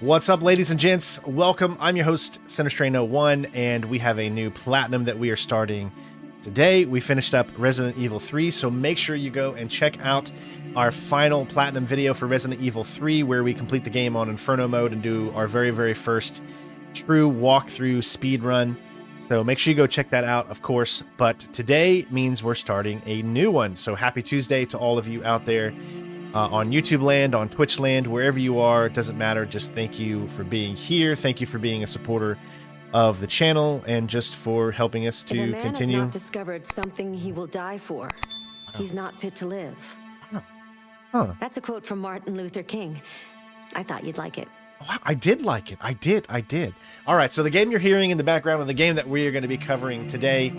What's up, ladies and gents? Welcome. I'm your host, CenterStrain01, and we have a new platinum that we are starting today. We finished up Resident Evil 3, so make sure you go and check out our final platinum video for Resident Evil 3, where we complete the game on Inferno mode and do our very first true walkthrough speed run. So make sure you go check that out, of course. But today means we're starting a new one. So happy Tuesday to all of you out there. On YouTube land, on Twitch land, wherever you are, it doesn't matter. Just thank you for being here. Thank you for being a supporter of the channel and just for helping us to continue. If a man has not discovered something he will die for, he's not fit to live. That's a quote from Martin Luther King. I thought you'd like it. Oh, I did like it. I did. All right, so the game you're hearing in the background and the game that we are going to be covering today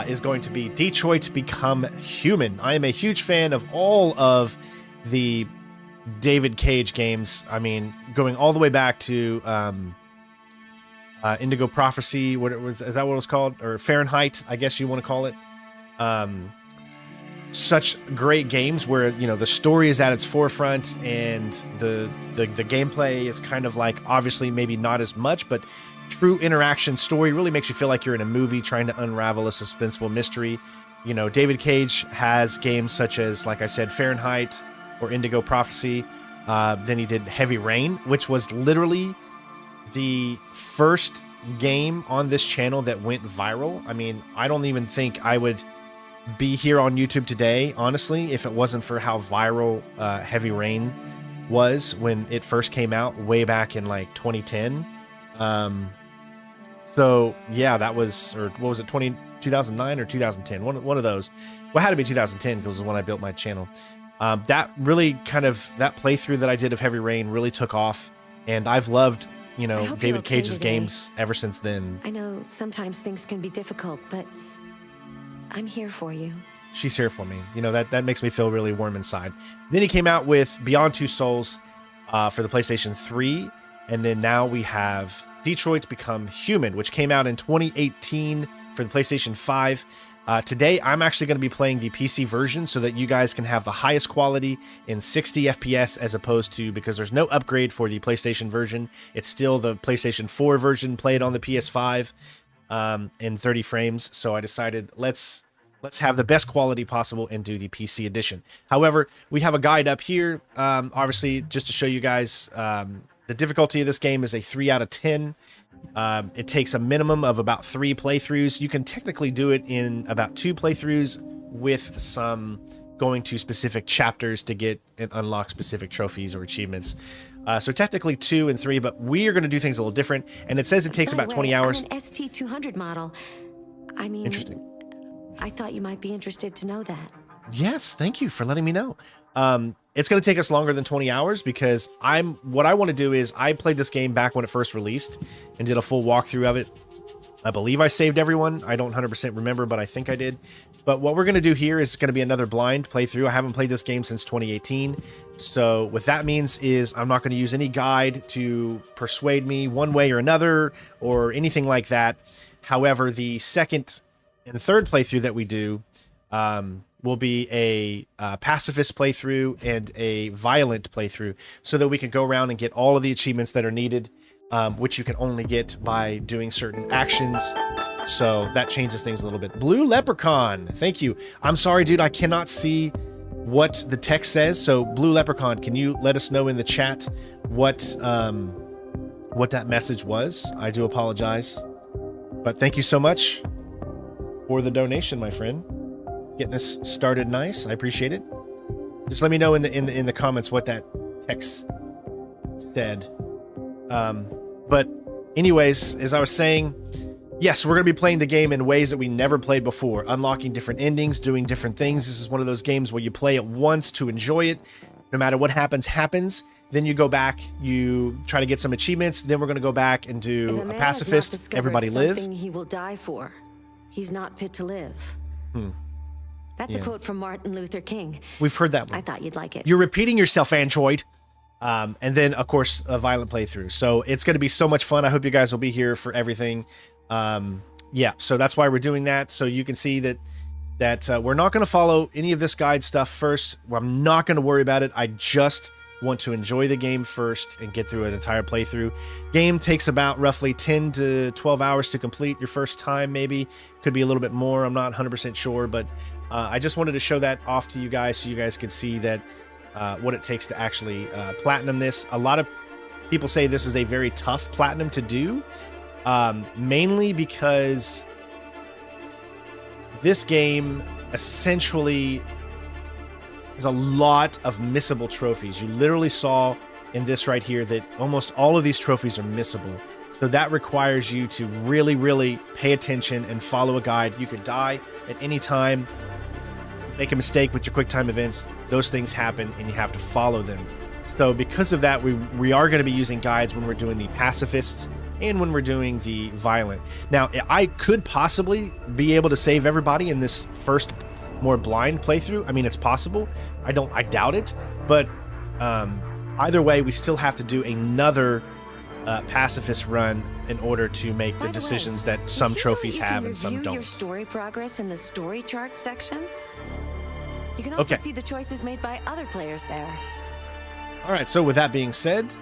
is going to be Detroit Become Human. I am a huge fan of all of the David Cage games. I mean, going all the way back to Indigo Prophecy, what it was, is that what it was called? Or Fahrenheit, I guess you want to call it. Such great games where, you know, the story is at its forefront and the gameplay is kind of like, obviously maybe not as much, but true interaction story really makes you feel like you're in a movie trying to unravel a suspenseful mystery. You know, David Cage has games such as, like I said, Fahrenheit or Indigo Prophecy. Then he did Heavy Rain, which was literally the first game on this channel that went viral. I mean, I don't even think I would be here on YouTube today, honestly, if it wasn't for how viral Heavy Rain was when it first came out way back in like 2010. So yeah, that was, or what was it, 2009 or 2010? One of those. Well, it had to be 2010 because it was when I built my channel. That really kind of, that playthrough that I did of Heavy Rain really took off, and I've loved, you know, David Cage's games ever since then. I know sometimes things can be difficult, but I'm here for you. She's here for me. You know, that makes me feel really warm inside. Then he came out with Beyond Two Souls for the PlayStation 3, and then now we have Detroit Become Human, which came out in 2018 for the PlayStation 5. Today, I'm actually going to be playing the PC version so that you guys can have the highest quality in 60 FPS as opposed to, because there's no upgrade for the PlayStation version. It's still the PlayStation 4 version played on the PS5 in 30 frames. So I decided let's have the best quality possible and do the PC edition. However, we have a guide up here, obviously, just to show you guys. The difficulty of this game is a 3 out of 10. It takes a minimum of about 3 playthroughs. You can technically do it in about 2 playthroughs with some going to specific chapters to get and unlock specific trophies or achievements. So technically 2 and 3, but we are going to do things a little different. And it says it takes about 20 hours. I'm an ST200 model. I mean, interesting. I thought you might be interested to know that. Yes, thank you for letting me know. It's going to take us longer than 20 hours because what I want to do is I played this game back when it first released and did a full walkthrough of it. I believe I saved everyone. I don't 100% remember, but I think I did. But what we're going to do here is going to be another blind playthrough. I haven't played this game since 2018. So what that means is I'm not going to use any guide to persuade me one way or another or anything like that. However, the second and third playthrough that we do, will be a pacifist playthrough and a violent playthrough so that we can go around and get all of the achievements that are needed, which you can only get by doing certain actions. So that changes things a little bit. Blue Leprechaun, thank you. I'm sorry, dude, I cannot see what the text says. So Blue Leprechaun, can you let us know in the chat what that message was? I do apologize, but thank you so much for the donation, my friend. Getting us started nice. I appreciate it. Just let me know in the comments what that text said. But anyways, as I was saying, yes, we're going to be playing the game in ways that we never played before, unlocking different endings, doing different things. This is one of those games where you play it once to enjoy it. No matter what happens. Then you go back, you try to get some achievements. Then we're going to go back and do a pacifist. Everybody live. He will die for. He's not fit to live. That's a quote from Martin Luther King. We've heard that one. I thought you'd like it. You're repeating yourself, Android. And then, of course, a violent playthrough. So it's going to be so much fun. I hope you guys will be here for everything. Yeah, so that's why we're doing that. So you can see that we're not going to follow any of this guide stuff first. I'm not going to worry about it. I just want to enjoy the game first and get through an entire playthrough. Game takes about roughly 10 to 12 hours to complete your first time, maybe. Could be a little bit more, I'm not 100% sure, but I just wanted to show that off to you guys so you guys could see that what it takes to actually platinum this. A lot of people say this is a very tough platinum to do, mainly because this game essentially is a lot of missable trophies. You literally saw in this right here that almost all of these trophies are missable. So that requires you to really, really pay attention and follow a guide. You could die at any time, make a mistake with your quick time events. Those things happen and you have to follow them. So because of that, we are going to be using guides when we're doing the pacifists and when we're doing the violent. Now, I could possibly be able to save everybody in this first more blind playthrough. I mean, it's possible. I doubt it. But either way, we still have to do another pacifist run in order to make the decisions that some trophies have and some don't. Your story progress in the story chart section. You can also see the choices made by other players there. All right, so with that being said,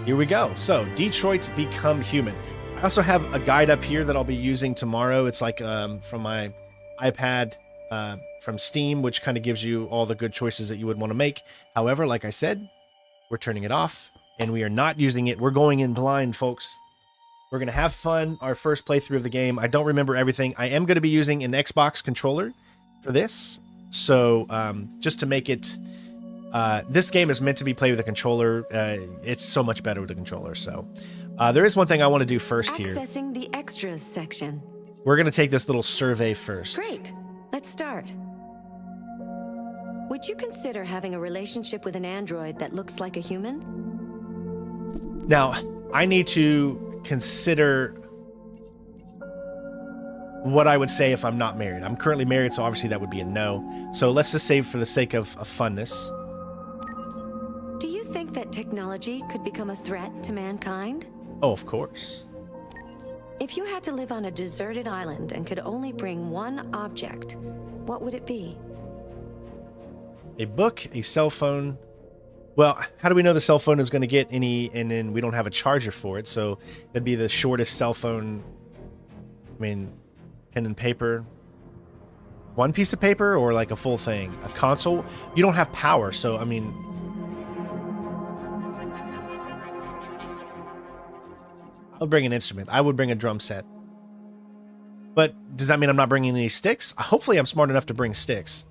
here we go. So, Detroit Become Human. I also have a guide up here that I'll be using tomorrow. It's like from my iPad from Steam, which kind of gives you all the good choices that you would want to make. However, like I said, we're turning it off, and we are not using it. We're going in blind, folks. We're going to have fun, our first playthrough of the game. I don't remember everything. I am going to be using an Xbox controller for this. So, just to make it... this game is meant to be played with a controller. It's so much better with a controller. So there is one thing I want to do first here. Accessing the extras section. We're going to take this little survey first. Great. Let's start. Would you consider having a relationship with an android that looks like a human? Now, I need to consider what I would say if I'm not married. I'm currently married, so obviously that would be a no. So let's just say for the sake of funness. That technology could become a threat to mankind? Oh, of course. If you had to live on a deserted island and could only bring one object, what would it be? A book, a cell phone. Well, how do we know the cell phone is going to get any, and then we don't have a charger for it, so that'd be the shortest cell phone. I mean, pen and paper. One piece of paper or like a full thing? A console? You don't have power, so I mean... I'll bring an instrument. I would bring a drum set. But does that mean I'm not bringing any sticks? Hopefully I'm smart enough to bring sticks.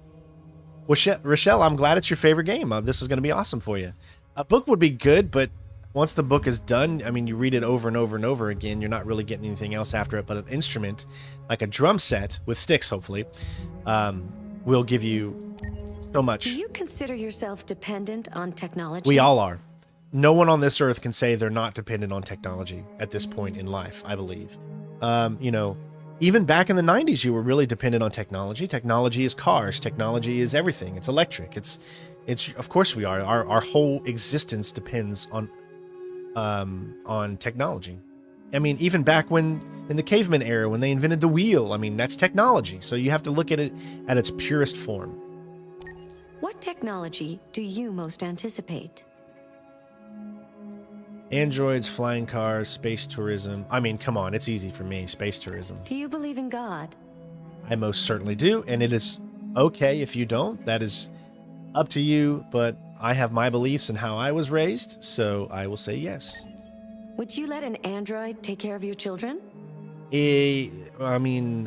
Rochelle, I'm glad it's your favorite game. This is going to be awesome for you. A book would be good, but once the book is done, I mean, you read it over and over and over again. You're not really getting anything else after it, but an instrument, like a drum set with sticks, hopefully, will give you so much. Do you consider yourself dependent on technology? We all are. No one on this earth can say they're not dependent on technology at this point in life, I believe. You know, even back in the 90s, you were really dependent on technology. Technology is cars. Technology is everything. It's electric. It's of course we are. Our whole existence depends on technology. I mean, even back when in the caveman era, when they invented the wheel, I mean, that's technology. So you have to look at it at its purest form. What technology do you most anticipate? Androids, flying cars, space tourism. I mean, come on, it's easy for me. Space tourism. Do you believe in God? I most certainly do, and it is okay if you don't. That is up to you, but I have my beliefs and how I was raised, so I will say yes. Would you let an android take care of your children? I mean,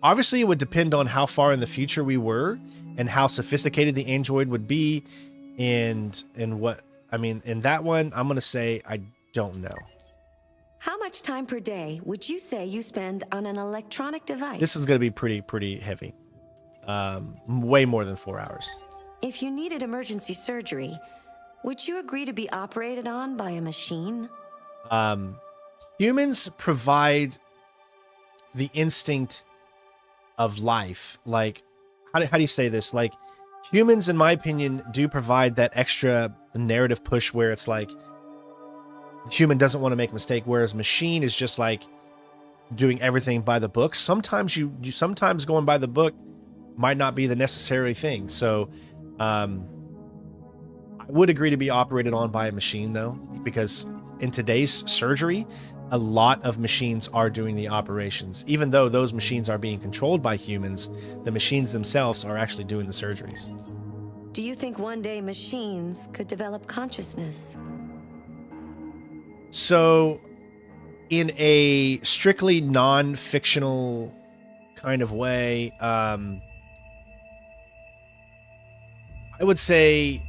obviously it would depend on how far in the future we were and how sophisticated the android would be and what... I mean, in that one, I'm going to say I don't know. How much time per day would you say you spend on an electronic device? This is going to be pretty heavy. Way more than 4 hours. If you needed emergency surgery, would you agree to be operated on by a machine? Humans provide the instinct of life. Like, how do you say this? Like, humans, in my opinion, do provide that extra narrative push where it's like the human doesn't want to make a mistake, whereas machine is just like doing everything by the book. Sometimes sometimes going by the book might not be the necessary thing. So I would agree to be operated on by a machine, though, because in today's surgery, a lot of machines are doing the operations. Even though those machines are being controlled by humans, the machines themselves are actually doing the surgeries. Do you think one day machines could develop consciousness? So, in a strictly non-fictional kind of way, I would say,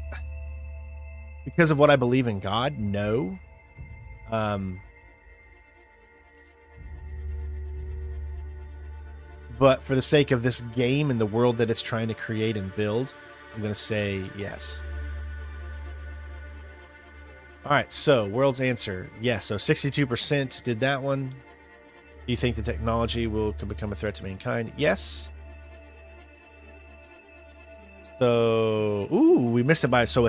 because of what I believe in God, no. But for the sake of this game and the world that it's trying to create and build, I'm going to say yes. All right, so world's answer, yes. So 62% did that one. Do you think the technology could become a threat to mankind? Yes. So, we missed it by, so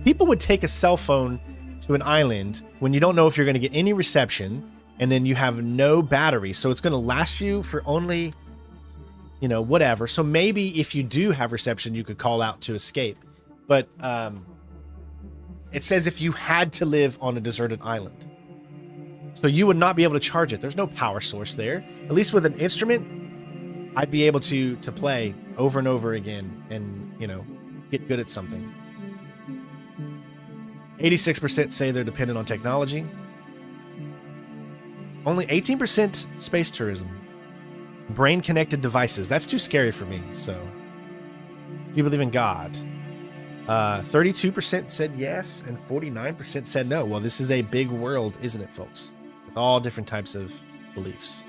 people would take a cell phone to an island when you don't know if you're going to get any reception, and then you have no battery, so it's going to last you for only, you know, whatever. So maybe if you do have reception, you could call out to escape. But it says if you had to live on a deserted island. So you would not be able to charge it. There's no power source there. At least with an instrument, I'd be able to play over and over again and, you know, get good at something. 86% say they're dependent on technology. Only 18% space tourism. Brain-connected devices. That's too scary for me, so. Do you believe in God? 32% said yes, and 49% said no. Well, this is a big world, isn't it, folks? With all different types of beliefs.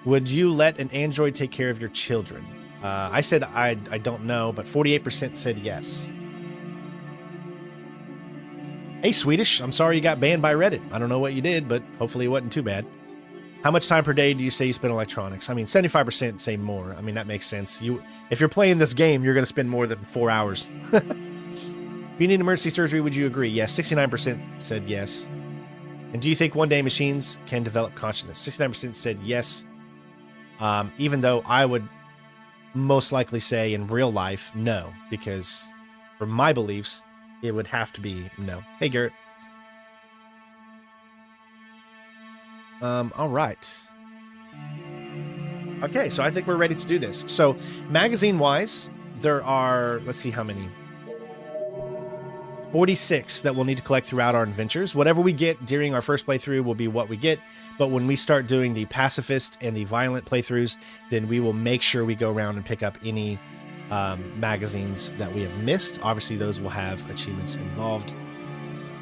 Would you let an android take care of your children? I said I don't know, but 48% said yes. Hey, Swedish, I'm sorry you got banned by Reddit. I don't know what you did, but hopefully it wasn't too bad. How much time per day do you say you spend on electronics? I mean, 75% say more. I mean, that makes sense. If you're playing this game, you're going to spend more than 4 hours. If you need emergency surgery, would you agree? Yes, 69% said yes. And do you think one day machines can develop consciousness? 69% said yes. Even though I would most likely say in real life, no, because for my beliefs, it would have to be no. Hey, Garrett. All right. Okay, so I think we're ready to do this. So magazine-wise, there are, let's see how many. 46 that we'll need to collect throughout our adventures. Whatever we get during our first playthrough will be what we get, but when we start doing the pacifist and the violent playthroughs, then we will make sure we go around and pick up any magazines that we have missed. Obviously, those will have achievements involved,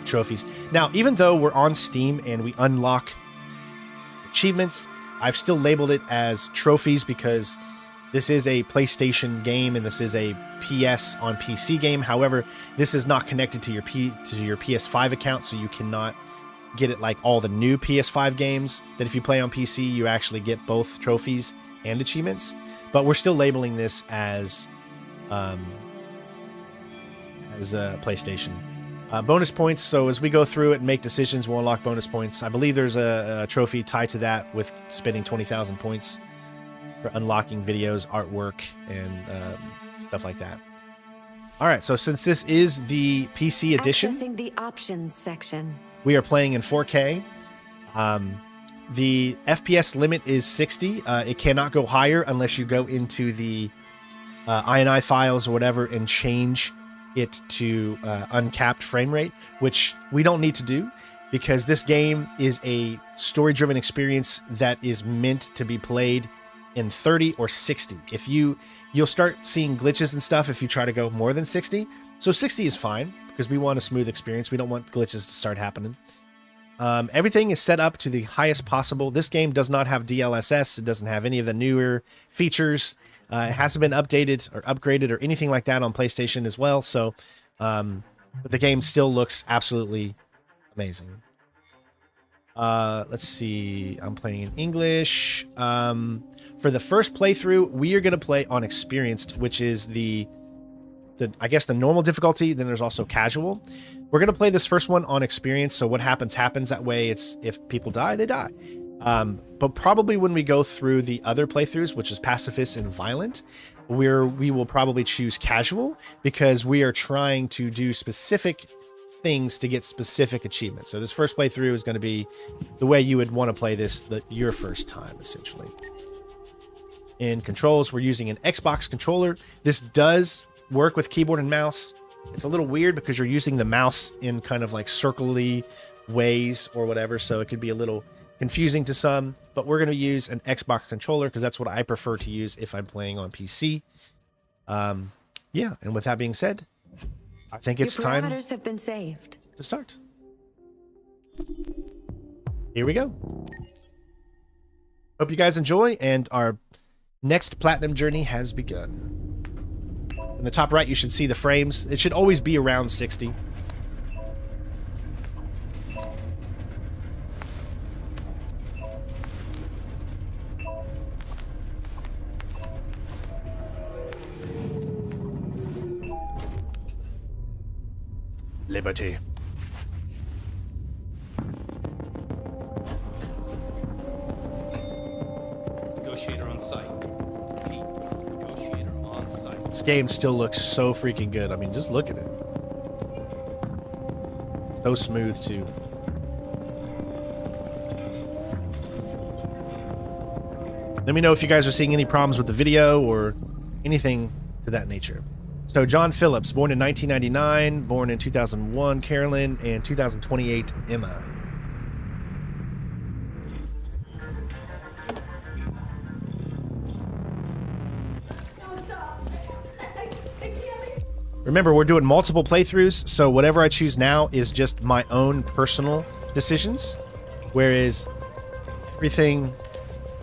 trophies. Now, even though we're on Steam and we unlock achievements, I've still labeled it as trophies because this is a PlayStation game and this is a PS on PC game. However, this is not connected to your PS5 account, so you cannot get it like all the new PS5 games that if you play on PC, you actually get both trophies and achievements. But we're still labeling this as PlayStation. Bonus points, so as we go through it and make decisions, we'll unlock bonus points. I believe there's a trophy tied to that with spending 20,000 points for unlocking videos, artwork, and stuff like that. All right, so since this is the PC edition, accessing the options section, we are playing in 4K. The FPS limit is 60. It cannot go higher unless you go into the INI files or whatever and change it to uncapped frame rate, which we don't need to do because this game is a story-driven experience that is meant to be played in 30 or 60. If you'll start seeing glitches and stuff if you try to go more than 60. So 60 is fine because we want a smooth experience. We don't want glitches to start happening. Everything is set up to the highest possible. This game does not have DLSS. It doesn't have any of the newer features. It hasn't been updated or upgraded or anything like that on PlayStation as well. So, but the game still looks absolutely amazing. Let's see. I'm playing in English. For the first playthrough, we are going to play on Experienced, which is I guess the normal difficulty. Then there's also casual. We're going to play this first one on Experience. So what happens. That way, it's if people die, they die. But probably when we go through the other playthroughs, which is pacifist and violent, we will probably choose casual because we are trying to do specific things to get specific achievements. So this first playthrough is going to be the way you would want to play this your first time, essentially. In controls, we're using an Xbox controller. This does work with keyboard and mouse. It's a little weird because you're using the mouse in kind of like circle-y ways or whatever, so it could be a little confusing to some, but we're going to use an Xbox controller because that's what I prefer to use if I'm playing on PC. Yeah, and with that being said, I think it's time have been saved. to start. Here we go. Hope you guys enjoy, and our next platinum journey has begun. In the top right, you should see the frames. It should always be around 60. Liberty. Negotiator on site. Pete, negotiator on site. This game still looks so freaking good. I mean, just look at it. So smooth, too. Let me know if you guys are seeing any problems with the video or anything to that nature. So John Phillips, born in 1999, born in 2001, Carolyn, and 2028, Emma. No, stop. I can't. Remember, we're doing multiple playthroughs, so whatever I choose now is just my own personal decisions, whereas everything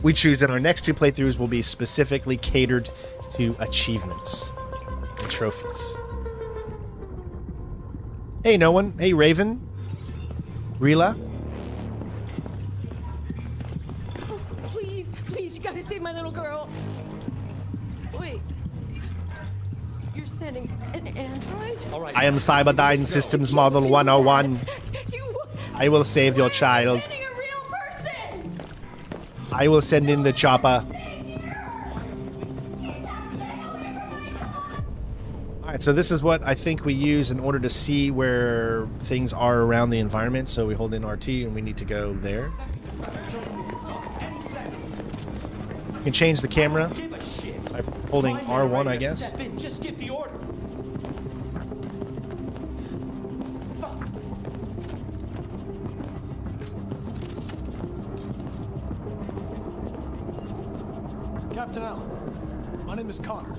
we choose in our next two playthroughs will be specifically catered to achievements and trophies. Hey, no one. Hey, Raven. Rila. Oh, please, you gotta save my little girl. Wait. You're sending an android? All right. I am Cyberdyne Systems Model 101. I will save your child. Sending a real person. I will send in the chopper. Alright, so this is what I think we use in order to see where things are around the environment. So we hold in RT and we need to go there. You can change the camera by holding R1, I guess. Step in, just give the order. Captain Allen, my name is Connor.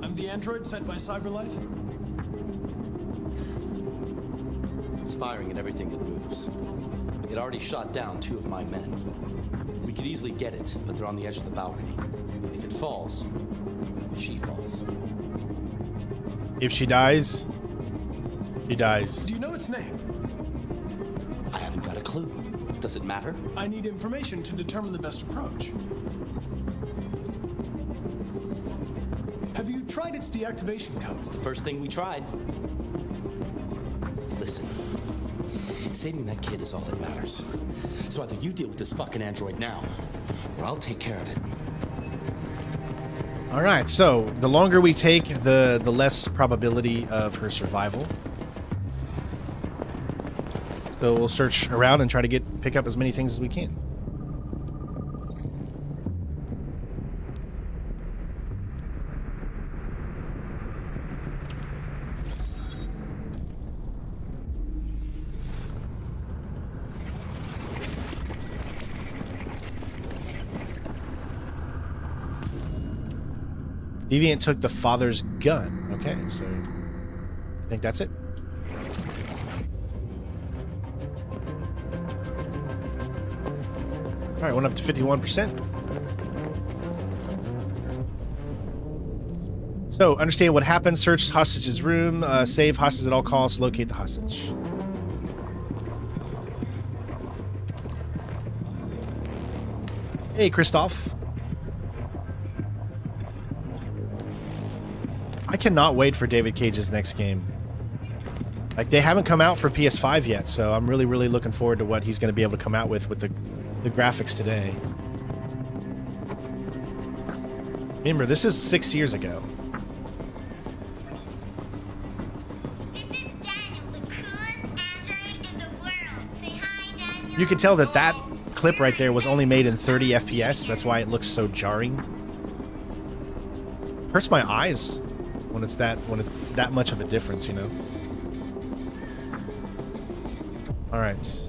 I'm the android sent by CyberLife. It's firing at everything that moves. It already shot down 2 of my men. We could easily get it, but they're on the edge of the balcony. If it falls, she falls. If she dies, she dies. Do you know its name? I haven't got a clue. Does it matter? I need information to determine the best approach. Have you tried its deactivation codes? The first thing we tried. Listen, saving that kid is all that matters. So either you deal with this fucking android now, or I'll take care of it. Alright, so the longer we take, the less probability of her survival. So we'll search around and try to pick up as many things as we can. Deviant took the father's gun. Okay, so I think that's it. All right, went up to 51%. So, understand what happened. Search hostage's room. Save hostage at all costs. Locate the hostage. Hey, Christoph. I cannot wait for David Cage's next game. Like, they haven't come out for PS5 yet, so I'm really, really looking forward to what he's going to be able to come out with the the graphics today. Remember, this is 6 years ago. You can tell that that clip right there was only made in 30 FPS. That's why it looks so jarring. Hurts my eyes when it's that much of a difference, you know. All right.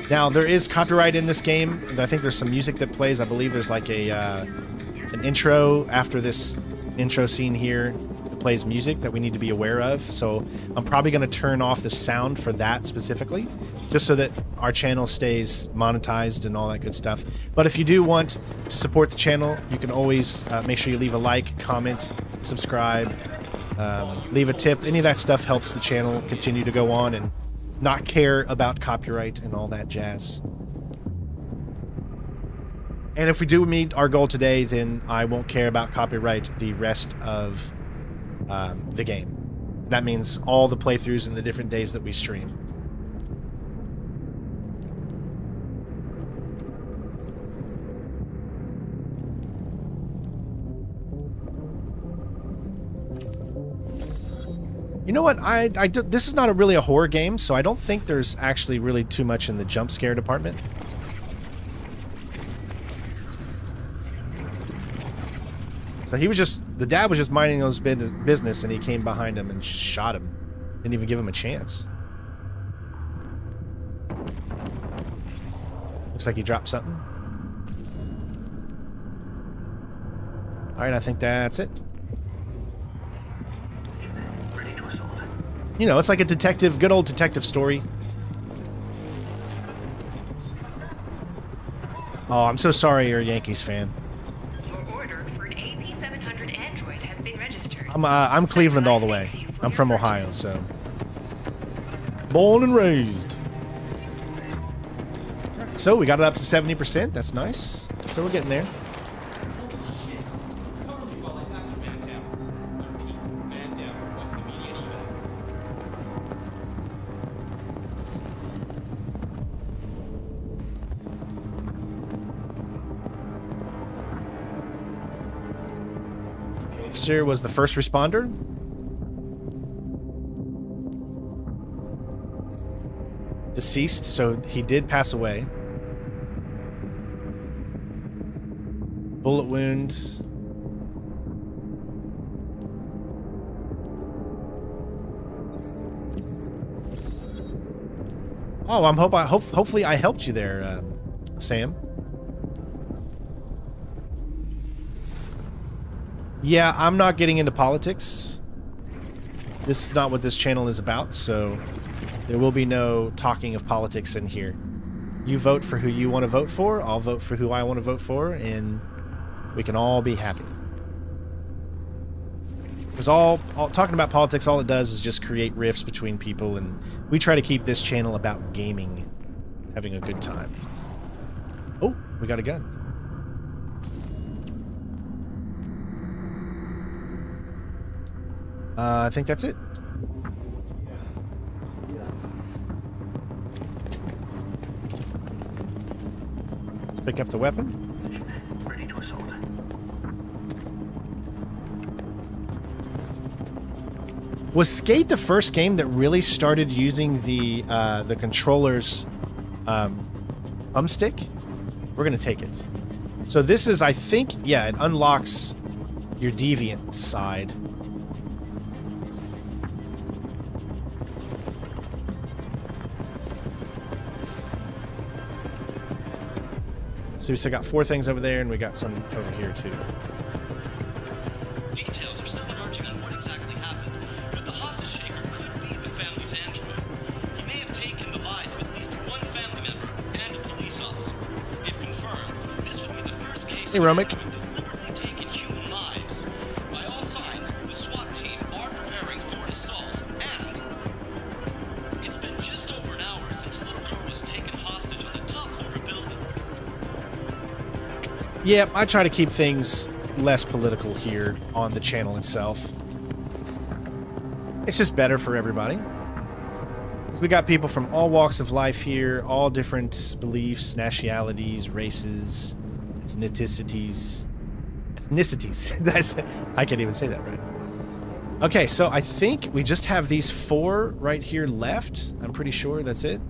Now there is copyright in this game. I think there's some music that plays. I believe there's like a an intro after this intro scene here. Plays music that we need to be aware of, so I'm probably going to turn off the sound for that specifically, just so that our channel stays monetized and all that good stuff. But if you do want to support the channel, you can always make sure you leave a like, comment, subscribe, leave a tip. Any of that stuff helps the channel continue to go on and not care about copyright and all that jazz. And if we do meet our goal today, then I won't care about copyright the rest of the game. That means all the playthroughs in the different days that we stream. You know what? This is not really a horror game, so I don't think there's actually really too much in the jump scare department. So he was just, the dad was just minding his business, and he came behind him and shot him. Didn't even give him a chance. Looks like he dropped something. Alright, I think that's it. You know, it's like a detective, good old detective story. Oh, I'm so sorry you're a Yankees fan. I'm Cleveland all the way. I'm from Ohio, so. Born and raised. So we got it up to 70%. That's nice. So we're getting there. Officer was the first responder. Deceased, so he did pass away. Bullet wound. Oh, hopefully I helped you there, Sam. Yeah, I'm not getting into politics. This is not what this channel is about, so there will be no talking of politics in here. You vote for who you want to vote for, I'll vote for who I want to vote for, and we can all be happy. Because all talking about politics, all it does is just create rifts between people, and we try to keep this channel about gaming, having a good time. Oh, we got a gun. I think that's it. Let's pick up the weapon. Ready to assault. Was Skate the first game that really started using the controller's thumbstick? We're gonna take it. So this is, I think, yeah, it unlocks your deviant side. So we still got 4 things over there, and we got some over here too. Details are still emerging on what exactly happened, but the hostage shaker could be the family's android. He may have taken the lives of at least one family member and a police officer. If confirmed, this would be the first case Hey, Romick. of deliberately taken human lives. By all signs, the SWAT team are preparing for an assault, and it's been just over an hour since a little girl was taken hostage on the top floor of a building. Yeah, I try to keep things less political here on the channel itself. It's just better for everybody. So we got people from all walks of life here, all different beliefs, nationalities, races, ethnicities. I can't even say that right. Okay, so I think we just have these 4 right here left. I'm pretty sure that's it.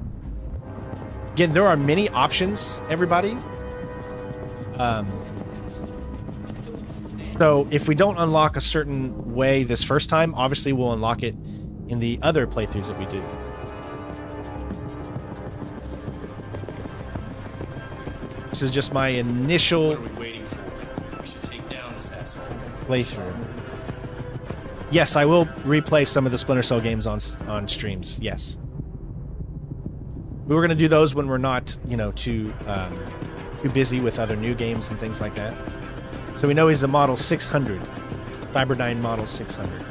Again, there are many options, everybody. So if we don't unlock a certain way this first time, obviously we'll unlock it in the other playthroughs that we do. This is just my initial What are we waiting for? We should take down this asshole. playthrough. Yes, I will replay some of the Splinter Cell games on streams. Yes, we were gonna do those when we're not, you know, too busy with other new games and things like that. So we know he's a model 600, Cyberdyne model 600.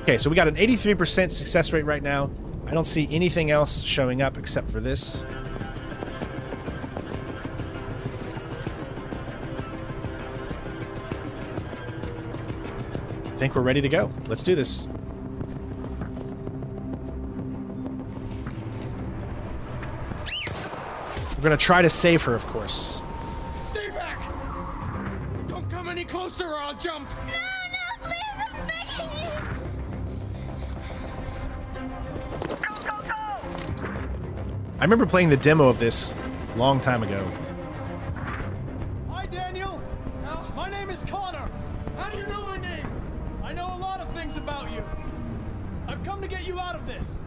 Okay, so we got an 83% success rate right now. I don't see anything else showing up except for this. I think we're ready to go. Let's do this. We're gonna try to save her, of course. Stay back! Don't come any closer or I'll jump! No, please, I'm begging you. I remember playing the demo of this a long time ago. Hi, Daniel. My name is Connor. How do you know my name? I know a lot of things about you. I've come to get you out of this.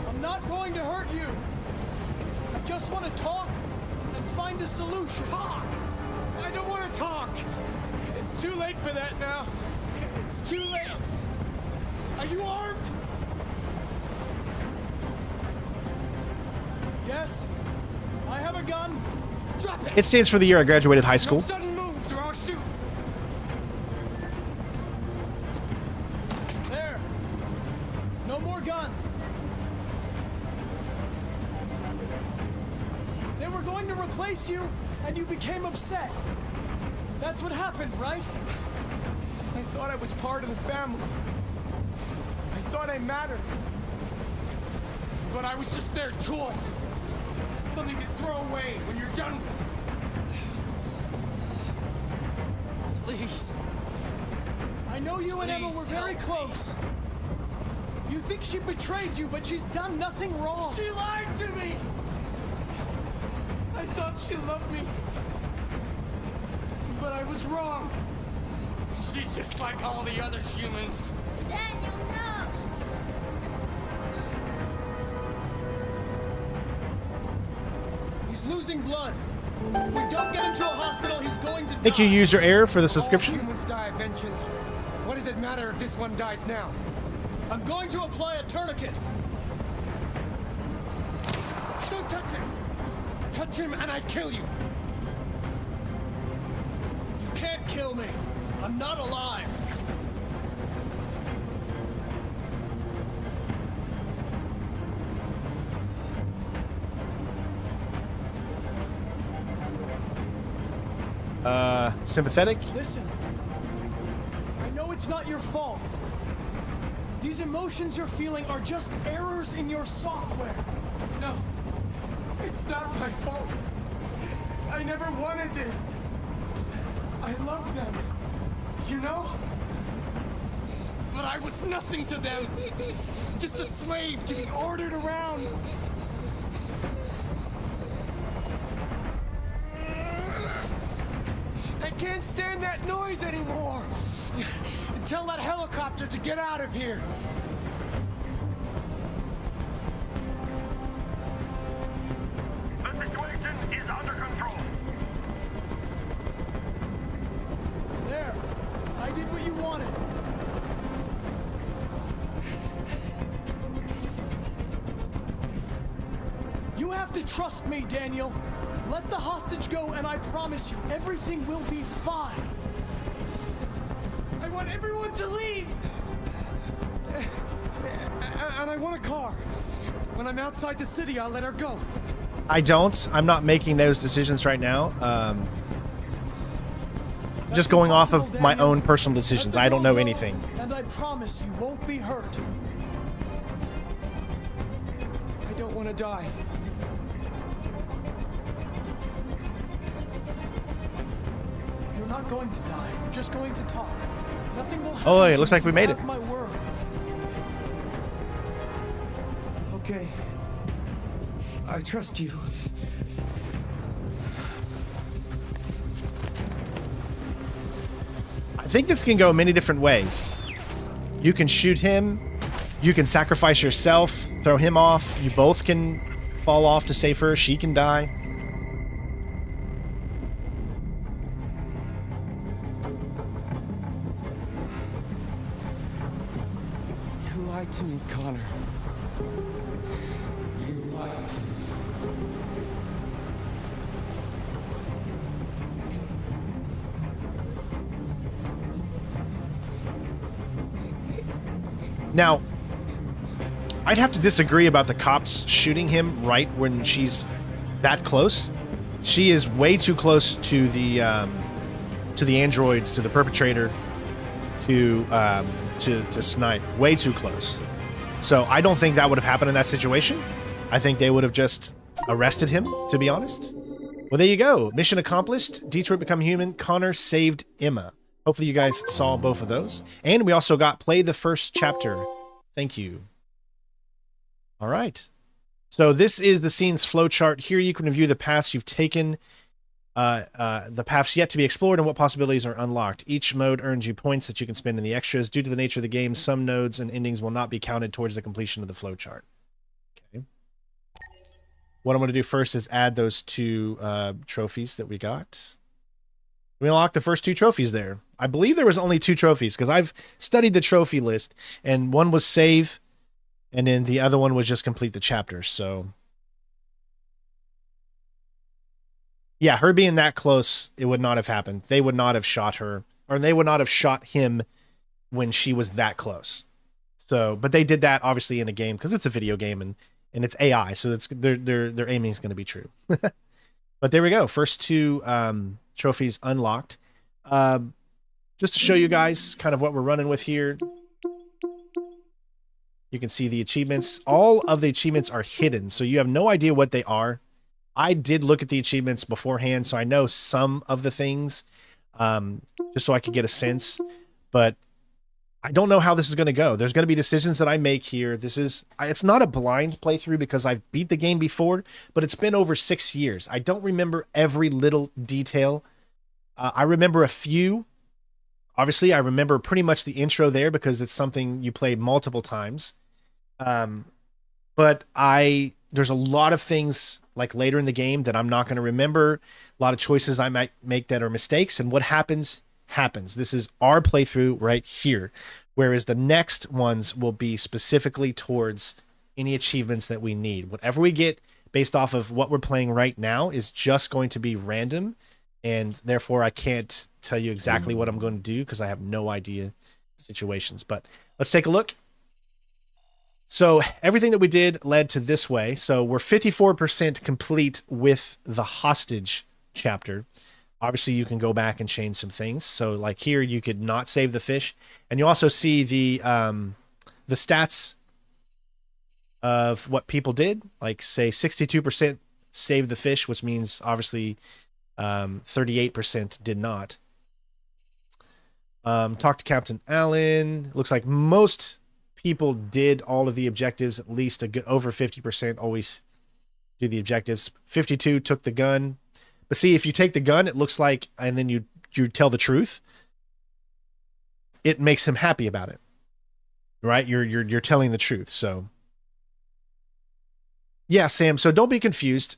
I'm not going to hurt you. I just want to talk and find a solution. Talk! I don't want to talk! It's too late for that now. It's too late. Are you armed? Yes, I have a gun. Drop it! It stands for the year I graduated high No school. sudden moves or I'll shoot. There. No more gun. They were going to replace you, and you became upset. That's what happened, right? I thought I was part of the family. I thought I mattered. But I was just their toy. Something to throw away when you're done with it. Please. I know you and Emma were Please very help me. close. You think she betrayed you, but she's done nothing wrong. She lied to me! I thought she loved me. But I was wrong. She's just like all the other humans. Daniel, no. He's losing blood. If we don't get him to a hospital, he's going to die. Thank you, User Air, for the All subscription. humans die eventually. What does it matter if this one dies now? I'm going to apply a tourniquet. Don't touch him! Touch him and I kill you! You can't kill me. I'm not alive. Sympathetic? Listen. I know it's not your fault. These emotions you're feeling are just errors in your software. No, it's not my fault. I never wanted this. I love them, you know? But I was nothing to them. Just a slave to be ordered around. I can't stand that noise anymore. Tell that helicopter to get out of here. The situation is under control. There. I did what you wanted. You have to trust me, Daniel. Let the hostage go, and I promise you, everything will be fine. I want everyone to leave! And I want a car. When I'm outside the city, I'll let her go. I don't. I'm not making those decisions right now. Just going off of my own personal decisions. I don't know anything. And I promise you won't be hurt. I don't want to die. You're not going to die. We're just going to talk. Nothing will happen. Oh, it looks like we made it. Have my word. Okay. I trust you. I think this can go many different ways. You can shoot him. You can sacrifice yourself, throw him off. You both can fall off to save her. She can die. You lied to me, Connor. You lied to me. Now, I'd have to disagree about the cops shooting him right when she's that close. She is way too close to the android, to the perpetrator, to snipe. Way too close. So I don't think that would have happened in that situation. I think they would have just arrested him, to be honest. Well, there you go. Mission accomplished. Detroit become human. Connor saved Emma. Hopefully you guys saw both of those. And we also got play the first chapter. Thank you. All right. So this is the scene's flowchart. Here you can review the paths you've taken, the paths yet to be explored, and what possibilities are unlocked. Each mode earns you points that you can spend in the extras. Due to the nature of the game, some nodes and endings will not be counted towards the completion of the flowchart. Okay. What I'm going to do first is add those two trophies that we got. We unlocked the first two trophies there. I believe there was only two trophies because I've studied the trophy list, and one was save, and then the other one was just complete the chapter. So yeah, her being that close, it would not have happened. They would not have shot her, or they would not have shot him when she was that close. So, but they did that obviously in a game because it's a video game and it's AI, so it's their aiming is going to be true. But there we go. First two trophies unlocked. Just to show you guys kind of what we're running with here. You can see the achievements. All of the achievements are hidden, so you have no idea what they are. I did look at the achievements beforehand, so I know some of the things, just so I could get a sense. But I don't know how this is going to go. There's going to be decisions that I make here. It's not a blind playthrough because I've beat the game before, but it's been over 6 years. I don't remember every little detail. I remember a few. Obviously, I remember pretty much the intro there because it's something you play multiple times. But there's a lot of things like later in the game that I'm not going to remember. A lot of choices I might make that are mistakes, and what happens. This is our playthrough right here, whereas the next ones will be specifically towards any achievements that we need. Whatever we get based off of what we're playing right now is just going to be random, and therefore I can't tell you exactly what I'm going to do because I have no idea situations. But let's take a look. So everything that we did led to this way. So we're 54% complete with the hostage chapter. Obviously, you can go back and change some things. So like here, you could not save the fish. And you also see the stats of what people did. Like say 62% saved the fish, which means obviously 38% did not. Talk to Captain Allen. Looks like most people did all of the objectives. At least a good over 50% always do the objectives. 52 took the gun. But see, if you take the gun, it looks like, and then you tell the truth, it makes him happy about it, right? You're telling the truth. So yeah, Sam. So don't be confused.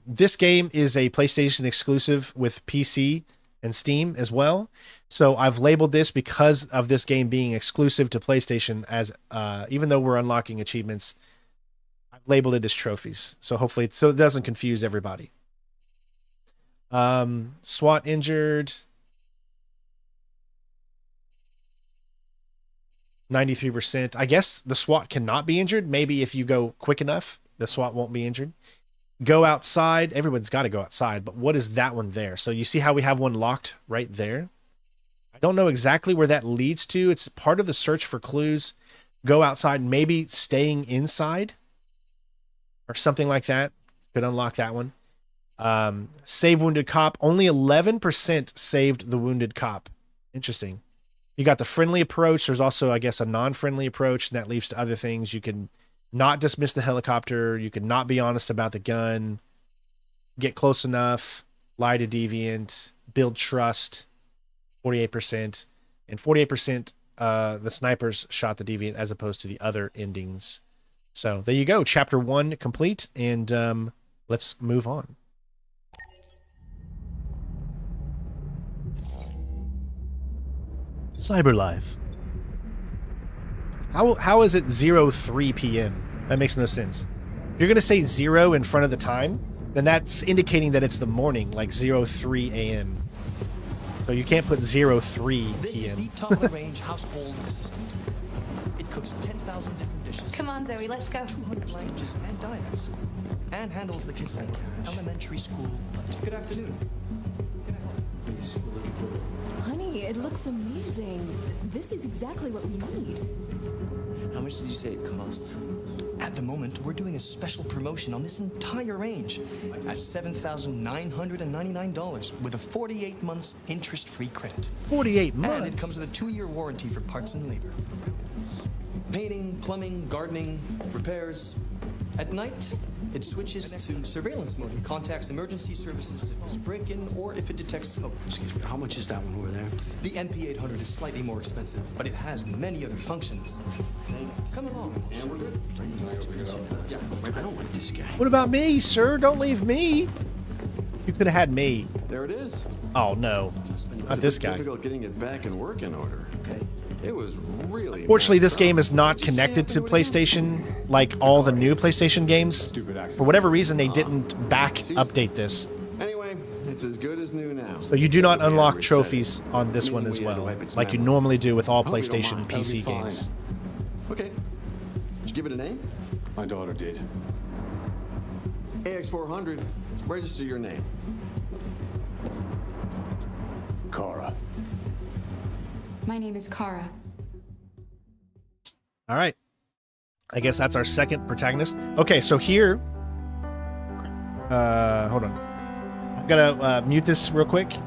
This game is a PlayStation exclusive with PC and Steam as well. So I've labeled this because of this game being exclusive to PlayStation as, even though we're unlocking achievements, I've labeled it as trophies. So hopefully, so it doesn't confuse everybody. SWAT injured. 93%. I guess the SWAT cannot be injured. Maybe if you go quick enough, the SWAT won't be injured. Go outside. Everyone's got to go outside, but what is that one there? So you see how we have one locked right there? I don't know exactly where that leads to. It's part of the search for clues. Go outside, maybe staying inside or something like that. Could unlock that one. Save wounded cop. Only 11% saved the wounded cop. Interesting. You got the friendly approach. There's also, I guess, a non-friendly approach, and that leads to other things. You can not dismiss the helicopter. You can not be honest about the gun. Get close enough. Lie to deviant. Build trust. 48%. And 48%, the snipers shot the deviant as opposed to the other endings. So there you go. Chapter 1 complete. And let's move on. Cyberlife. How is it 03 p.m.? That makes no sense. If you're going to say 0 in front of the time, then that's indicating that it's the morning, like 03 a.m. So you can't put 03 p.m. This is the top-of-the-range household assistant. It cooks 10,000 different dishes. Come on, Zoe, let's go. 200 languages and dialects. And handles the kids' homework. Elementary school lunch. Good afternoon. Can I help? Please, we're looking for... Honey, it looks amazing. This is exactly what we need. How much did you say it cost? At the moment, we're doing a special promotion on this entire range at $7,999 with a 48 months interest-free credit. 48 months? And it comes with a 2-year warranty for parts and labor. Painting, plumbing, gardening, repairs. At night, it switches to surveillance mode and contacts emergency services if there's a break-in or if it detects smoke. Excuse me, how much is that one over there? The MP800 is slightly more expensive, but it has many other functions. Come along. And we're good. I don't like this guy. What about me, sir? Don't leave me. You could have had me. There it is. Oh, no. Not this guy. Difficult getting it back in working order. Okay. It was really. Fortunately, this messed game up. is not connected to PlayStation like all the new PlayStation games. For whatever reason, they didn't back update this. Anyway, it's as good as new now. So you do not Except we unlock had to reset trophies it, on this one meaning as we had to well, wipe its like you memory. normally do with all Hope you don't PlayStation mind. PC That'll be games. Okay. Did you give it a name? My daughter did. AX400. Register your name. Kara. My name is Kara. All right. I guess that's our second protagonist. Okay, so here... hold on. I'm gonna mute this real quick.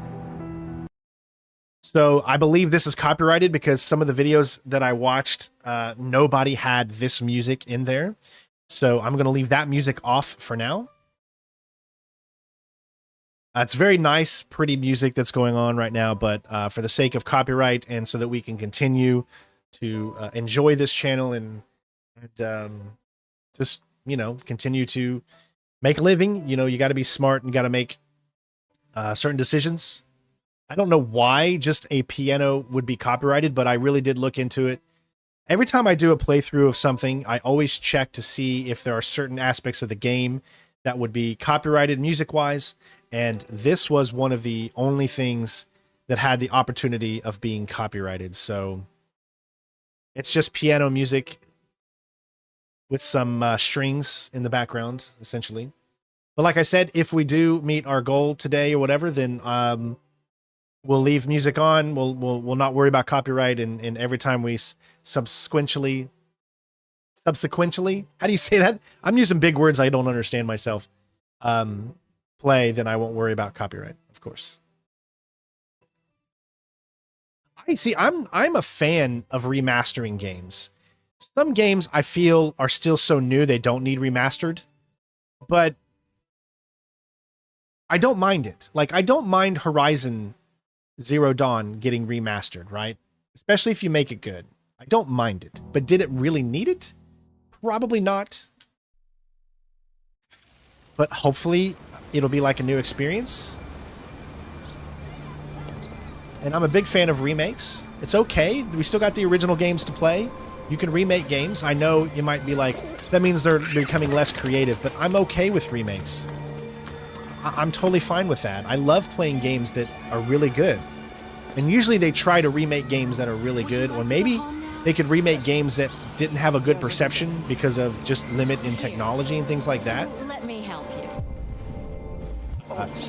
So I believe this is copyrighted because some of the videos that I watched, nobody had this music in there. So I'm gonna leave that music off for now. It's very nice, pretty music that's going on right now, but for the sake of copyright and so that we can continue to enjoy this channel and just, you know, continue to make a living, you know, you got to be smart and got to make certain decisions. I don't know why just a piano would be copyrighted, but I really did look into it. Every time I do a playthrough of something, I always check to see if there are certain aspects of the game that would be copyrighted music-wise. And this was one of the only things that had the opportunity of being copyrighted. So it's just piano music with some strings in the background, essentially. But like I said, if we do meet our goal today or whatever, then we'll leave music on. We'll not worry about copyright. And every time we subsequently, how do you say that? I'm using big words I don't understand myself. Play, then I won't worry about copyright, of course. I'm a fan of remastering games. Some games I feel are still so new they don't need remastered, but I don't mind it. Like, I don't mind Horizon Zero Dawn getting remastered, right? Especially if you make it good. I don't mind it. But did it really need it? Probably not. But hopefully it'll be like a new experience. And I'm a big fan of remakes. It's okay. We still got the original games to play. You can remake games. I know you might be like, that means they're becoming less creative, but I'm okay with remakes. I'm totally fine with that. I love playing games that are really good. And usually they try to remake games that are really good, or maybe they could remake games that didn't have a good perception because of just limit in technology and things like that. Let me help you.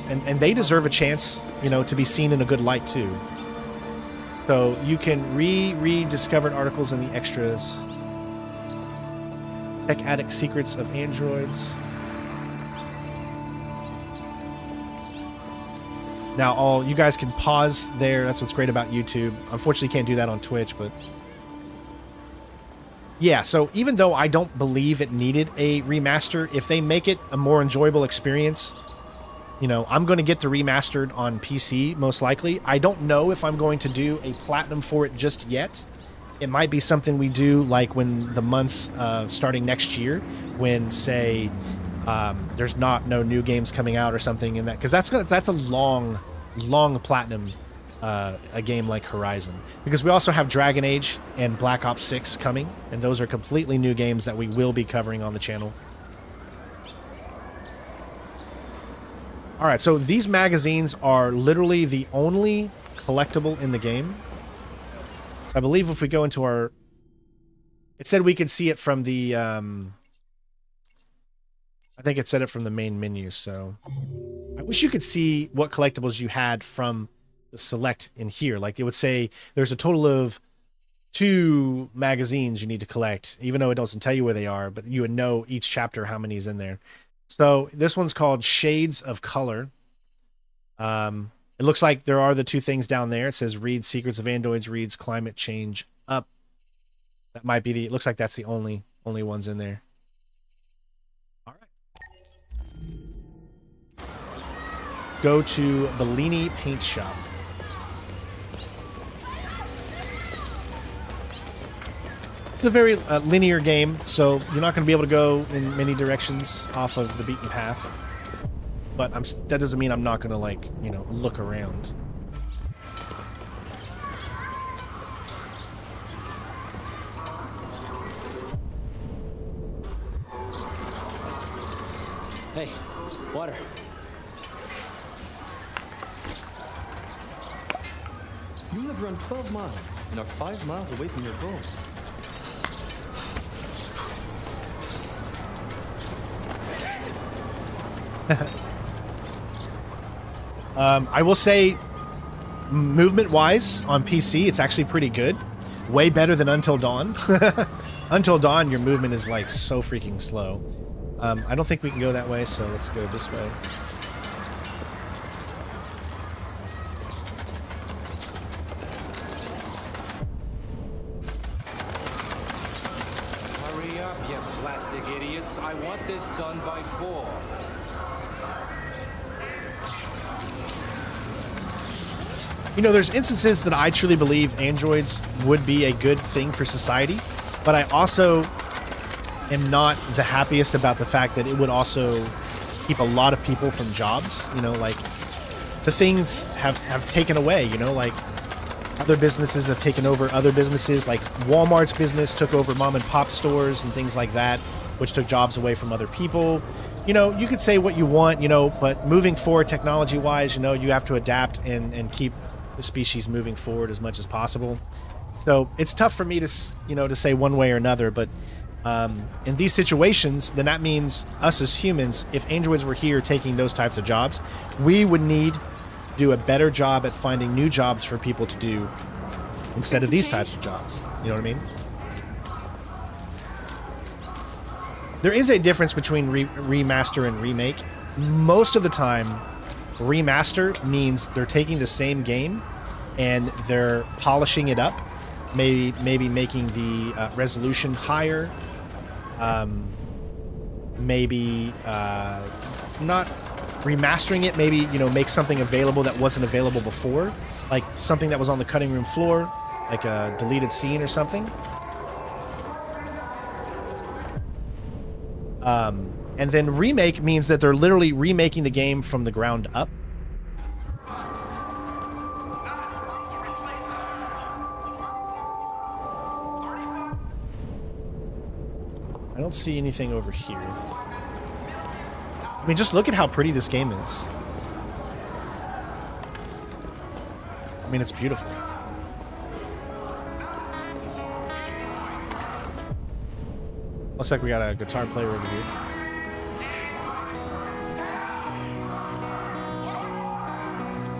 And they deserve a chance, you know, to be seen in a good light too. So you can read discovered articles in the extras. Tech addict secrets of androids. Now, all you guys can pause there. That's what's great about YouTube. Unfortunately, can't do that on Twitch, but yeah. So even though I don't believe it needed a remaster, if they make it a more enjoyable experience, you know, I'm going to get the remastered on PC most likely. I don't know if I'm going to do a platinum for it just yet. It might be something we do like when the months starting next year, when say there's no new games coming out or something in that, because that's a long platinum a game like Horizon, because we also have Dragon Age and Black Ops 6 coming, and those are completely new games that we will be covering on the channel. All right, so these magazines are literally the only collectible in the game. So I believe if we go into our, it said we could see it from the I think it said it from the main menu, so I wish you could see what collectibles you had from the select in here. Like it would say there's a total of 2 magazines you need to collect, even though it doesn't tell you where they are, but you would know each chapter how many is in there. So this one's called Shades of Color. It looks like there are the 2 things down there. It says read Secrets of Androids, reads Climate Change Up. That might be it looks like that's the only ones in there. All right. Go to Bellini Paint Shop. It's a very linear game, so you're not going to be able to go in many directions off of the beaten path. But that doesn't mean I'm not going to, like, you know, look around. Hey, water. You have run 12 miles and are 5 miles away from your goal. I will say, movement-wise, on PC, it's actually pretty good. Way better than Until Dawn. Until Dawn, your movement is, like, so freaking slow. I don't think we can go that way, so let's go this way. Hurry up, you plastic idiots. I want this done by 4. You know, there's instances that I truly believe androids would be a good thing for society, but I also am not the happiest about the fact that it would also keep a lot of people from jobs. You know, like, the things have taken away, you know, like, other businesses have taken over other businesses, like Walmart's business took over mom and pop stores and things like that, which took jobs away from other people. You know, you could say what you want, you know, but moving forward technology-wise, you know, you have to adapt and keep the species moving forward as much as possible. So it's tough for me to, you know, to say one way or another, but in these situations, then that means us as humans, if androids were here taking those types of jobs, we would need to do a better job at finding new jobs for people to do instead of these types of jobs. You know what I mean? There is a difference between remaster and remake. Most of the time, remaster means they're taking the same game and they're polishing it up, maybe making the resolution higher, maybe not remastering it, maybe, you know, make something available that wasn't available before, like something that was on the cutting room floor, like a deleted scene or something. And then remake means that they're literally remaking the game from the ground up. I don't see anything over here. I mean, just look at how pretty this game is. I mean, it's beautiful. Looks like we got a guitar player over here.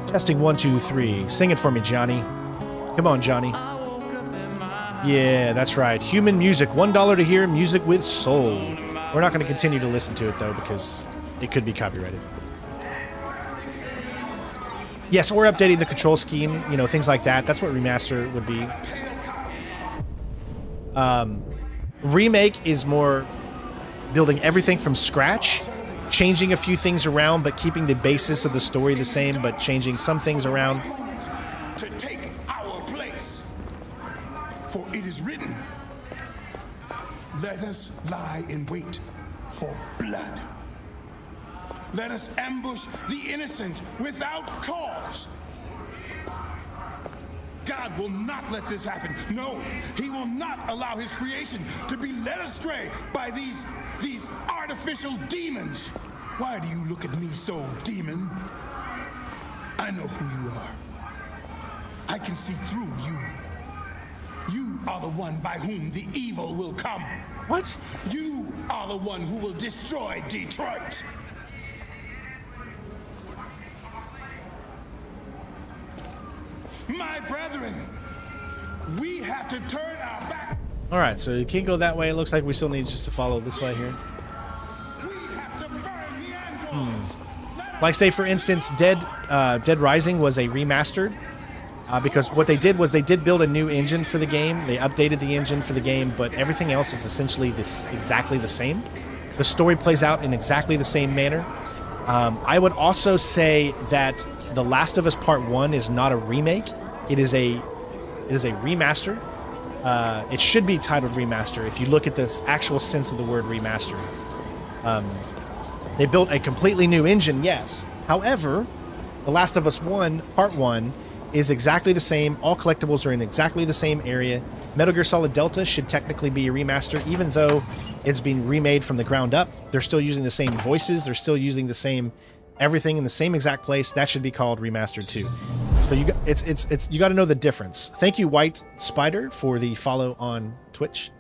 Testing 1, 2, 3. Sing it for me, Johnny. Come on, Johnny. Yeah, that's right. Human music. $1 to hear music with soul. We're not going to continue to listen to it, though, because it could be copyrighted. Yes, or updating the control scheme, you know, things like that. That's what remaster would be. Remake is more building everything from scratch, changing a few things around, but keeping the basis of the story the same, but changing some things around. To take our place. For it is written, let us lie in wait for blood. Let us ambush the innocent without cause. God will not let this happen. No, he will not allow his creation to be led astray by these artificial demons. Why do you look at me so, demon? I know who you are. I can see through you. You are the one by whom the evil will come. What? You are the one who will destroy Detroit. My brethren, we have to turn our back. All right, so you can't go that way. It looks like we still need just to follow this way here. We have to burn the androids. Like, say, for instance, Dead Rising was a remastered. Because what they did was they did build a new engine for the game. They updated the engine for the game, but everything else is essentially exactly the same. The story plays out in exactly the same manner. I would also say that The Last of Us Part 1 is not a remake. It is a remaster. It should be titled remaster if you look at the actual sense of the word remaster. They built a completely new engine, yes. However, The Last of Us 1 Part 1 is exactly the same. All collectibles are in exactly the same area. Metal Gear Solid Delta should technically be a remaster, even though it's being remade from the ground up. They're still using the same voices. They're still using the same everything in the same exact place. That should be called remastered too. So you got to know the difference. Thank you, White Spider, for the follow on Twitch.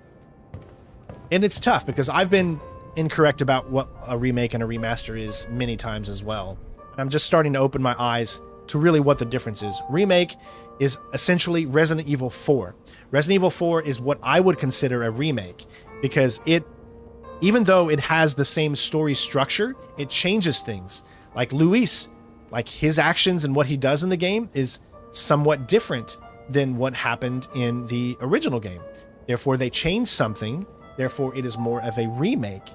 And it's tough because I've been incorrect about what a remake and a remaster is many times as well. And I'm just starting to open my eyes to really what the difference is. Remake is essentially Resident Evil 4. Resident Evil 4 is what I would consider a remake because even though it has the same story structure, it changes things. Like Luis, like his actions and what he does in the game is somewhat different than what happened in the original game. Therefore, they changed something. Therefore, it is more of a remake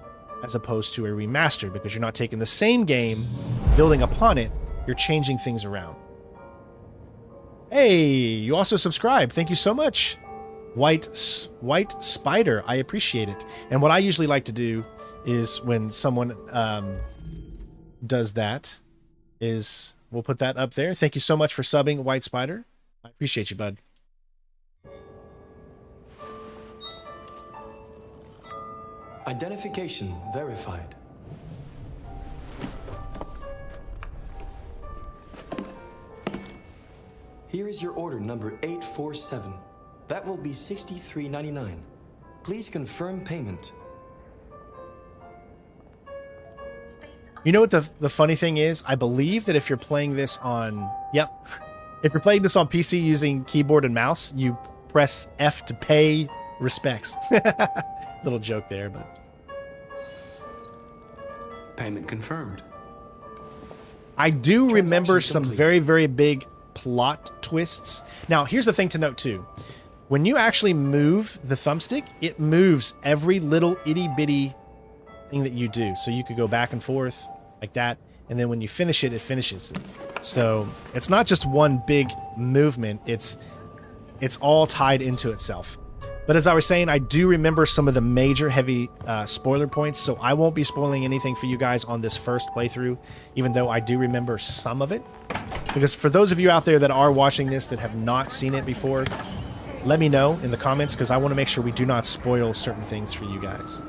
as opposed to a remaster because you're not taking the same game, building upon it, you're changing things around. Hey, you also subscribed. Thank you so much. White Spider, I appreciate it. And what I usually like to do is when someone does that is we'll put that up there. Thank you so much for subbing, White Spider. I appreciate you, bud. Identification verified. Here is your order number 847. That will be $63.99. Please confirm payment. You know what the funny thing is? I believe that if you're playing this on... Yep. If you're playing this on PC using keyboard and mouse, you press F to pay respects. Little joke there, but... Payment confirmed. I do remember some very, very big plot twists. Now, here's the thing to note, too. When you actually move the thumbstick, it moves every little itty-bitty thing that you do. So you could go back and forth like that, and then when you finish it, it finishes it. So it's not just one big movement. It's all tied into itself. But as I was saying, I do remember some of the major heavy spoiler points, so I won't be spoiling anything for you guys on this first playthrough, even though I do remember some of it. Because for those of you out there that are watching this that have not seen it before, let me know in the comments, because I want to make sure we do not spoil certain things for you guys.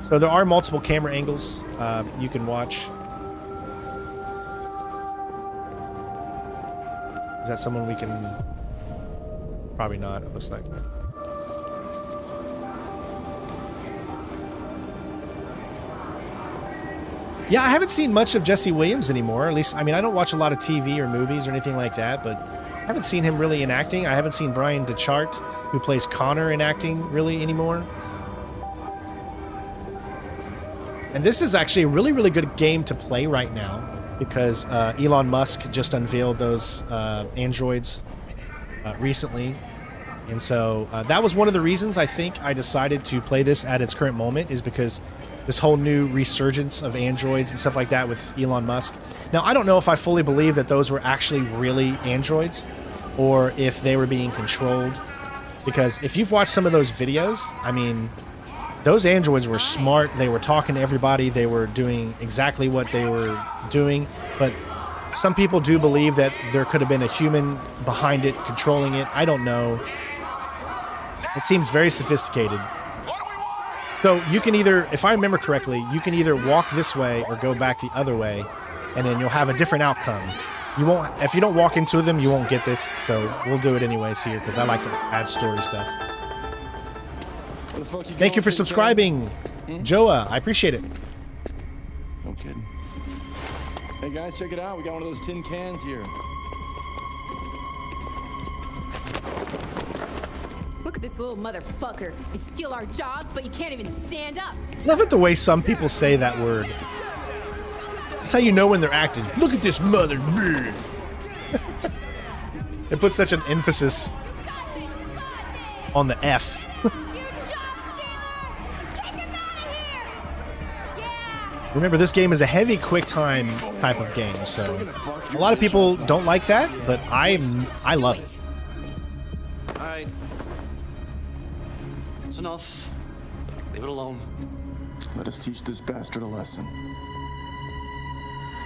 So there are multiple camera angles you can watch. Is that someone we can... Probably not, it looks like. Yeah, I haven't seen much of Jesse Williams anymore. At least, I mean, I don't watch a lot of TV or movies or anything like that, but I haven't seen him really in acting. I haven't seen Brian DeChart, who plays Connor, in acting really anymore. And this is actually a really, really good game to play right now because Elon Musk just unveiled those androids recently. And so that was one of the reasons I think I decided to play this at its current moment, is because this whole new resurgence of androids and stuff like that with Elon Musk. Now, I don't know if I fully believe that those were actually really androids or if they were being controlled. Because if you've watched some of those videos, I mean, those androids were smart. They were talking to everybody. They were doing exactly what they were doing. But some people do believe that there could have been a human behind it, controlling it. I don't know. It seems very sophisticated. So you can either, if I remember correctly, you can either walk this way or go back the other way, and then you'll have a different outcome. You won't, if you don't walk into them, you won't get this. So we'll do it anyways here because I like to add story stuff. Thank you for subscribing, Joa. I appreciate it. No kidding. Hey guys, check it out. We got one of those tin cans here. Look at this little motherfucker. You steal our jobs, but you can't even stand up. Love it the way some people say that word. That's how you know when they're acting. Look at this mother. They put such an emphasis on the F. Remember, this game is a heavy quick time type of game, so a lot of people don't like that, but I love it. All right. That's enough. Leave it alone. Let us teach this bastard a lesson.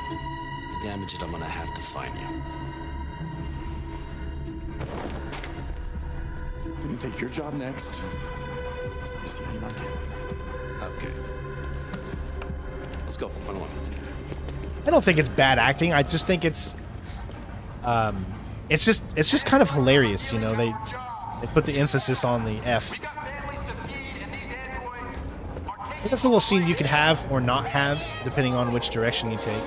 To damage it, I'm gonna have to find you. You can take your job next. Let's see how you like it. Okay. Let's go. Run along. I don't think it's bad acting. I just think it's just kind of hilarious, you know. They put the emphasis on the F. I think that's a little scene you can have or not have, depending on which direction you take.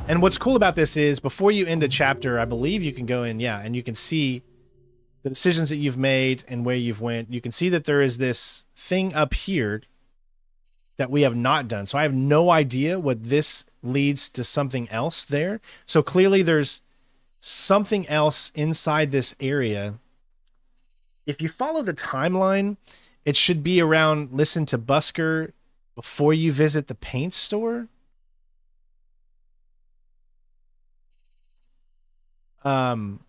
And what's cool about this is, before you end a chapter, I believe you can go in, yeah, and you can see the decisions that you've made and where you've went. You can see that there is this thing up here that we have not done. So I have no idea what this leads to something else there. So clearly there's something else inside this area. If you follow the timeline, it should be around listen to Busker before you visit the paint store. But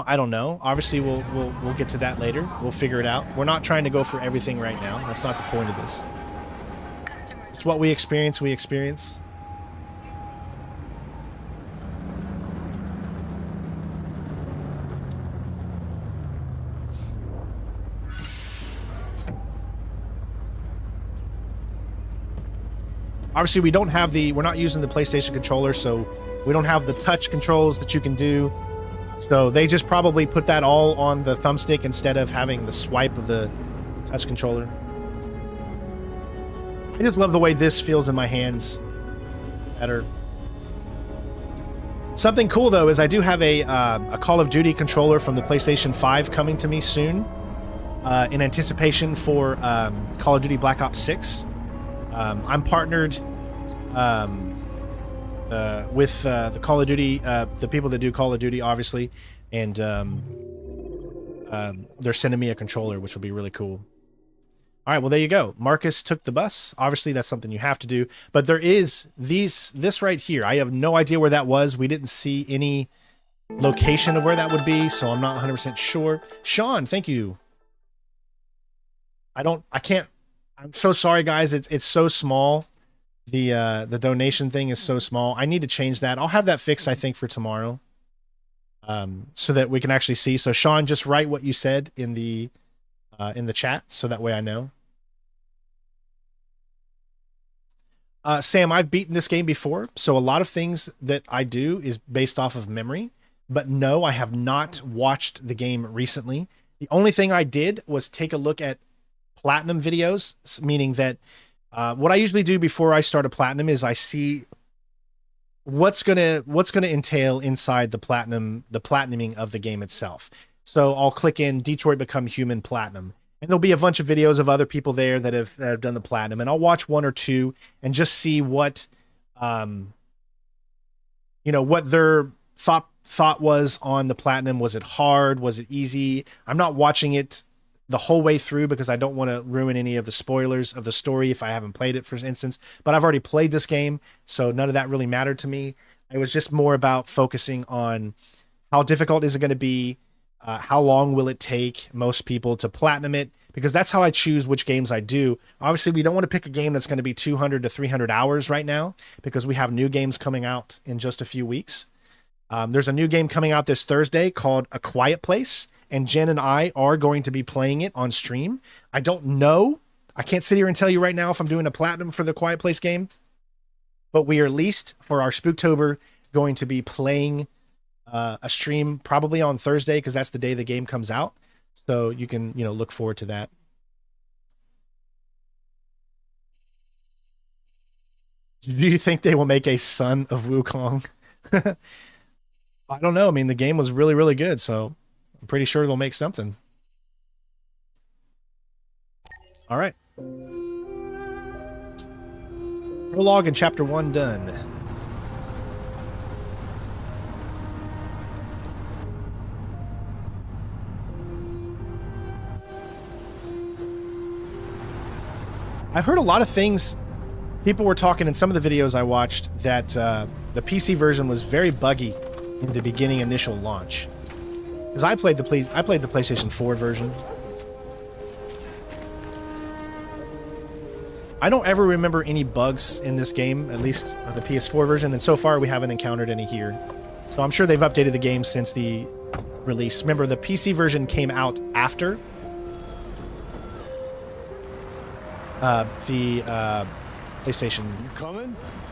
I don't know. Obviously we'll get to that later. We'll figure it out. We're not trying to go for everything right now. That's not the point of this. It's what we experience, we experience. Obviously we don't have we're not using the PlayStation controller, so we don't have the touch controls that you can do. So they just probably put that all on the thumbstick instead of having the swipe of the touch controller. I just love the way this feels in my hands better. Something cool though is I do have a Call of Duty controller from the PlayStation 5 coming to me soon, in anticipation for Call of Duty Black Ops 6. I'm partnered with the Call of Duty, the people that do Call of Duty, obviously, and they're sending me a controller, which will be really cool. All right, well, there you go. Marcus took the bus. Obviously, that's something you have to do. But there is this right here. I have no idea where that was. We didn't see any location of where that would be, so I'm not 100% sure. Sean, thank you. I'm so sorry, guys. It's so small. The donation thing is so small. I need to change that. I'll have that fixed, I think, for tomorrow, so that we can actually see. So Sean, just write what you said in the chat, so that way I know. Sam, I've beaten this game before, so a lot of things that I do is based off of memory. But no, I have not watched the game recently. The only thing I did was take a look at platinum videos, meaning that What I usually do before I start a platinum is I see what's gonna entail inside the platinuming of the game itself. So I'll click in Detroit Become Human Platinum, and there'll be a bunch of videos of other people there that have done the platinum, and I'll watch one or two and just see what what their thought was on the platinum. Was it hard? Was it easy? I'm not watching it the whole way through because I don't want to ruin any of the spoilers of the story if I haven't played it, for instance. But I've already played this game, so none of that really mattered to me. It was just more about focusing on how difficult is it going to be, how long will it take most people to platinum it, because that's how I choose which games I do. Obviously, we don't want to pick a game that's going to be 200 to 300 hours right now because we have new games coming out in just a few weeks. There's a new game coming out this Thursday called A Quiet Place, and Jen and I are going to be playing it on stream. I don't know. I can't sit here and tell you right now if I'm doing a platinum for the Quiet Place game, but we are at least for our Spooktober going to be playing a stream probably on Thursday because that's the day the game comes out. So you can, look forward to that. Do you think they will make a Son of Wukong? I don't know. I mean, the game was really, really good, so I'm pretty sure they'll make something. All right. Prologue and Chapter 1 done. I've heard a lot of things. People were talking in some of the videos I watched that the PC version was very buggy in the beginning initial launch. Because I played the PlayStation 4 version. I don't ever remember any bugs in this game, at least the PS4 version, and so far we haven't encountered any here. So I'm sure they've updated the game since the release. Remember, the PC version came out after the PlayStation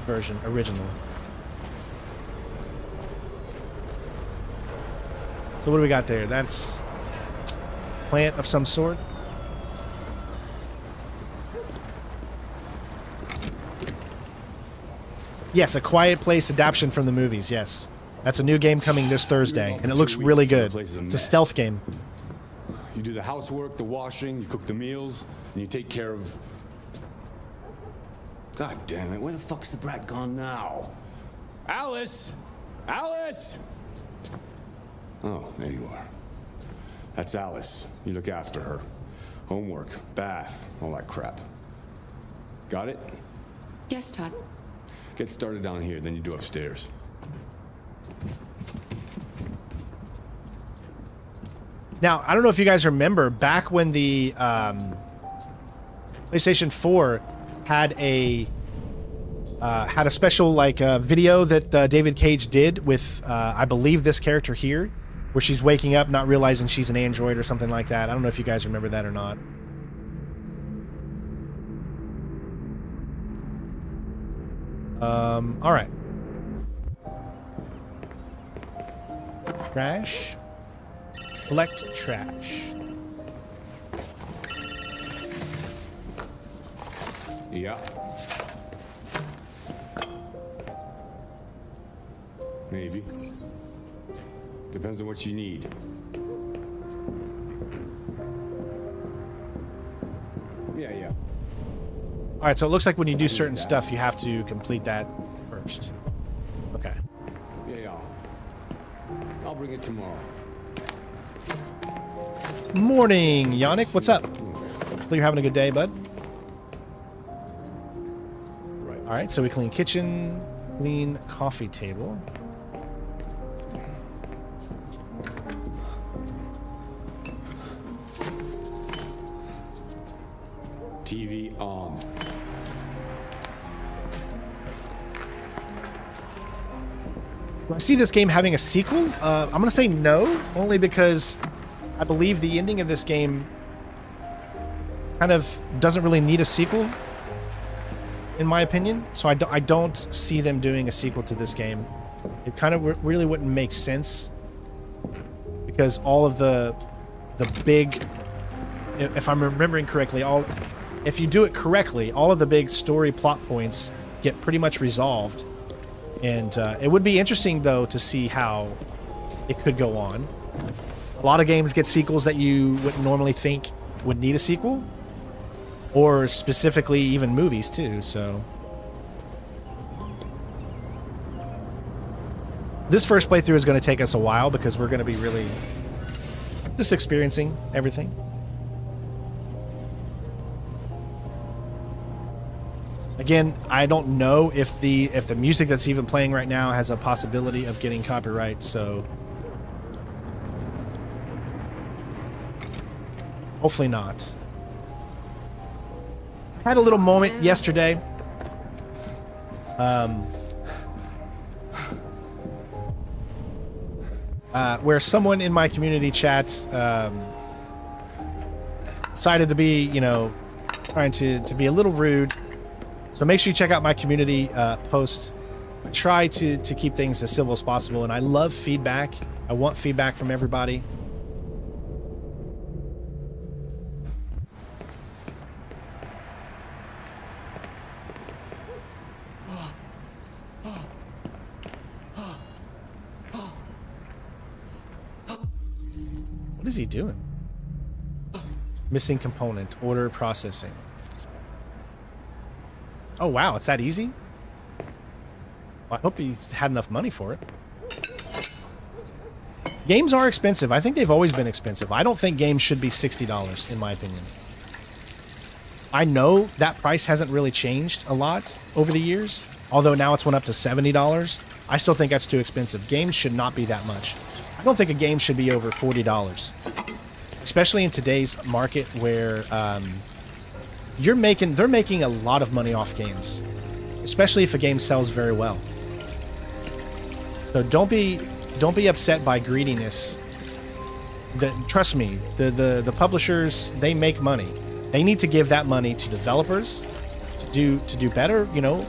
version original. So what do we got there? That's plant of some sort. Yes, A Quiet Place adaptation from the movies. Yes, that's a new game coming this Thursday, and it looks really good. It's a stealth game. You do the housework, the washing, you cook the meals, and you take care of... God damn it, where the fuck's the brat gone now? Alice! Alice! Oh, there you are. That's Alice. You look after her. Homework, bath, all that crap. Got it? Yes, Todd. Get started down here, then you do upstairs. Now, I don't know if you guys remember, back when the PlayStation 4 had a special video that David Cage did with I believe this character here, where she's waking up not realizing she's an android or something like that. I don't know if you guys remember that or not. All right. Trash. Collect trash. Yeah. Maybe. Depends on what you need. Yeah. All right, so it looks like when you do certain stuff, you have to complete that first. Okay. Yeah. I'll bring it tomorrow. Morning, Yannick. What's up? Hopefully you're having a good day, bud. Right. All right, so we clean kitchen, clean coffee table. TV on. Do I see this game having a sequel? I'm going to say no, only because I believe the ending of this game kind of doesn't really need a sequel, in my opinion. So I don't see them doing a sequel to this game. It kind of really wouldn't make sense because all of the big, if I'm remembering correctly, all if you do it correctly, all of the big story plot points get pretty much resolved. And it would be interesting, though, to see how it could go on. A lot of games get sequels that you wouldn't normally think would need a sequel. Or specifically even movies, too, so... This first playthrough is going to take us a while because we're going to be really just experiencing everything. Again, I don't know if the music that's even playing right now has a possibility of getting copyright, so hopefully not. I had a little moment yesterday. Where someone in my community chat decided to be, you know, trying to be a little rude. So make sure you check out my community post. I try to keep things as civil as possible, and I love feedback. I want feedback from everybody. What is he doing? Missing component. Order processing. Oh wow, it's that easy? Well, I hope he's had enough money for it. Games are expensive. I think they've always been expensive. I don't think games should be $60, in my opinion. I know that price hasn't really changed a lot over the years, although now it's went up to $70. I still think that's too expensive. Games should not be that much. I don't think a game should be over $40, especially in today's market where they're making a lot of money off games, especially if a game sells very well. So don't be upset by greediness. Trust me, the publishers, they make money. They need to give that money to developers to do better, you know,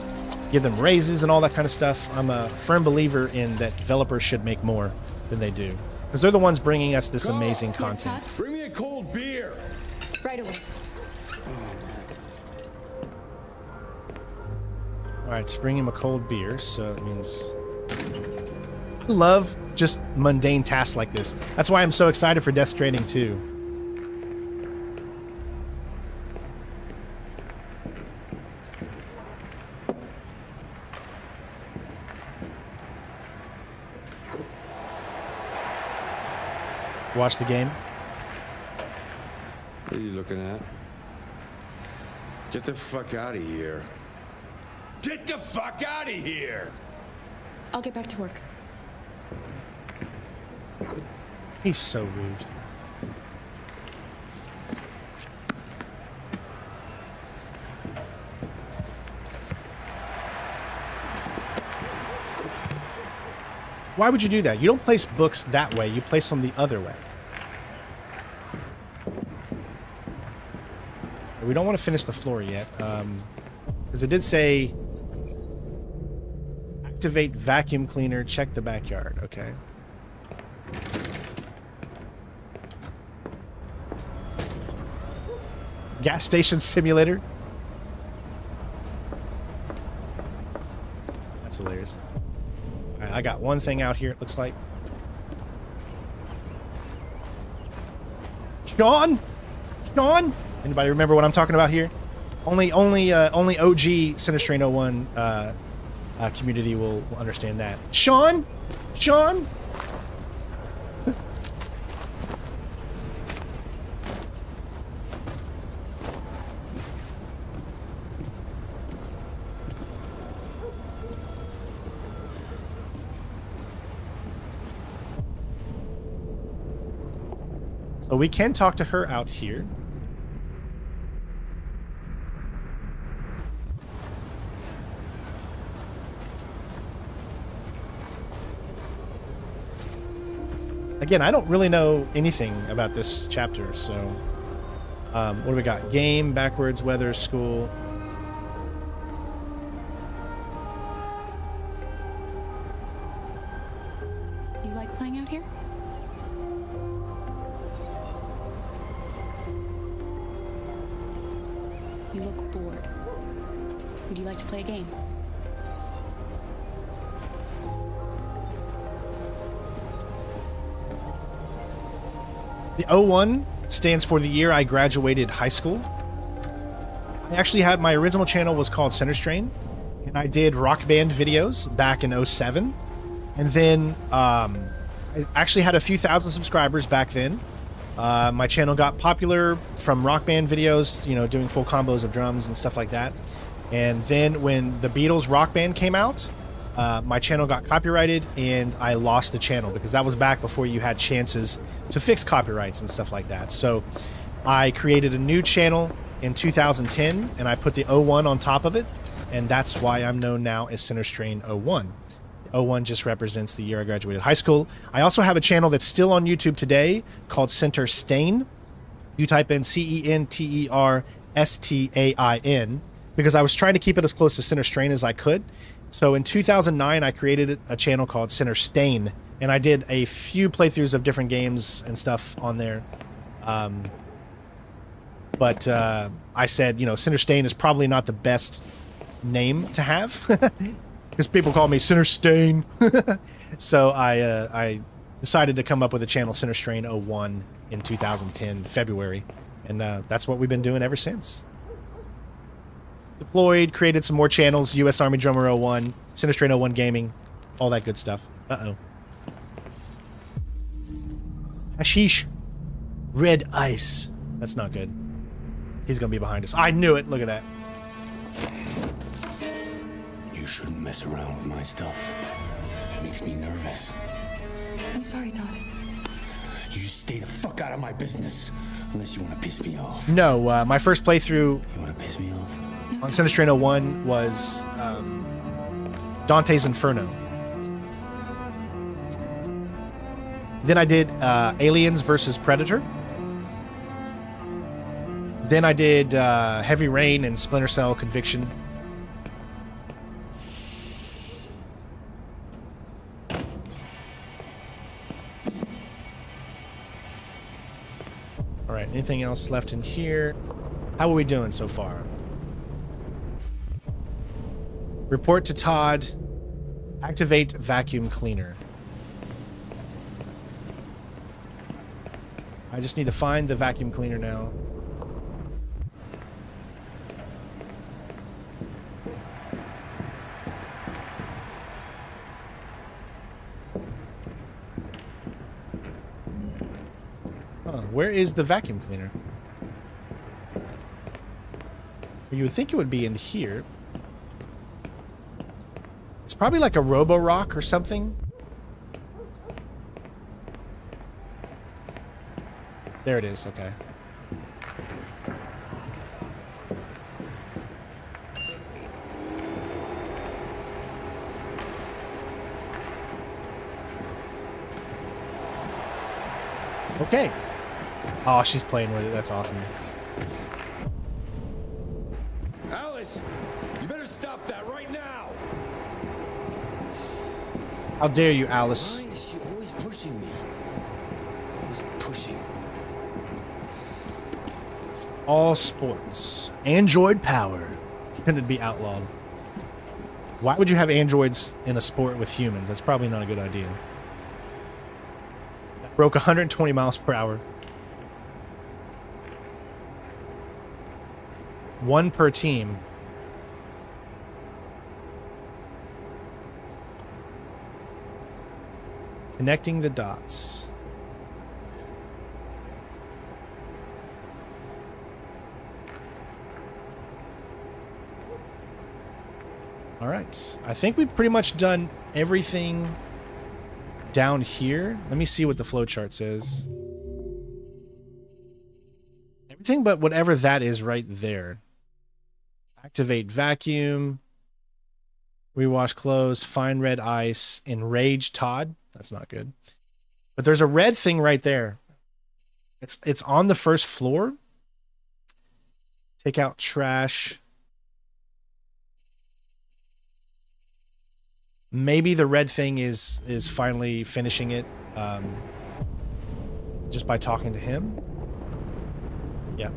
give them raises and all that kind of stuff. I'm a firm believer in that developers should make more than they do, because they're the ones bringing us this amazing content. Bring me a cold beer. Right away. All right, to bring him a cold beer, so it means I love just mundane tasks like this. That's why I'm so excited for Death Stranding 2. Watch the game. What are you looking at? Get the fuck out of here. Get the fuck out of here! I'll get back to work. He's so rude. Why would you do that? You don't place books that way. You place them the other way. We don't want to finish the floor yet, because it did say activate vacuum cleaner, check the backyard. Okay. Gas station simulator. That's hilarious. All right, I got one thing out here, it looks like. Sean? Sean? Anybody remember what I'm talking about here? Only OG Sinistrain 01 community will understand that. Sean? Sean? So we can talk to her out here. Again, I don't really know anything about this chapter, so... what do we got? Game, backwards, weather, school... You like playing out here? You look bored. Would you like to play a game? The 01 stands for the year I graduated high school. I actually had my original channel was called Center Strain, and I did rock band videos back in 07. And then I actually had a few thousand subscribers back then. My channel got popular from rock band videos, you know, doing full combos of drums and stuff like that. And then when the Beatles rock band came out, my channel got copyrighted and I lost the channel because that was back before you had chances to fix copyrights and stuff like that. So I created a new channel in 2010 and I put the 01 on top of it. And that's why I'm known now as Center Strain 01. 01 just represents the year I graduated high school. I also have a channel that's still on YouTube today called Center Stain. You type in CENTERSTAIN because I was trying to keep it as close to Center Strain as I could. So in 2009, I created a channel called Center Stain, and I did a few playthroughs of different games and stuff on there. But I said, you know, Center Stain is probably not the best name to have because people call me Center Stain. So I decided to come up with a channel, Center Strain 01, in 2010, February. And that's what we've been doing ever since. Deployed, created some more channels, U.S. Army Drummer 01, Center Strain 01 Gaming, all that good stuff. Uh-oh. Hashish. Red ice. That's not good. He's going to be behind us. I knew it. Look at that. You shouldn't mess around with my stuff. It makes me nervous. I'm sorry, Todd. You just stay the fuck out of my business. Unless you want to piss me off. No, my first playthrough... You want to piss me off? On Center Strain 01 was Dante's Inferno. Then I did Aliens versus Predator. Then I did Heavy Rain and Splinter Cell Conviction. All right, anything else left in here? How are we doing so far? Report to Todd. Activate vacuum cleaner. I just need to find the vacuum cleaner now. Huh, where is the vacuum cleaner? You would think it would be in here. It's probably like a Robo-Rock or something. There it is, okay. Okay. Oh, she's playing with it. That's awesome. Alice, you better stop that right now. How dare you, Alice? Why is she always pushing me? Always pushing. All sports. Android power. Shouldn't it be outlawed? Why would you have androids in a sport with humans? That's probably not a good idea. That broke 120 miles per hour. One per team. Connecting the dots. All right. I think we've pretty much done everything down here. Let me see what the flowchart says. Everything but whatever that is right there. Activate vacuum. Rewash clothes. Find red ice. Enrage Todd. That's not good. But there's a red thing right there. It's on the first floor. Take out trash. Maybe the red thing is finally finishing it just by talking to him. Yeah.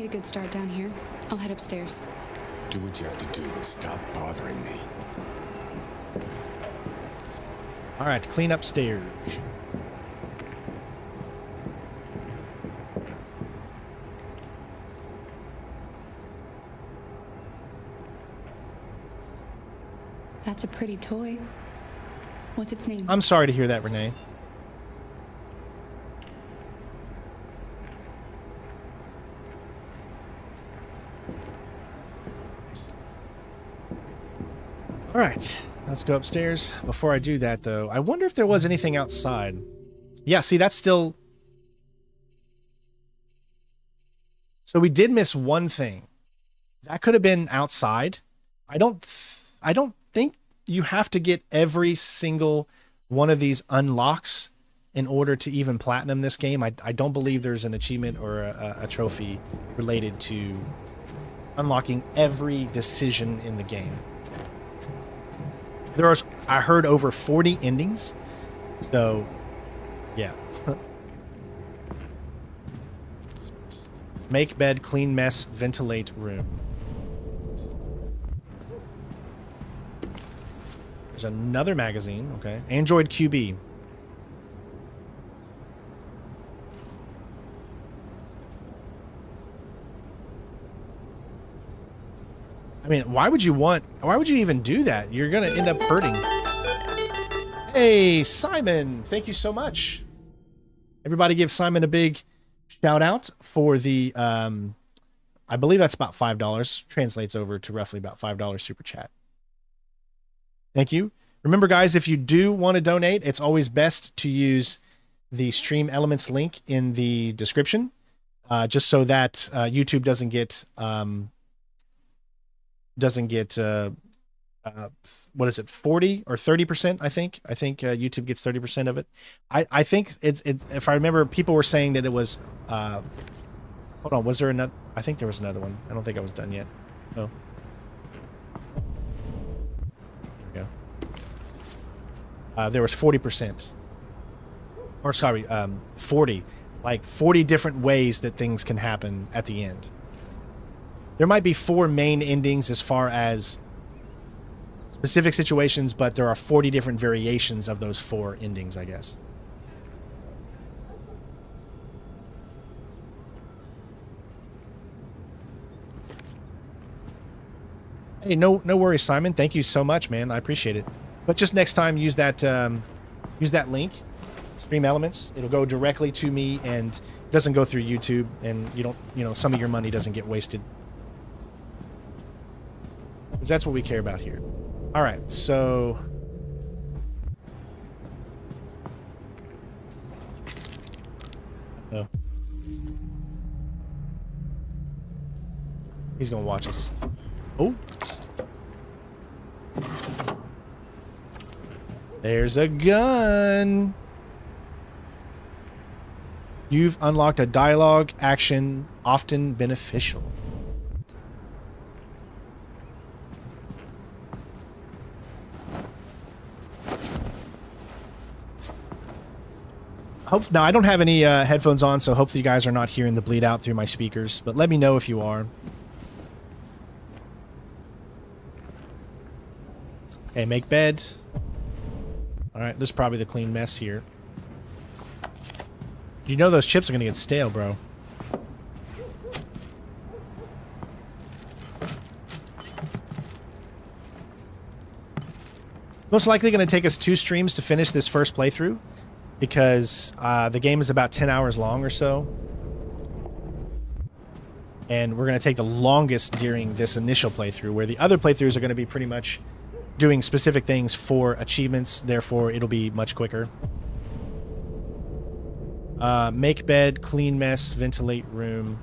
a good start down here. I'll head upstairs. Do what you have to do, but stop bothering me. All right, clean upstairs. That's a pretty toy. What's its name? I'm sorry to hear that, Renee. All right, let's go upstairs. Before I do that, though, I wonder if there was anything outside. Yeah, see, that's still... So we did miss one thing. That could have been outside. I don't think you have to get every single one of these unlocks in order to even platinum this game. I don't believe there's an achievement or a trophy related to unlocking every decision in the game. There are, I heard, over 40 endings. So, yeah. Make bed, clean mess, ventilate room. There's another magazine, okay. Android QB. I mean, why would you even do that? You're gonna end up hurting. Hey, Simon, thank you so much. Everybody give Simon a big shout out for the, I believe that's about $5. Translates over to roughly about $5 super chat. Thank you. Remember, guys, if you do want to donate, it's always best to use the Stream Elements link in the description, just so that YouTube doesn't get what is it, 40 or 30%? I think YouTube gets 30% of it. I think it's if I remember, people were saying that it was hold on, was there another? I think there was another one. I don't think I was done yet. No. There we go. There was 40%, or sorry, 40, like 40 different ways that things can happen at the end. There might be 4 main endings as far as specific situations, but there are 40 different variations of those 4 endings, I guess. Hey, no worries, Simon. Thank you so much, man. I appreciate it. But just next time, use that link, Stream Elements. It'll go directly to me and doesn't go through YouTube, and some of your money doesn't get wasted. Because that's what we care about here. All right, so oh, he's gonna watch us. Oh, there's a gun. You've unlocked a dialogue action often beneficial. Now, I don't have any headphones on, so hopefully you guys are not hearing the bleed out through my speakers, but let me know if you are. Okay, make bed. All right, this is probably the clean mess here. You know those chips are going to get stale, bro. Most likely going to take us 2 streams to finish this first playthrough, because the game is about 10 hours long or so. And we're going to take the longest during this initial playthrough, where the other playthroughs are going to be pretty much doing specific things for achievements, therefore it'll be much quicker. Make bed, clean mess, ventilate room.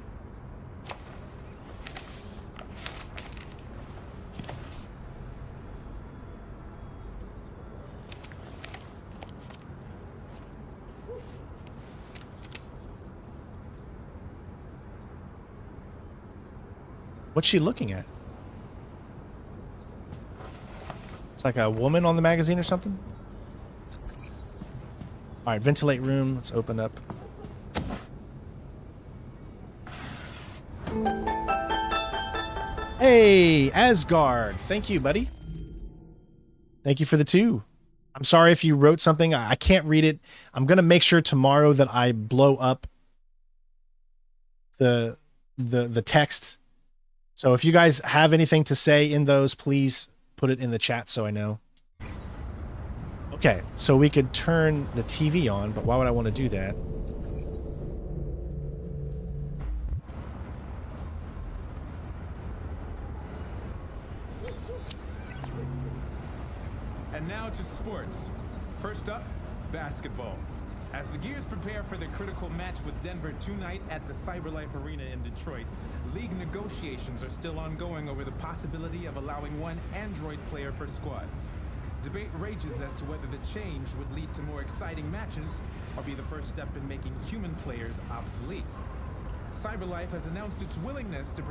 What's she looking at? It's like a woman on the magazine or something? Alright, ventilate room. Let's open up. Hey, Asgard. Thank you, buddy. Thank you for the 2. I'm sorry if you wrote something. I can't read it. I'm going to make sure tomorrow that I blow up the text. So if you guys have anything to say in those, please put it in the chat so I know. Okay, so we could turn the TV on, but why would I want to do that? And now to sports. First up, basketball. As the Gears prepare for the critical match with Denver tonight at the CyberLife Arena in Detroit, league negotiations are still ongoing over the possibility of allowing one Android player per squad. Debate rages as to whether the change would lead to more exciting matches or be the first step in making human players obsolete. CyberLife has announced its willingness to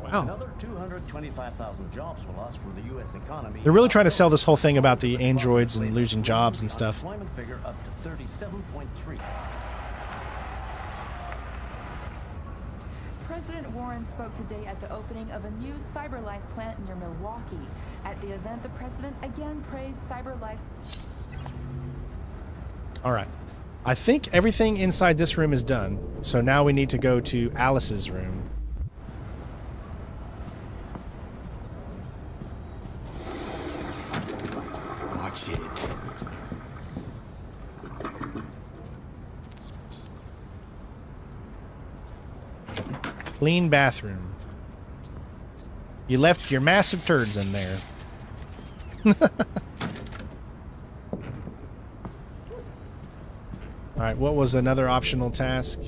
Wow. Another 225,000 jobs were lost from the U.S. economy. They're really trying to sell this whole thing about the androids and losing jobs and stuff. Employment figure up to 37.3. President Warren spoke today at the opening of a new CyberLife plant near Milwaukee. At the event, the president again praised CyberLife's... All right. I think everything inside this room is done. So now we need to go to Alice's room. Watch it. Clean bathroom. You left your massive turds in there. Alright, what was another optional task?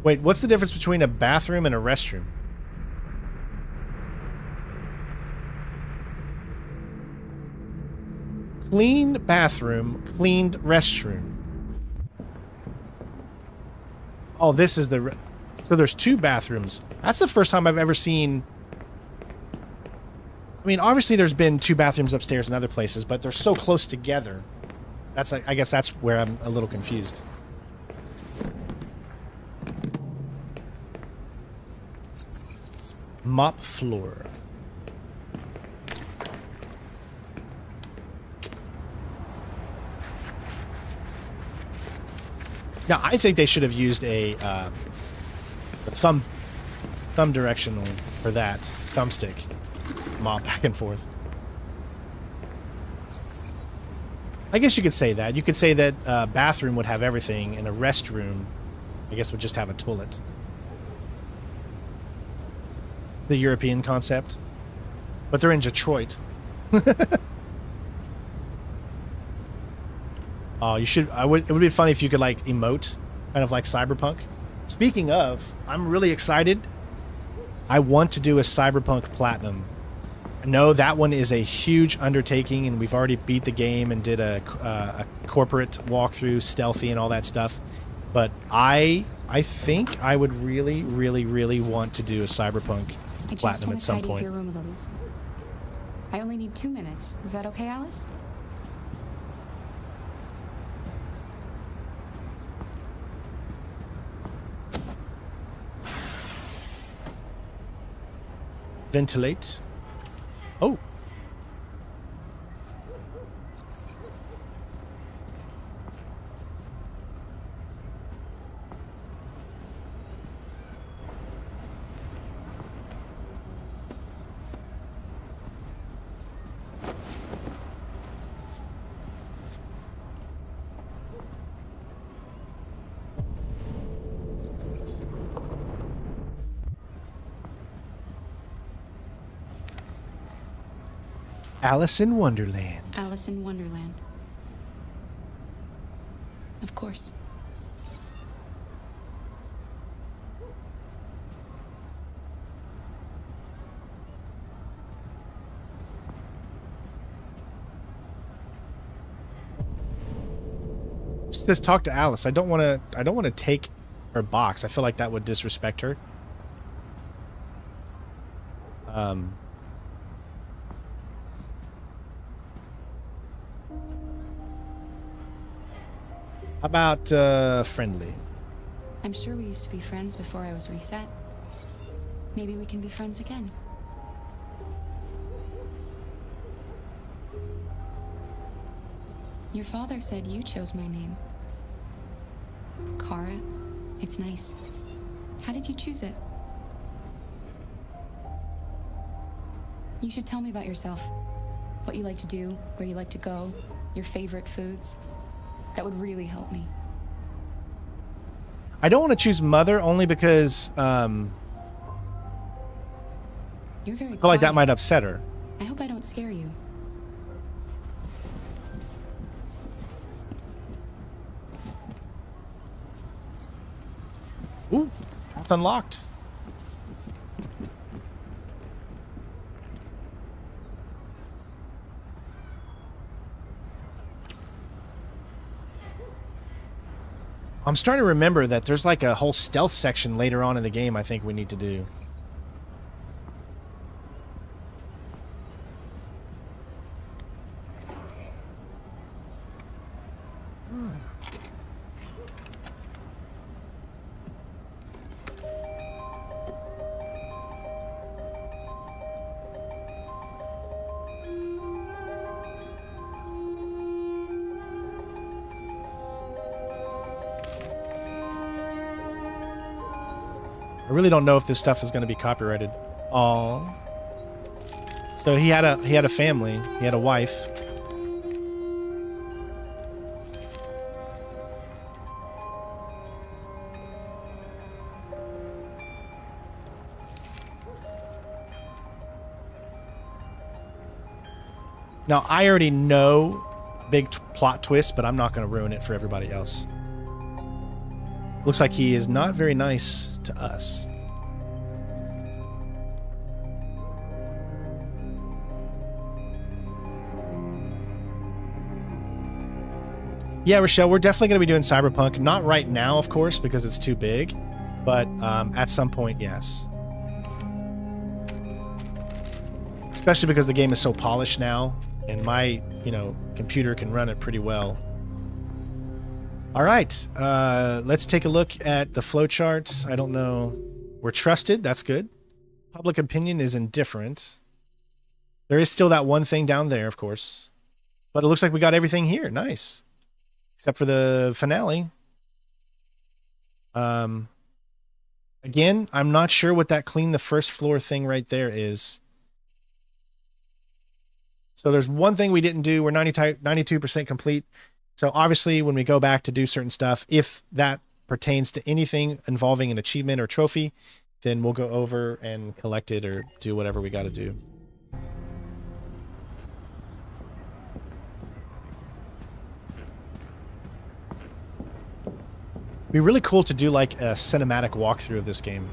Wait, what's the difference between a bathroom and a restroom? Cleaned bathroom, cleaned restroom. Oh, this is the... So there's 2 bathrooms. That's the first time I've ever seen... I mean, obviously there's been 2 bathrooms upstairs and other places, but they're so close together. That's, I guess that's where I'm a little confused. Mop floor. Now, I think they should have used a thumb directional for that thumbstick. Mop back and forth. I guess you could say that. You could say that a bathroom would have everything, and a restroom, I guess, would just have a toilet. The European concept. But they're in Detroit. Oh, you should... it would be funny if you could, like, emote, kind of like Cyberpunk. Speaking of, I'm really excited. I want to do a Cyberpunk Platinum. No, that one is a huge undertaking, and we've already beat the game and did a corporate walkthrough, stealthy and all that stuff. But I think I would really, really, really want to do a Cyberpunk Platinum at some point. Your room a little. I only need 2 minutes. Is that okay, Alice? Ventilate. Oh. Alice in Wonderland. Alice in Wonderland. Of course. It says talk to Alice. I don't want to take her box. I feel like that would disrespect her. About friendly? I'm sure we used to be friends before I was reset. Maybe we can be friends again. Your father said you chose my name. Kara. It's nice. How did you choose it? You should tell me about yourself. What you like to do, where you like to go, your favorite foods. That would really help me. I don't want to choose mother only because You're very I feel like that quiet. might upset her. I hope I don't scare you. Ooh, it's unlocked. I'm starting to remember that there's like a whole stealth section later on in the game I think we need to do. I really don't know if this stuff is going to be copyrighted. Aw. So he had a family. He had a wife. Now, I already know a big plot twist, but I'm not going to ruin it for everybody else. Looks like he is not very nice to us. Yeah, Rochelle, we're definitely going to be doing Cyberpunk. Not right now, of course, because it's too big. But at some point, yes. Especially because the game is so polished now. And my, computer can run it pretty well. All right, let's take a look at the flowcharts. I don't know. We're trusted. That's good. Public opinion is indifferent. There is still that one thing down there, of course. But it looks like we got everything here. Nice. Except for the finale. Again, I'm not sure what that clean the first floor thing right there is. So there's one thing we didn't do. We're 92% complete. So obviously when we go back to do certain stuff, if that pertains to anything involving an achievement or trophy, then we'll go over and collect it or do whatever we got to do. It'd be really cool to do like a cinematic walkthrough of this game.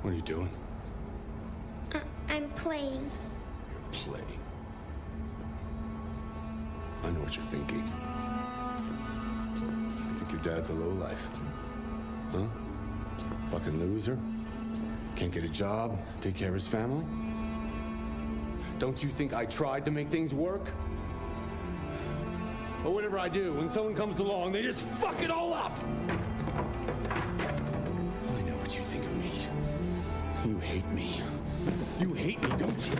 What are you doing? I'm playing. You're playing. I know what you're thinking. You think your dad's a lowlife? Huh? Fucking loser? Can't get a job, take care of his family? Don't you think I tried to make things work? But whatever I do, when someone comes along, they just fuck it all up! I know what you think of me. You hate me. You hate me, don't you?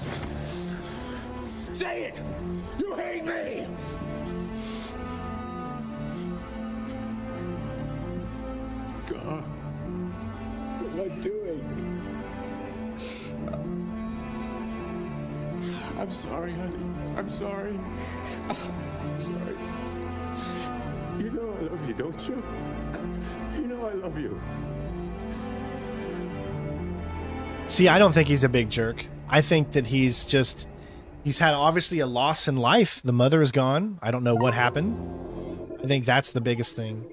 Say it! You hate me! God, what am I doing? I'm sorry, honey. I'm sorry. I'm sorry. You know I love you, don't you? You know I love you. See, I don't think he's a big jerk. I think that he's had obviously a loss in life. The mother is gone. I don't know what happened. I think that's the biggest thing.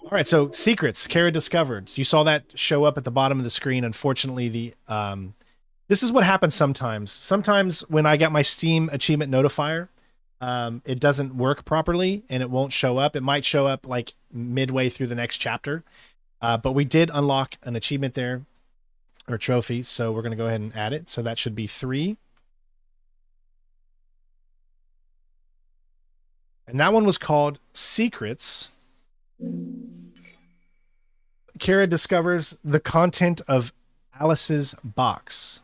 All right, so secrets Kara discovered. You saw that show up at the bottom of the screen. Unfortunately, this is what happens sometimes. Sometimes when I get my Steam achievement notifier, it doesn't work properly and it won't show up. It might show up like midway through the next chapter. But we did unlock an achievement there. or trophy. So we're going to go ahead and add it. So that should be 3. And that one was called Secrets. Kara discovers the content of Alice's box.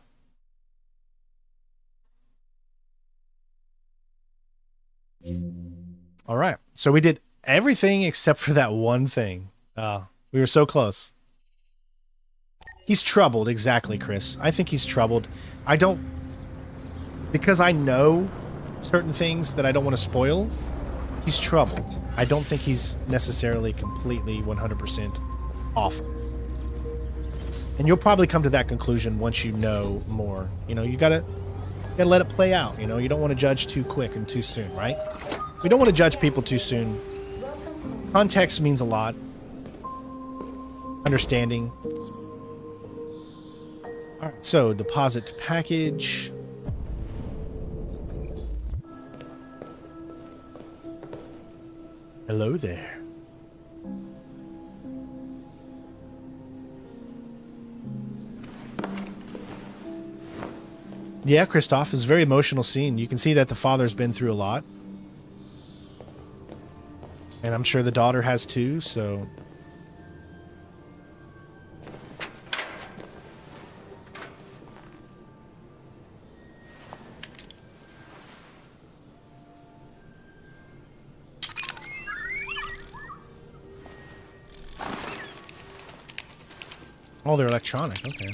All right. So we did everything except for that one thing. We were so close. He's troubled. Exactly, Chris. I think he's troubled. Because I know certain things that I don't want to spoil. He's troubled. I don't think he's necessarily completely 100% awful. And you'll probably come to that conclusion once you know more. You know, you gotta let it play out. You know, you don't want to judge too quick and too soon, right? We don't want to judge people too soon. Context means a lot. Understanding. All right, so deposit package. Hello there. Yeah, Christoph, it's a very emotional scene. You can see that the father's been through a lot. And I'm sure the daughter has too, so... Oh, they're electronic. Okay.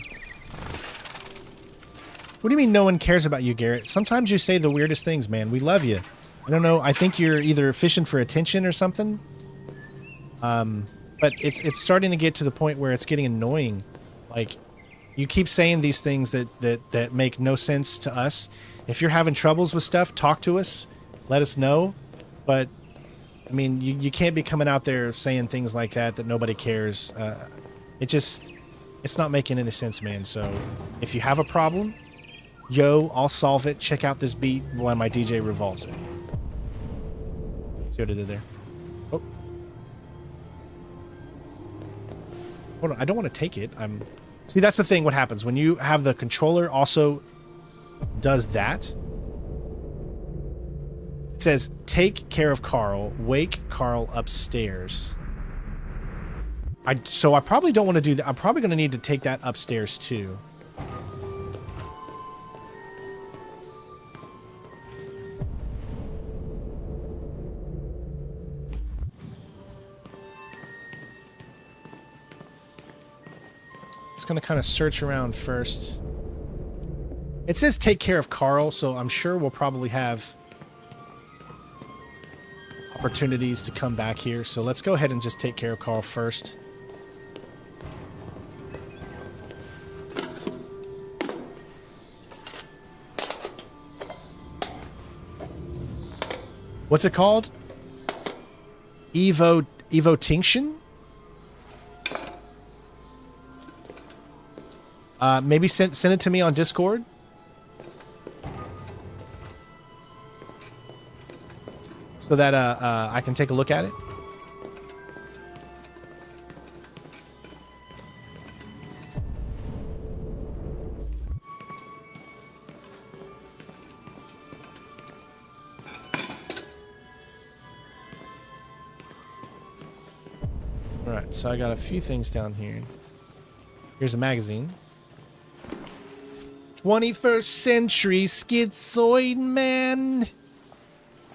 What do you mean no one cares about you, Garrett? Sometimes you say the weirdest things, man. We love you. I don't know. I think you're either fishing for attention or something. But it's starting to get to the point where it's getting annoying. Like, you keep saying these things that make no sense to us. If you're having troubles with stuff, talk to us. Let us know. But, I mean, you can't be coming out there saying things like that nobody cares. It's not making any sense, man. So, if you have a problem, I'll solve it. Check out this beat while my DJ revolves it. See what I did there? Oh. Hold on, I don't want to take it. See, that's the thing. What happens when you have the controller also does that? It says, take care of Carl. Wake Carl upstairs. So I probably don't want to do that. I'm probably going to need to take that upstairs too. It's going to kind of search around first. It says take care of Carl, so I'm sure we'll probably have opportunities to come back here. So let's go ahead and just take care of Carl first. What's it called? Evotinction? Maybe send it to me on Discord. So that I can take a look at it. Alright, so I got a few things down here. Here's a magazine. 21st century schizoid man.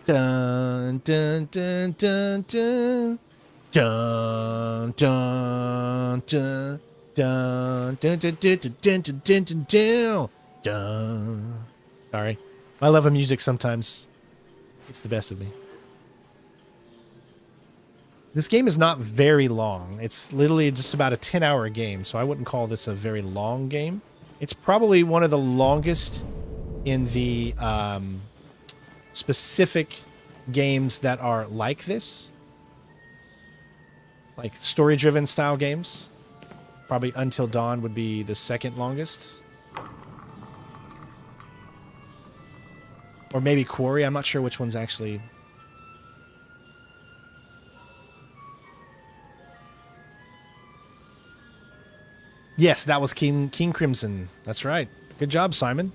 Dun dun dun dun dun dun dun dun dun dun dun dun dun dun dun dun dun. Sorry, my love of music sometimes it's the best of me. This game is not very long. It's literally just about a 10-hour game, so I wouldn't call this a very long game. It's probably one of the longest in the specific games that are like this. Like story-driven style games. Probably Until Dawn would be the second longest. Or maybe Quarry. I'm not sure which one's actually... Yes, that was King Crimson. That's right. Good job, Simon.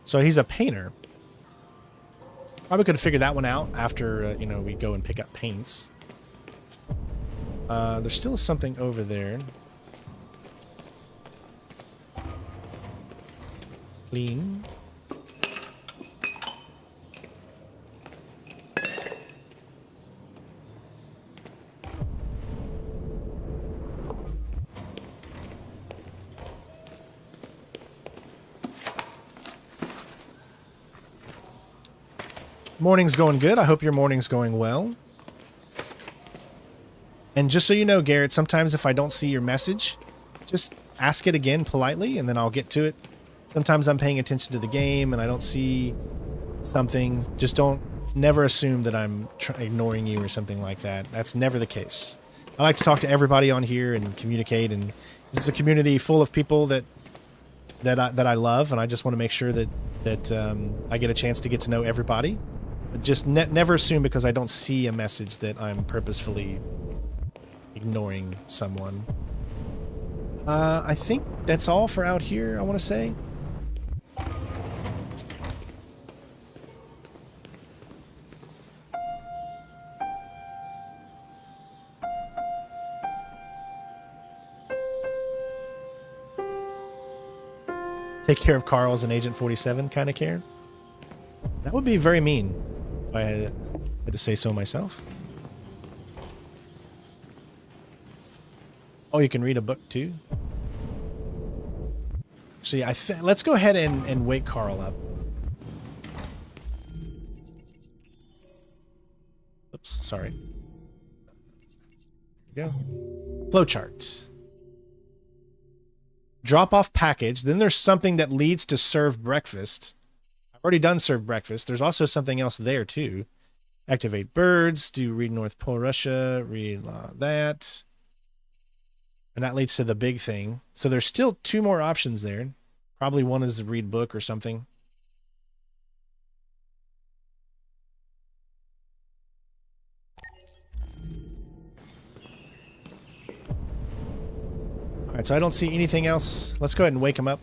So he's a painter. Probably could have figured that one out after, you know, we go and pick up paints. There still is something over there. Clean. Morning's going good. I hope your morning's going well. And just so you know, Garrett, sometimes if I don't see your message, just ask it again politely and then I'll get to it. Sometimes I'm paying attention to the game and I don't see something. Just never assume that I'm ignoring you or something like that. That's never the case. I like to talk to everybody on here and communicate, and this is a community full of people that I love, and I just want to make sure that I get a chance to get to know everybody. But just never assume because I don't see a message that I'm purposefully ignoring someone. I think that's all for out here, I want to say. Take care of Carl as an Agent 47 kind of care. That would be very mean if I had to say so myself. Oh, you can read a book too? So yeah, let's go ahead and wake Carl up. Oops, sorry. There we go. Flowchart. Drop off package. Then there's something that leads to serve breakfast. I've already done serve breakfast. There's also something else there too. Activate birds. Do read North Pole Russia. Read that. And that leads to the big thing. So there's still 2 more options there. Probably one is read book or something. All right, so I don't see anything else. Let's go ahead and wake him up.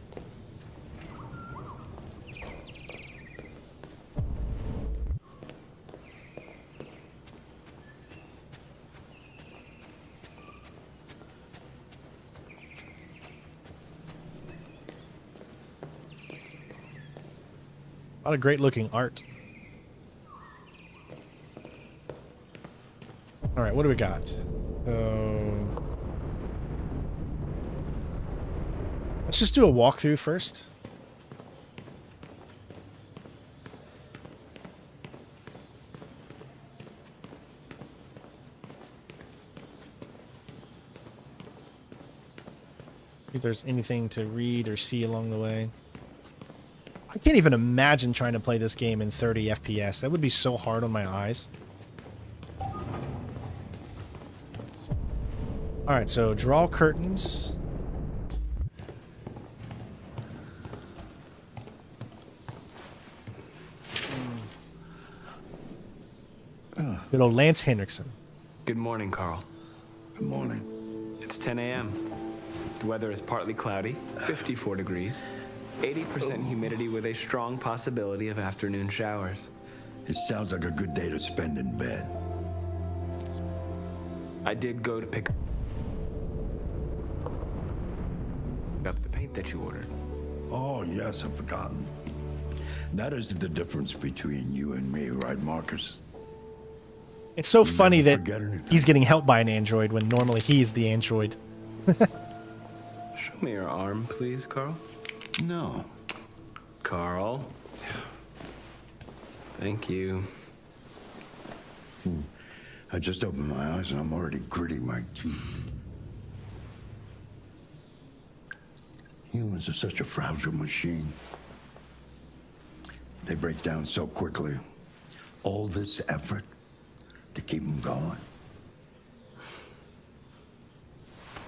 A lot of great looking art. All right, what do we got? So let's just do a walkthrough first. If there's anything to read or see along the way. I can't even imagine trying to play this game in 30 FPS. That would be so hard on my eyes. Alright, so draw curtains. Good old Lance Henriksen. Good morning, Carl. Good morning. It's 10 a.m. The weather is partly cloudy, 54 degrees. 80% humidity with a strong possibility of afternoon showers. It sounds like a good day to spend in bed. I did go to pick up the paint that you ordered. Oh, yes, I've forgotten. That is the difference between you and me, right, Marcus? It's so funny that he's getting helped by an android when normally he's the android. Show me your arm, please, Carl. No. Carl. Thank you. I just opened my eyes and I'm already gritting my teeth. Humans are such a fragile machine. They break down so quickly. All this effort to keep them going.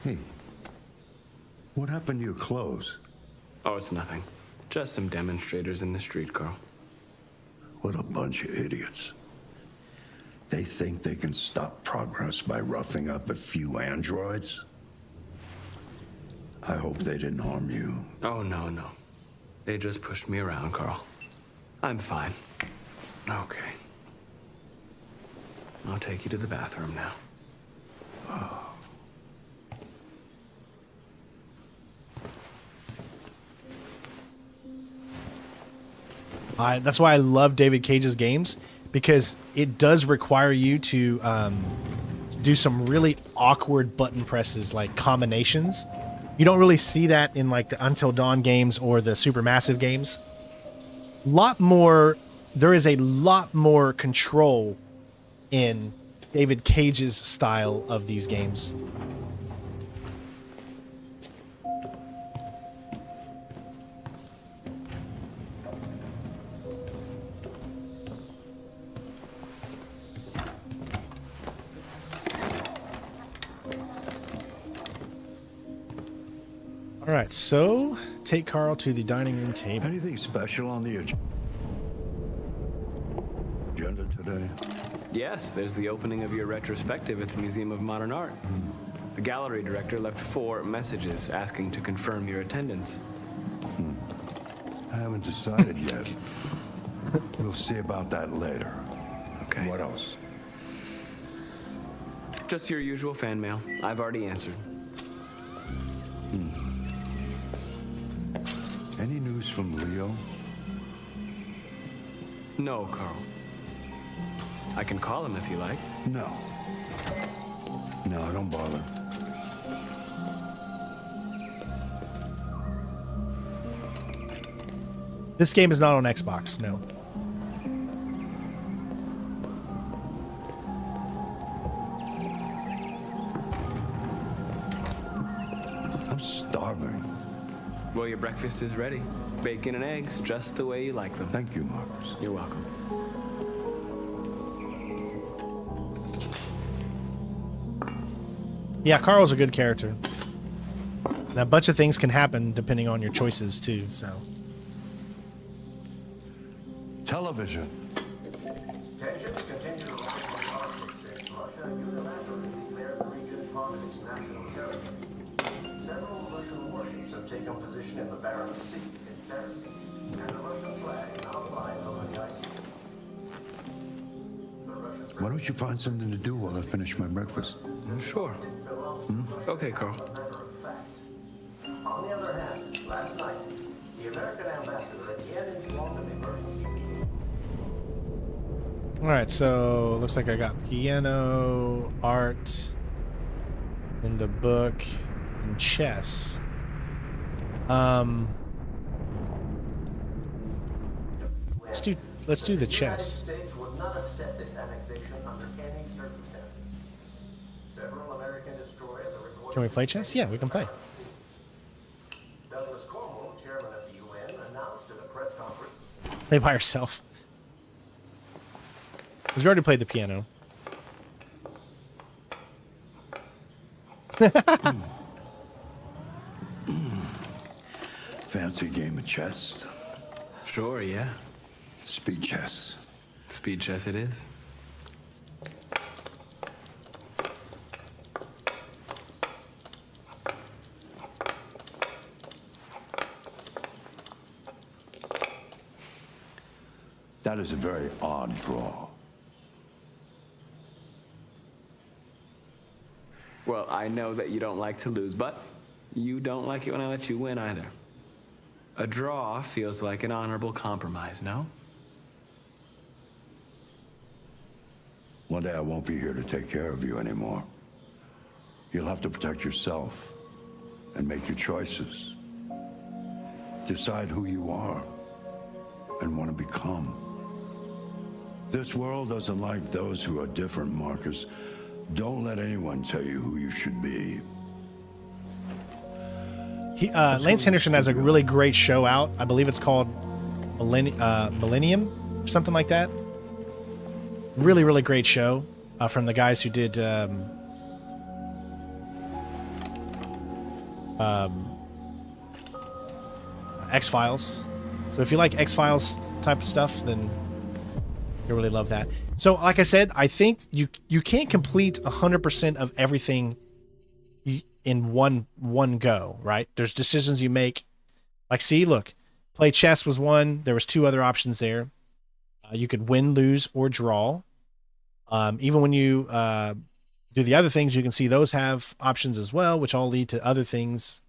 Hey, what happened to your clothes? Oh, it's nothing. Just some demonstrators in the street, Carl. What a bunch of idiots. They think they can stop progress by roughing up a few androids? I hope they didn't harm you. Oh, no, no. They just pushed me around, Carl. I'm fine. Okay. I'll take you to the bathroom now. That's why I love David Cage's games, because it does require you to do some really awkward button presses, like combinations. You don't really see that in like the Until Dawn games or the Supermassive games. There is a lot more control in David Cage's style of these games. All right, so take Carl to the dining room table. Anything special on the agenda today? Yes, there's the opening of your retrospective at the Museum of Modern Art. The gallery director left 4 messages asking to confirm your attendance. I haven't decided yet. We'll see about that later. Okay. What else? Just your usual fan mail. I've already answered. Any news from Leo? No, Carl. I can call him if you like. No. No, don't bother. This game is not on Xbox, no. I'm starving. Well, your breakfast is ready. Bacon and eggs, just the way you like them. Thank you, Marcus. You're welcome. Yeah, Carl's a good character. And a bunch of things can happen depending on your choices too, so. Television. Tensions continue to rise in Arctic. Russia unilaterally declared the region part of its national territory. Several Russian warships have taken position in the Barents Sea in territory, and the Russian flag now flies over the ice. Why don't you find something to do while I finish my breakfast? Sure. Okay, Carl. On the other hand, last night, the American ambassador again informed of emergency meeting. All right, so looks like I got piano, art in the book, and chess. Let's do the chess. The United States would not accept this annexation under any circumstances. Several American destroyers are reported. Can we play chess? Yeah, we can play. Douglas Cornwall, chairman of the UN, announced at a press conference. Play by yourself. Because we already played the piano. Fancy game of chess? Sure, yeah. Speed chess. Speed chess it is. That is a very odd draw. Well, I know that you don't like to lose, but you don't like it when I let you win either. A draw feels like an honorable compromise, no? One day I won't be here to take care of you anymore. You'll have to protect yourself and make your choices. Decide who you are and want to become. This world doesn't like those who are different, Marcus. Don't let anyone tell you who you should be. Lance Henderson has a really great show out. I believe it's called Millennium, something like that. Really, really great show from the guys who did X-Files. So if you like X-Files type of stuff, then you'll really love that. So like I said, I think you can't complete 100% of everything in one go, right? There's decisions you make. Like, see, look, play chess was one. There was 2 other options there. You could win, lose, or draw. Even when you do the other things, you can see those have options as well, which all lead to other things.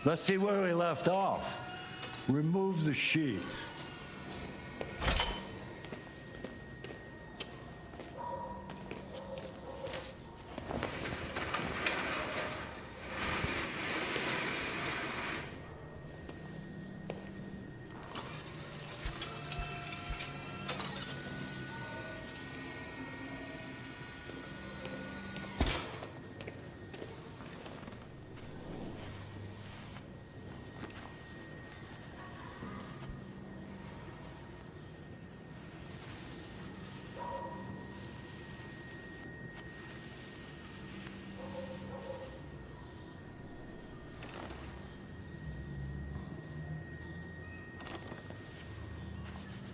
Let's see where we left off. Remove the sheet.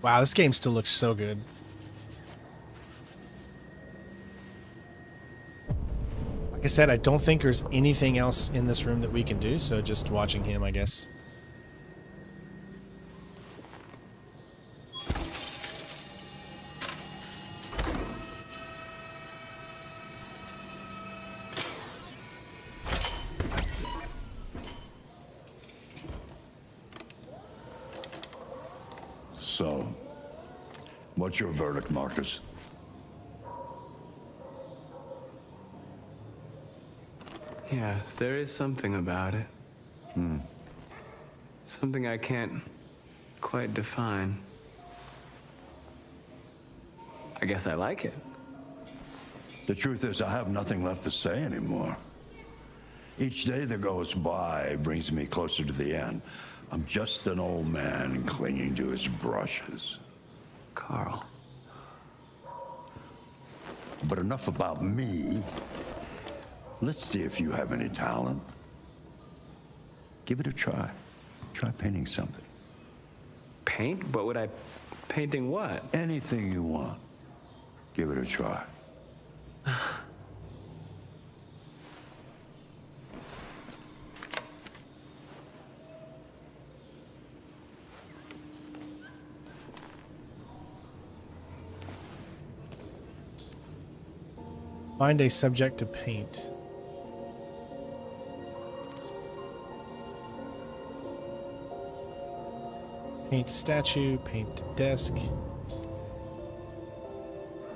Wow, this game still looks so good. Like I said, I don't think there's anything else in this room that we can do, so just watching him, I guess. So, what's your verdict, Marcus? Yes, there is something about it. Something I can't quite define. I guess I like it. The truth is, I have nothing left to say anymore. Each day that goes by brings me closer to the end. I'm just an old man clinging to his brushes. Carl. But enough about me. Let's see if you have any talent. Give it a try. Try painting something. Paint? What would I... Painting what? Anything you want. Give it a try. Find a subject to paint. Paint statue, paint desk.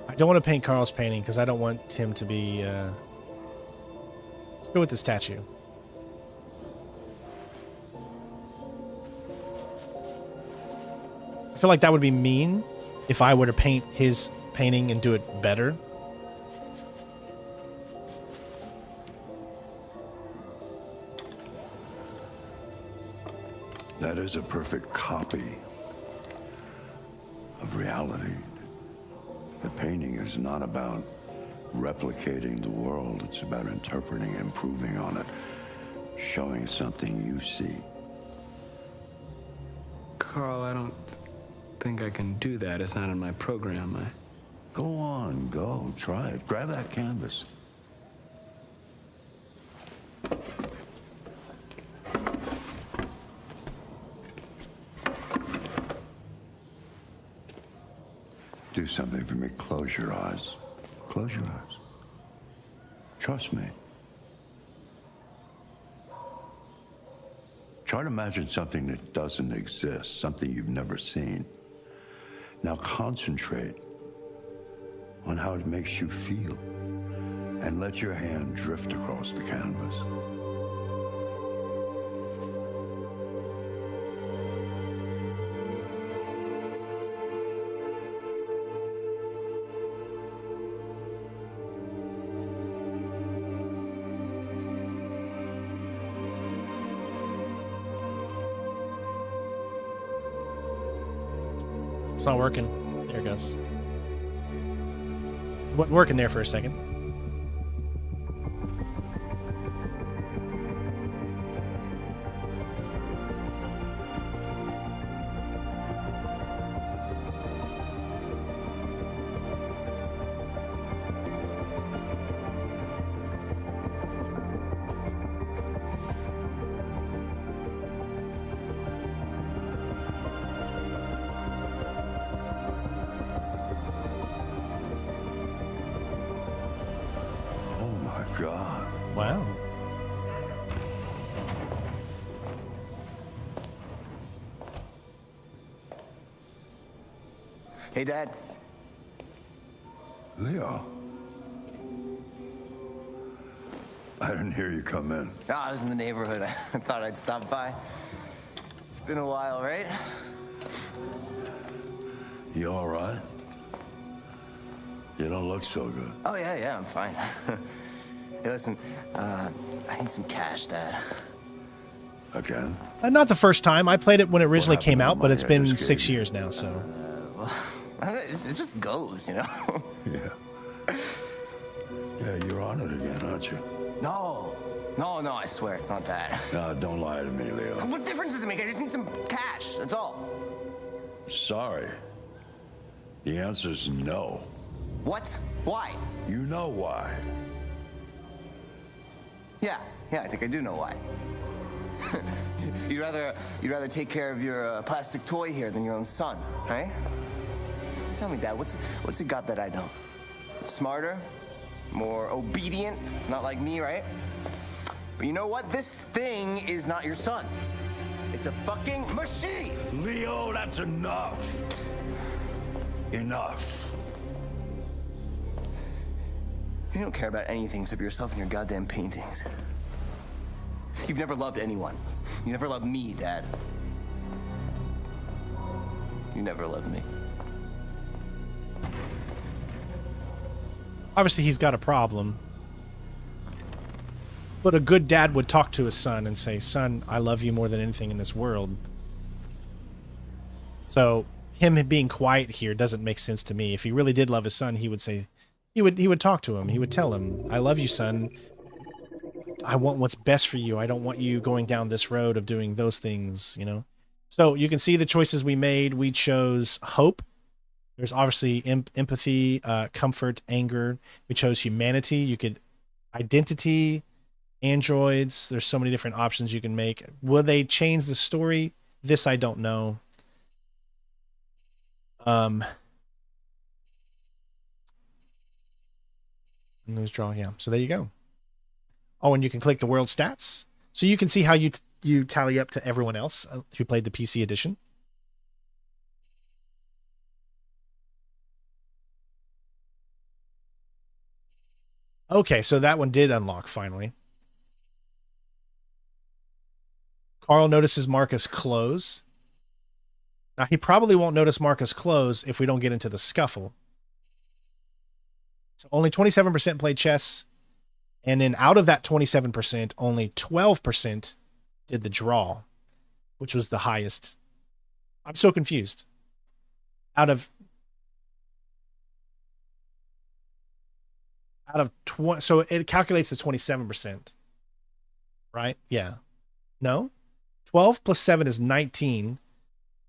I don't want to paint Carl's painting because I don't want him to be... Let's go with the statue. I feel like that would be mean if I were to paint his painting and do it better. That is a perfect copy of reality. The painting is not about replicating the world. It's about interpreting, improving on it, showing something you see. Carl, I don't think I can do that. It's not in my program. Go on, go. Try it. Grab that canvas. Do something for me. Close your eyes. Close your eyes. Trust me. Try to imagine something that doesn't exist, something you've never seen. Now concentrate on how it makes you feel, and let your hand drift across the canvas. It's not working. There it goes. Wasn't working there for a second. God. Wow. Hey, Dad. Leo. I didn't hear you come in. No, I was in the neighborhood. I thought I'd stop by. It's been a while, right? You all right? You don't look so good. Oh, yeah, I'm fine. Hey, listen, I need some cash, Dad. Again? Not the first time. I played it when it originally came out, but it's been 6 years now, so. Well, it just goes, you know? Yeah. Yeah, you're on it again, aren't you? No, I swear it's not that. No, don't lie to me, Leo. What difference does it make? I just need some cash, that's all. Sorry. The answer's no. What? Why? You know why. Yeah, I think I do know why. You'd rather take care of your plastic toy here than your own son, right? Tell me, Dad, what's it got that I don't? Smarter, more obedient, not like me, right? But you know what? This thing is not your son. It's a fucking machine! Leo, that's enough. Enough. You don't care about anything except yourself and your goddamn paintings. You've never loved anyone. You never loved me, Dad. You never loved me. Obviously, he's got a problem. But a good dad would talk to his son and say, "Son, I love you more than anything in this world." So him being quiet here doesn't make sense to me. If he really did love his son, he would say, he would talk to him. He would tell him, "I love you, son. I want what's best for you. I don't want you going down this road of doing those things," you know? So you can see the choices we made. We chose hope. There's obviously empathy, comfort, anger. We chose humanity. You could identity, androids. There's so many different options you can make. Will they change the story? This I don't know. News draw, yeah. So there you go. Oh, and you can click the world stats, so you can see how you tally up to everyone else who played the PC edition. Okay, so that one did unlock finally. Carl notices Marcus close. Now, he probably won't notice Marcus close if we don't get into the scuffle. So only 27% played chess. And then out of that 27%, only 12% did the draw, which was the highest. I'm so confused. Out of 20, so it calculates the 27%, right? Yeah. No? 12 plus 7 is 19,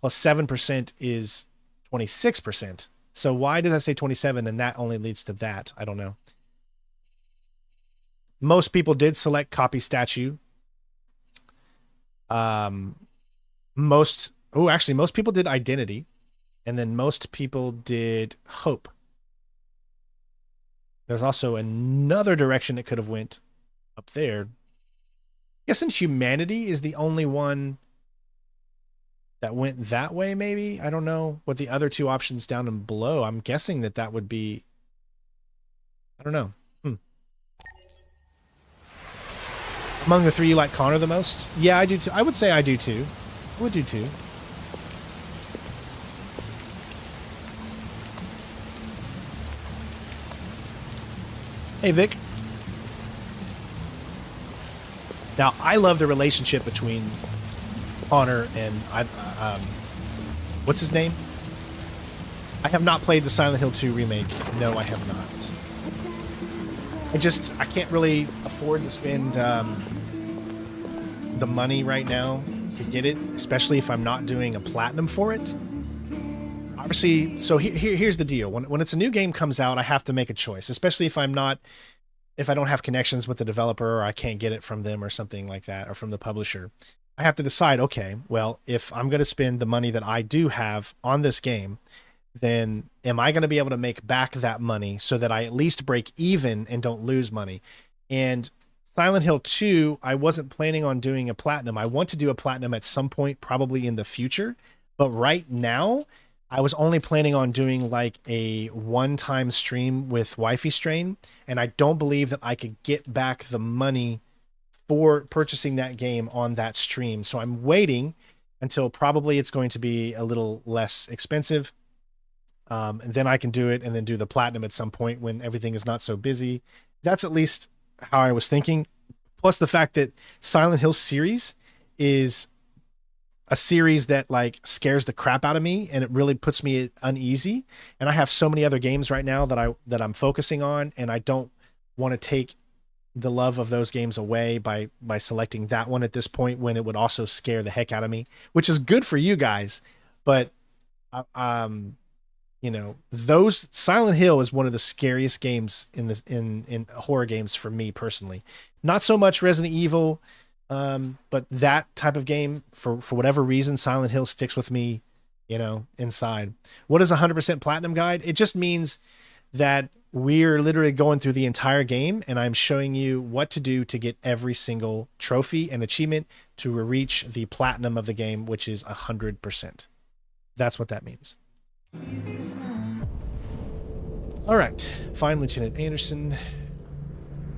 plus 7% is 26%. So why does that say 27 and that only leads to that? I don't know. Most people did select copy statue. Most people did identity, and then most people did hope. There's also another direction it could have went up there. Guessing humanity is the only one that went that way, maybe? I don't know what the other two options down and below. I'm guessing that that would be... I don't know. Among the three, you like Connor the most? Yeah, I do too. I would say I do too. I would do too. Hey, Vic. Now, I love the relationship between Connor and what's his name? I have not played the Silent Hill 2 remake. No, I have not. I can't really afford to spend the money right now to get it, especially if I'm not doing a platinum for it. Obviously, so here's the deal. When it's a new game comes out, I have to make a choice, especially if I don't have connections with the developer or I can't get it from them or something like that, or from the publisher. I have to decide, okay, well, if I'm going to spend the money that I do have on this game, then am I going to be able to make back that money so that I at least break even and don't lose money? And Silent Hill 2, I wasn't planning on doing a platinum. I want to do a platinum at some point, probably in the future. But right now, I was only planning on doing like a one-time stream with Wifey Strain, and I don't believe that I could get back the money for purchasing that game on that stream. So I'm waiting until probably it's going to be a little less expensive. And then I can do it and then do the platinum at some point when everything is not so busy. That's at least how I was thinking. Plus the fact that Silent Hill series is a series that like scares the crap out of me, and it really puts me uneasy. And I have so many other games right now that I'm focusing on, and I don't want to take the love of those games away by selecting that one at this point when it would also scare the heck out of me, which is good for you guys. But you know, those Silent Hill is one of the scariest games in horror games for me personally. Not so much Resident Evil, but that type of game, for whatever reason, Silent Hill sticks with me, you know, inside. What is 100% Platinum Guide? It just means that we're literally going through the entire game, and I'm showing you what to do to get every single trophy and achievement to reach the platinum of the game, which is 100%. That's what that means. All right, fine, Lieutenant Anderson.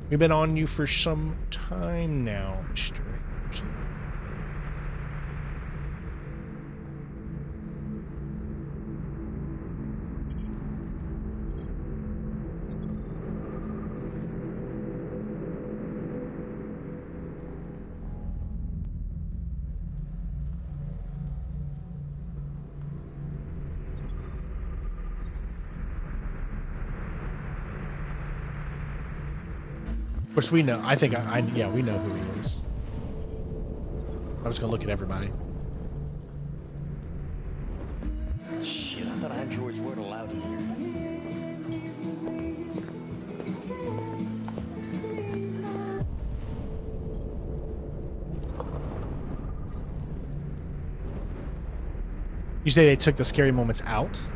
We've been on you for some time now, Mr. Anderson. Of course, we know. I think yeah, we know who he is. I was gonna look at everybody. Shit, I thought I had George's word allowed in here. You say they took the scary moments out?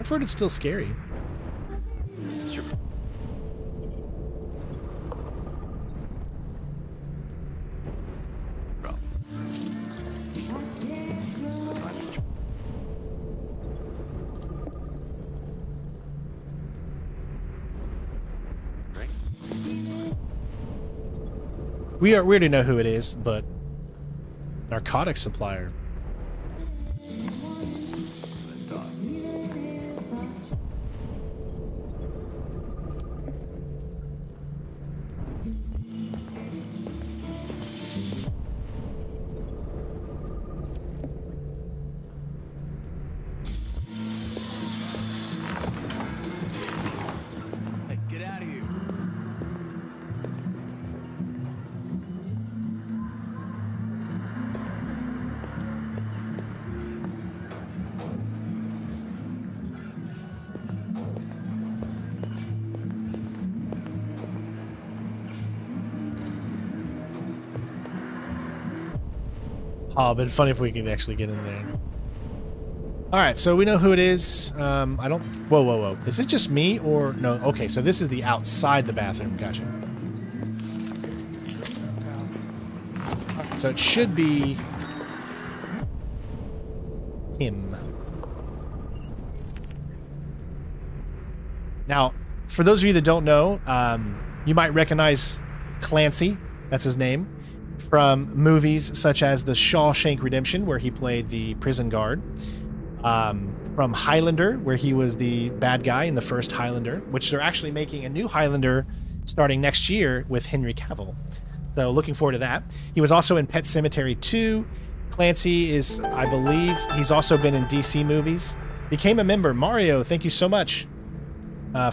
I've heard it's still scary. Sure. We already know who it is, but narcotics supplier. Hey, get out of here. Oh, it'd been funny if we could actually get in there. All right, so we know who it is. I don't. Whoa, whoa, whoa! Is it just me or no? Okay, so this is the outside the bathroom. Gotcha. So it should be him. Now, for those of you that don't know, you might recognize Clancy, that's his name, from movies such as The Shawshank Redemption, where he played the prison guard. From Highlander, where he was the bad guy in the first Highlander, which they're actually making a new Highlander starting next year with Henry Cavill. So looking forward to that. He was also in Pet Sematary 2. Clancy is, I believe, he's also been in DC movies. Became a member. Mario, thank you so much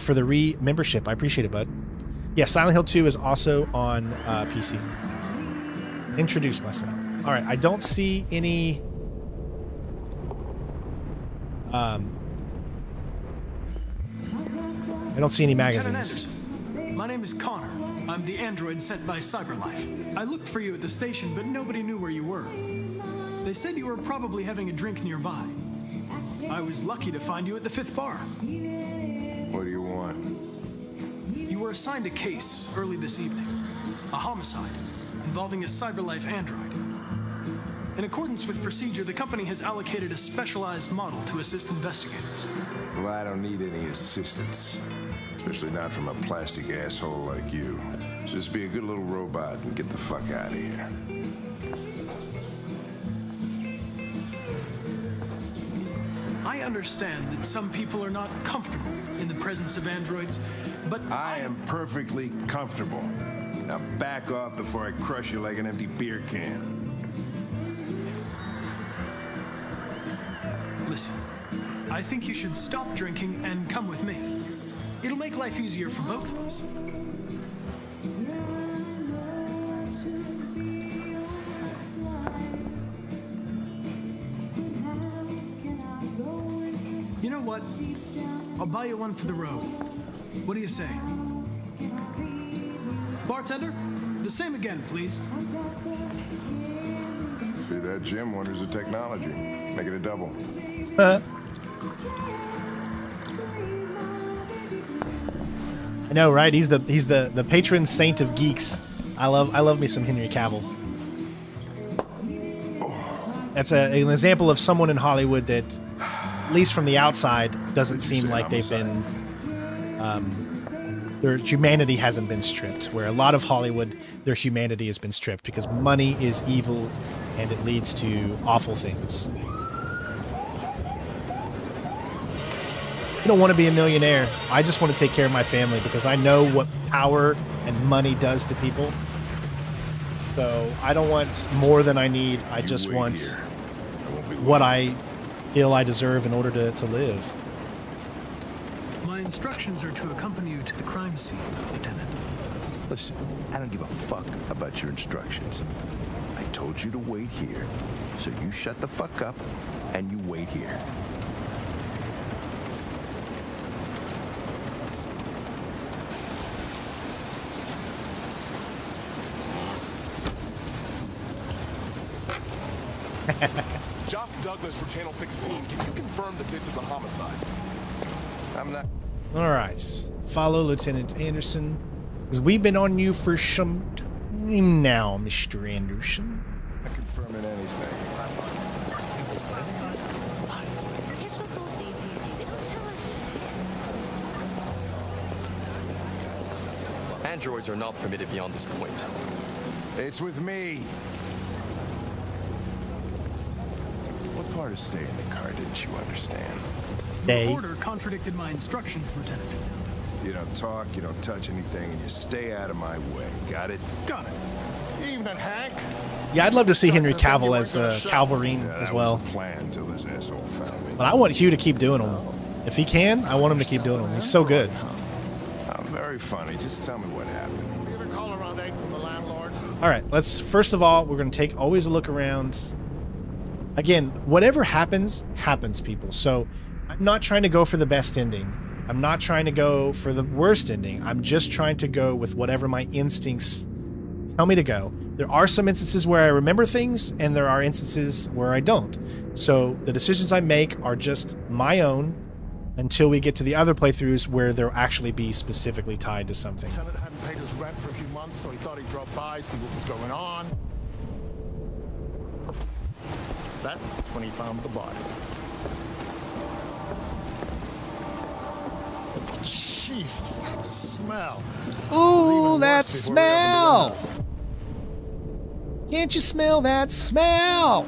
for the re-membership. I appreciate it, bud. Yeah, Silent Hill 2 is also on PC. Introduce myself. All right, I don't see any... I don't see any magazines. My name is Connor. I'm the android sent by CyberLife. I looked for you at the station, but nobody knew where you were. They said you were probably having a drink nearby. I was lucky to find you at the 5th bar. What do you want? You were assigned a case early this evening. A homicide involving a CyberLife android. In accordance with procedure, the company has allocated a specialized model to assist investigators. Well, I don't need any assistance. Especially not from a plastic asshole like you. Just be a good little robot and get the fuck out of here. I understand that some people are not comfortable in the presence of androids, but I am perfectly comfortable. Now back off before I crush you like an empty beer can. Listen, I think you should stop drinking and come with me. It'll make life easier for both of us. You know what? I'll buy you one for the road. What do you say? Bartender, the same again, please. See, that Jim wonders at technology. Make it a double. I know, right? He's the patron saint of geeks. I love me some Henry Cavill. That's an example of someone in Hollywood that, at least from the outside, doesn't seem like they've been. Their humanity hasn't been stripped. Where a lot of Hollywood, their humanity has been stripped because money is evil, and it leads to awful things. I don't want to be a millionaire. I just want to take care of my family because I know what power and money does to people. So I don't want more than I need. I just want what I feel I deserve in order to live. My instructions are to accompany you to the crime scene, Lieutenant. Listen, I don't give a fuck about your instructions. I told you to wait here, so you shut the fuck up and you wait here. Josh Douglas for Channel 16. Can you confirm that this is a homicide? I'm not. All right. Follow Lieutenant Anderson. Because we've been on you for some time now, Mr. Anderson. I'm confirming anything. Androids are not permitted beyond this point. It's with me. What part of stay in the car didn't you understand? Your order contradicted my instructions, Lieutenant. You don't talk, you don't touch anything, and you stay out of my way. Got it? Got it. Evening, Hank. Yeah, I'd love to see Henry Cavill as Calverine as well. Was the plan until this asshole found me. But I want Hugh to keep doing them. If he can, I want him to keep doing them. He's so good. I'm very funny. Just tell me what happened. We have a call around 8 from the landlord. All right, let's first of all, we're going to take always a look around. Again, whatever happens, happens, people. So I'm not trying to go for the best ending. I'm not trying to go for the worst ending. I'm just trying to go with whatever my instincts tell me to go. There are some instances where I remember things, and there are instances where I don't. So the decisions I make are just my own until we get to the other playthroughs where they'll actually be specifically tied to something. Tenant hadn't paid his rent for a few months, so he thought he'd drop by, see what was going on. That's when he found the body. Jesus, that smell. Ooh, that smell! Can't you smell that smell?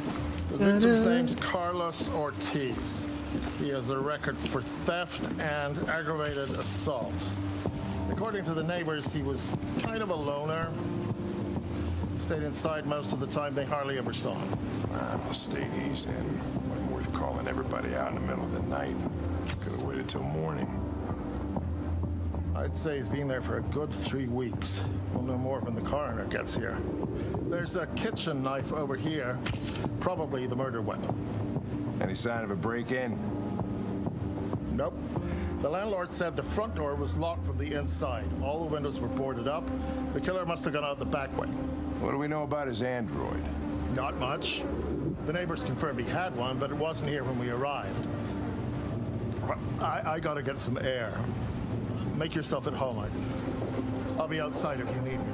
The victim's name's Carlos Ortiz. He has a record for theft and aggravated assault. According to the neighbors, he was kind of a loner. Stayed inside most of the time. They hardly ever saw him. The state he's in wasn't worth calling everybody out in the middle of the night. Could have waited till morning. I'd say he's been there for a good 3 weeks. We'll know more when the coroner gets here. There's a kitchen knife over here. Probably the murder weapon. Any sign of a break-in? Nope. The landlord said the front door was locked from the inside. All the windows were boarded up. The killer must have gone out the back way. What do we know about his android? Not much. The neighbors confirmed he had one, but it wasn't here when we arrived. I gotta get some air. Make yourself at home. I'll be outside if you need me.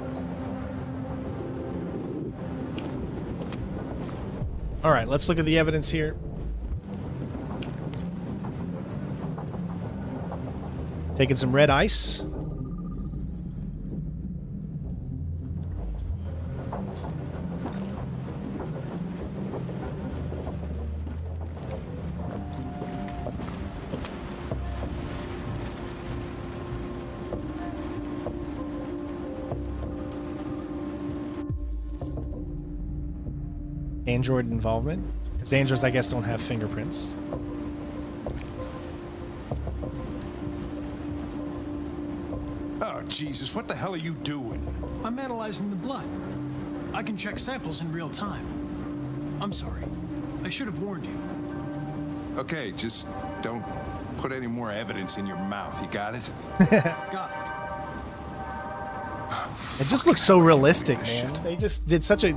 All right, let's look at the evidence here. Taking some red ice. Android involvement. Because androids, I guess, don't have fingerprints. Oh, Jesus, what the hell are you doing? I'm analyzing the blood. I can check samples in real time. I'm sorry. I should have warned you. Okay, just don't put any more evidence in your mouth. You got it? Got it. It just looks so realistic, man. They just did such a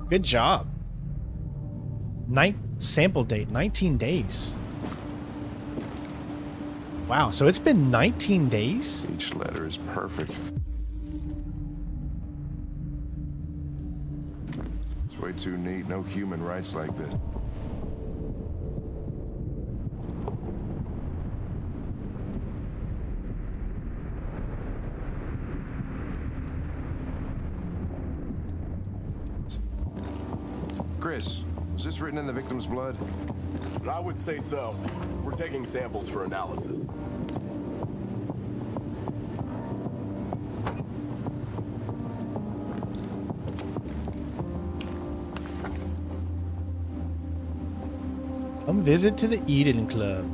good job. Sample date, 19 days. Wow, so it's been 19 days? Each letter is perfect. It's way too neat. No human writes like this. Chris, was this written in the victim's blood? I would say so. We're taking samples for analysis. Come visit to the Eden Club.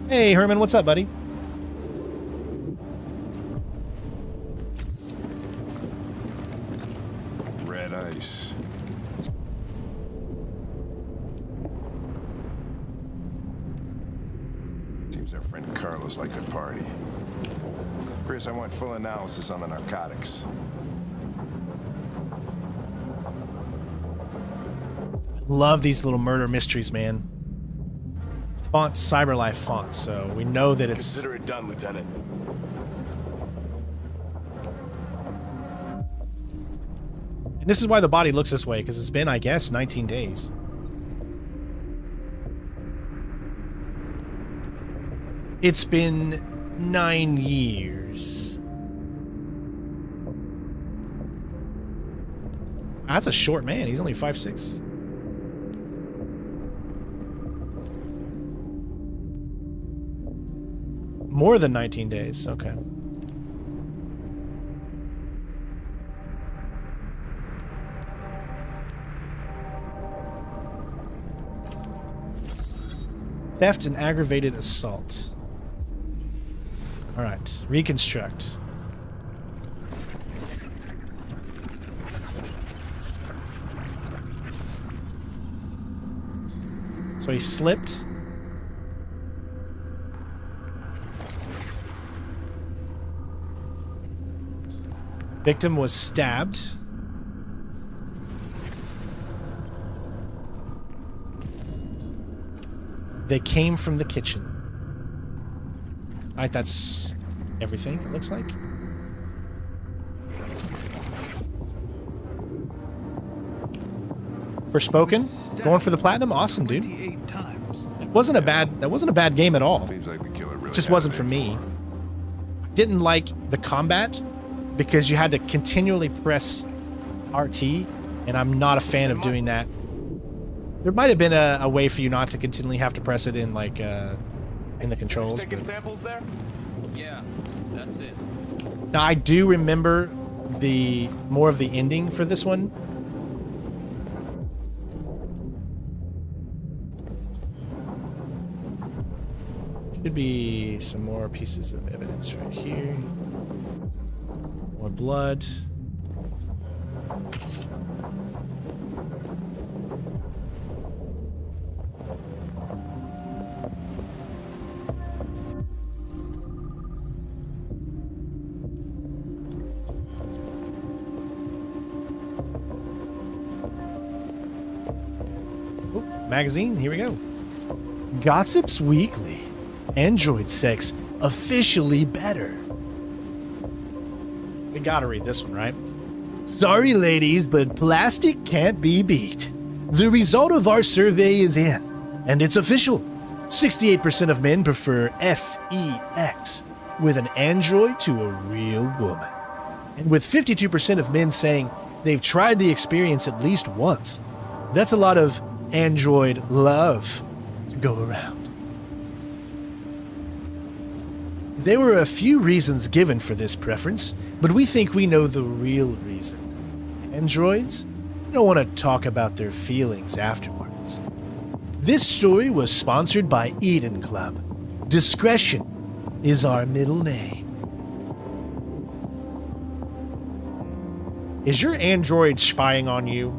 Hey, Herman, what's up, buddy? Red ice. Seems our friend Carlos liked to party. Chris, I want full analysis on the narcotics. Love these little murder mysteries, man. Font CyberLife font, so we know that it's... Consider it done, Lieutenant. And this is why the body looks this way, because it's been, I guess, 19 days. It's been 9 years. That's a short man. He's only 5'6". More than 19 days. Okay. Theft and aggravated assault. All right. Reconstruct. So he slipped. Victim was stabbed. They came from the kitchen. All right, that's everything, it looks like. Forspoken, going for the platinum. Awesome, dude. 28 times. That wasn't a bad game at all. Seems like the killer really It just had wasn't it for in me. for him. Didn't like the combat because you had to continually press RT, and I'm not a fan of doing that. There might have been a way for you not to continually have to press it in like in the controls. Taking But... samples there? Yeah, that's it. Now I do remember the more of the ending for this one. Should be some more pieces of evidence right here. More blood. Oh, magazine, here we go. Gossips Weekly. Android sex officially better. We gotta read this one, right? Sorry, ladies, but plastic can't be beat. The result of our survey is in, and it's official. 68% of men prefer sex with an android to a real woman. And with 52% of men saying they've tried the experience at least once, that's a lot of android love to go around. There were a few reasons given for this preference, but we think we know the real reason. Androids don't want to talk about their feelings afterwards. This story was sponsored by Eden Club. Discretion is our middle name. Is your android spying on you?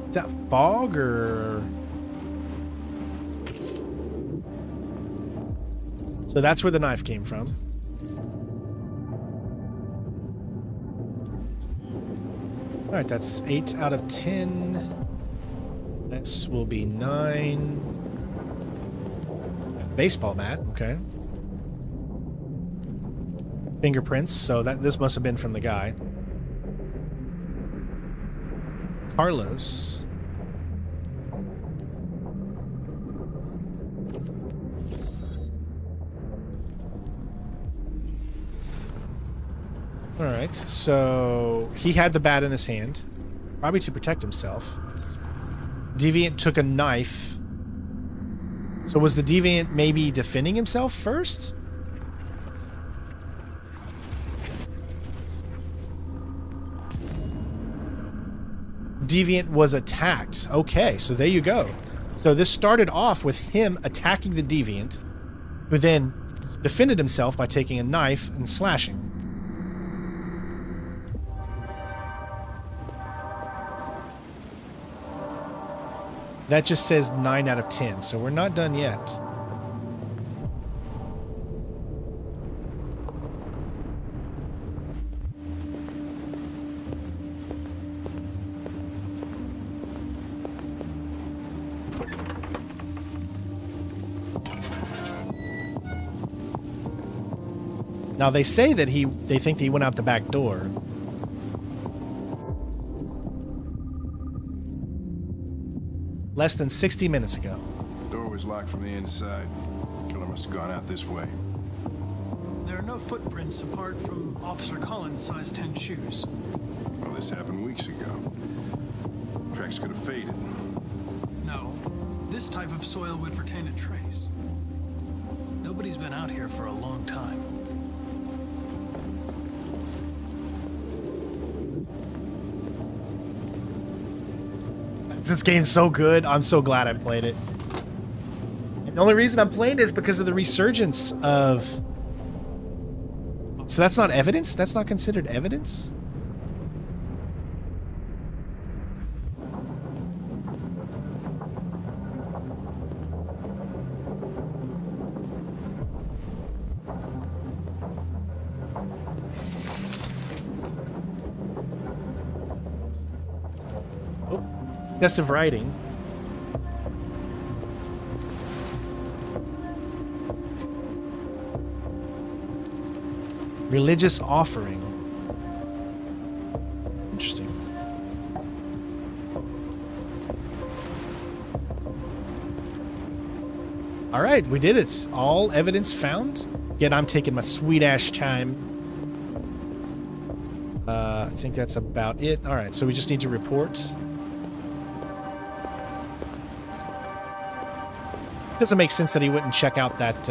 Is that fog or... So that's where the knife came from. All right, that's 8 out of 10. This will be 9. Baseball bat, okay. Fingerprints, so this must have been from the guy. Carlos. All right, so he had the bat in his hand, probably to protect himself. Deviant took a knife. So was the Deviant maybe defending himself first? Deviant was attacked. Okay, so there you go. So this started off with him attacking the Deviant, who then defended himself by taking a knife and slashing. That just says 9 out of 10, so we're not done yet. Now they say that they think that he went out the back door. Less than 60 minutes ago. Door was locked from the inside. Killer must have gone out this way. There are no footprints apart from Officer Collins' size 10 shoes. Well, this happened weeks ago. Tracks could have faded. No, this type of soil would retain a trace. Nobody's been out here for a long time. This game's so good, I'm so glad I played it. And the only reason I'm playing it is because of the resurgence of... So that's not evidence? That's not considered evidence? Excessive writing. Religious offering. Interesting. All right, we did it. All evidence found. Again, I'm taking my sweet ass time. I think that's about it. All right, so we just need to report. Doesn't make sense that he wouldn't check out that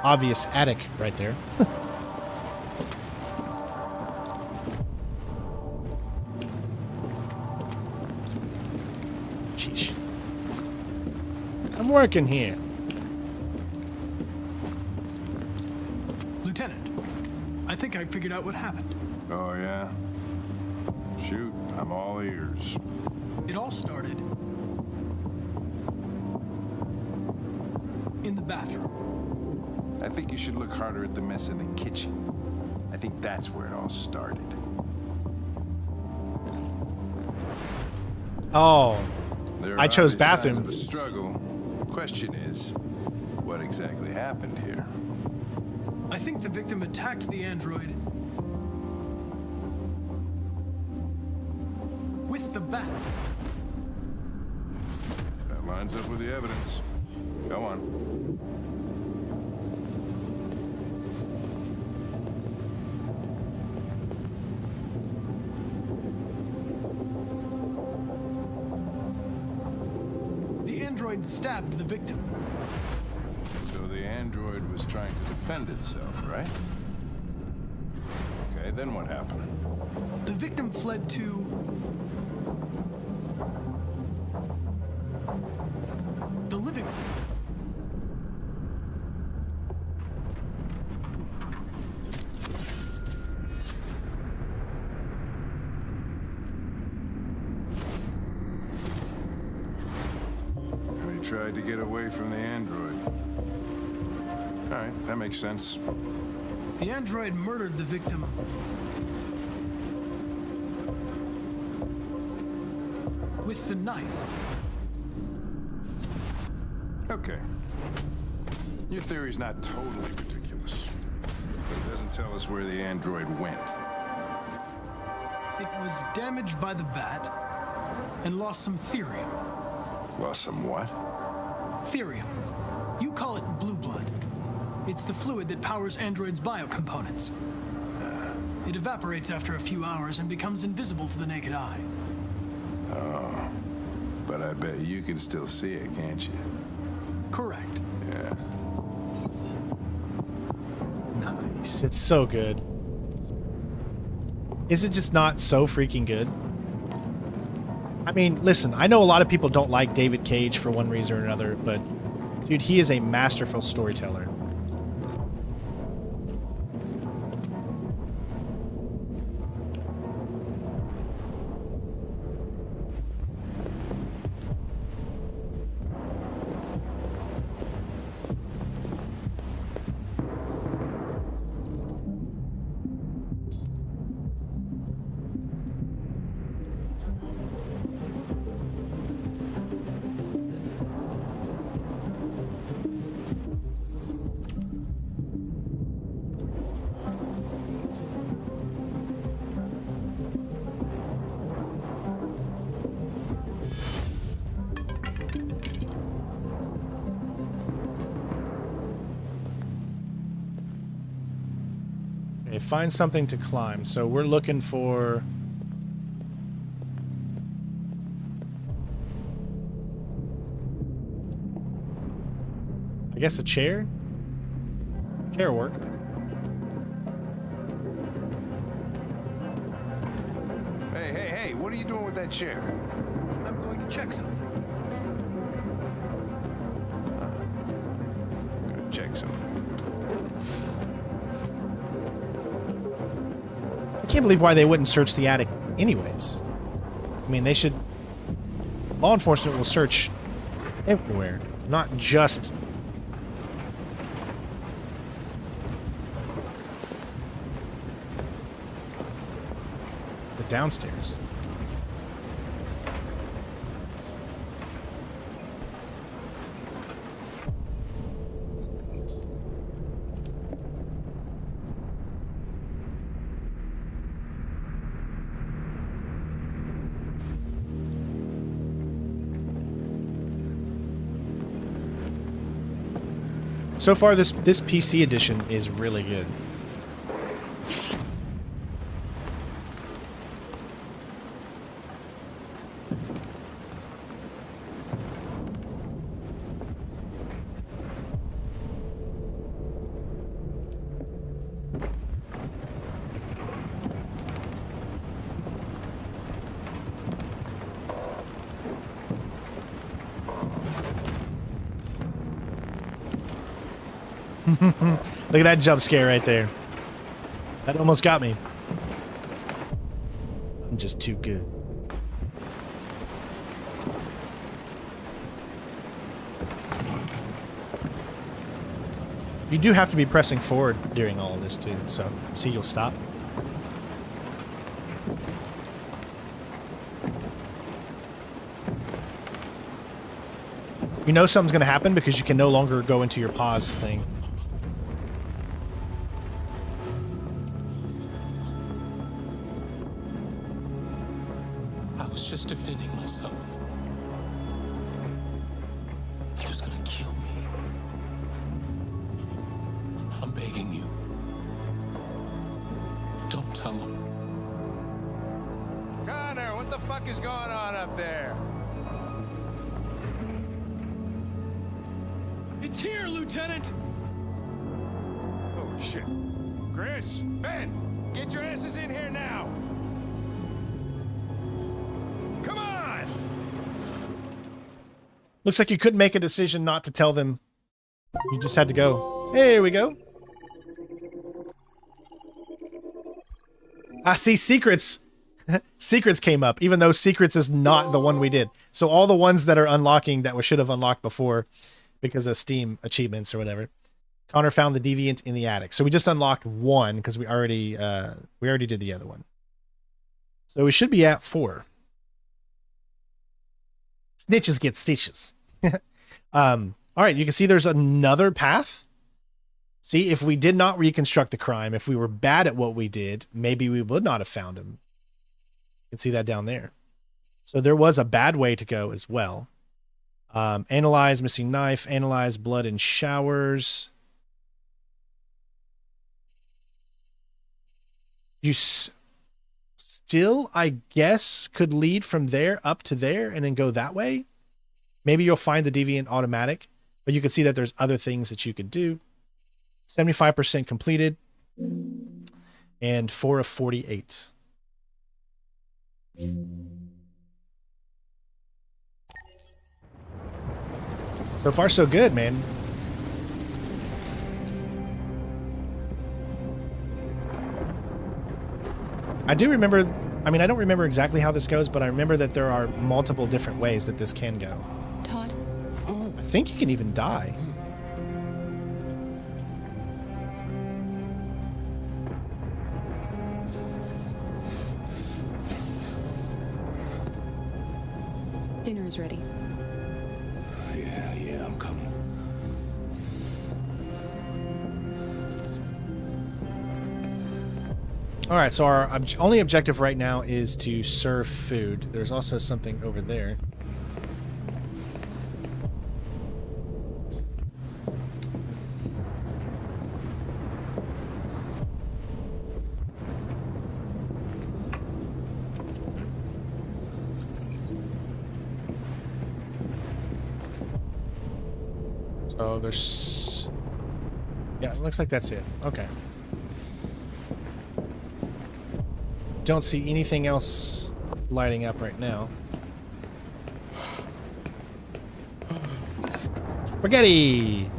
obvious attic right there. Sheesh. I'm working here. Lieutenant, I think I figured out what happened. Oh, yeah? Shoot, I'm all ears. It all started in the bathroom. I think you should look harder at the mess in the kitchen. I think that's where it all started. Oh, There I are chose obvious signs of a bathrooms. struggle. Question is, what exactly happened here? I think the victim attacked the android with the bat. That lines up with the evidence. Go on. The android stabbed the victim. So the android was trying to defend itself, right? Okay, then what happened? The victim fled to the living room. And he tried to get away from the android. All right, that makes sense. The android murdered the victim with the knife. Okay. Your theory's not totally ridiculous, but it doesn't tell us where the android went. It was damaged by the bat and lost some therium. Lost some what? Therium. You call it blue blood. It's the fluid that powers androids' biocomponents. It evaporates after a few hours and becomes invisible to the naked eye. Oh, but I bet you can still see it, can't you? Correct. Yeah. Nice. It's so good. Is it just not so freaking good? I mean, listen, I know a lot of people don't like David Cage for one reason or another, but dude, he is a masterful storyteller. Okay, find something to climb. So we're looking for... I guess a chair? Chair will work. Hey, what are you doing with that chair? I'm going to check something. I'm gonna check something. I can't believe why they wouldn't search the attic anyways. I mean, they should... Law enforcement will search everywhere, not just... the downstairs. So far, this PC edition is really good. Look at that jump scare right there. That almost got me. I'm just too good. You do have to be pressing forward during all of this too, so see, you'll stop. You know something's going to happen because you can no longer go into your pause thing. I was just defending myself. He was gonna kill me. I'm begging you. Don't tell him. Connor, what the fuck is going on up there? It's here, Lieutenant! Oh, shit. Chris, Ben, get your asses in here now. Come on! Looks like you couldn't make a decision not to tell them. You just had to go. Here we go. Ah, see, secrets. Secrets came up, even though secrets is not the one we did. So all the ones that are unlocking that we should have unlocked before because of Steam achievements or whatever. Connor found the deviant in the attic. So we just unlocked one because we already did the other one. So we should be at 4. Snitches get stitches. All right, you can see there's another path. See, if we did not reconstruct the crime, if we were bad at what we did, maybe we would not have found him. You can see that down there. So there was a bad way to go as well. Analyze missing knife, analyze blood in showers. You still, I guess, could lead from there up to there and then go that way. Maybe you'll find the deviant automatic, but you can see that there's other things that you could do. 75% completed and 4 of 48. So far, so good, man. I do remember, I mean, I don't remember exactly how this goes, but I remember that there are multiple different ways that this can go. Todd? I think you can even die. Dinner is ready. Yeah, I'm coming. All right, so our only objective right now is to serve food. There's also something over there. So there's... Yeah, it looks like that's it. Okay. Don't see anything else lighting up right now. Spaghetti!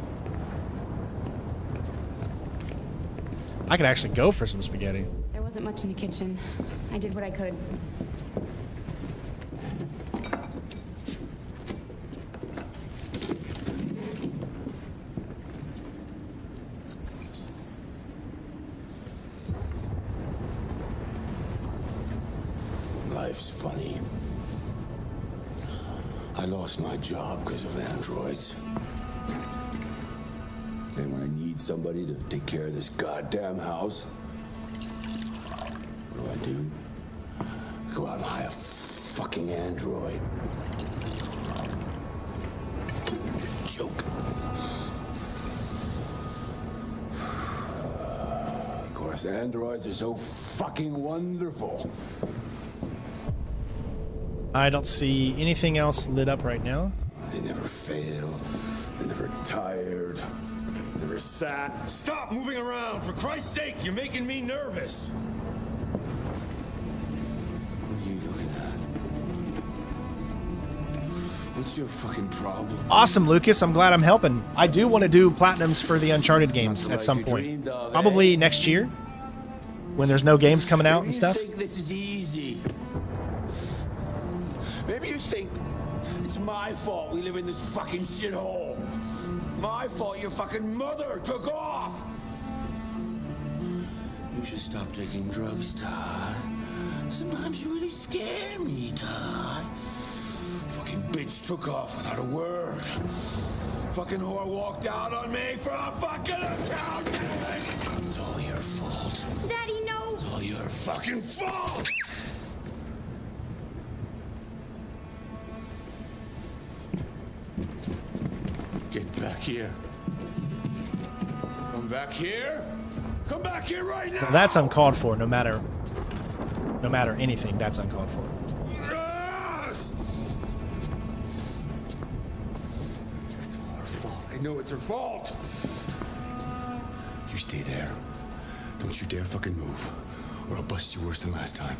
I could actually go for some spaghetti. There wasn't much in the kitchen. I did what I could. Life's funny. I lost my job because of androids. And when I need somebody to take care of this goddamn house, what do? I go out and hire a fucking android. What a joke. Those androids are so fucking wonderful. I don't see anything else lit up right now. They never fail. They're never tired. Never sat. Stop moving around! For Christ's sake, you're making me nervous! What are you looking at? What's your fucking problem? Awesome, Lucas. I'm glad I'm helping. I do want to do platinums for the Uncharted games at some point. Probably next year, when there's no games coming out and stuff. Maybe you think this is easy. Maybe you think it's my fault we live in this fucking shithole. My fault your fucking mother took off. You should stop taking drugs, Todd. Sometimes you really scare me, Todd. Fucking bitch took off without a word. Fucking whore walked out on me for a fucking accountant. It's all your fault. Daddy, no. It's all your fucking fault. Get back here. Come back here. Come back here right now. Well, that's uncalled for. No matter anything, that's uncalled for. Yes! It's all her fault. I know it's her fault. You stay there. Don't you dare fucking move, or I'll bust you worse than last time.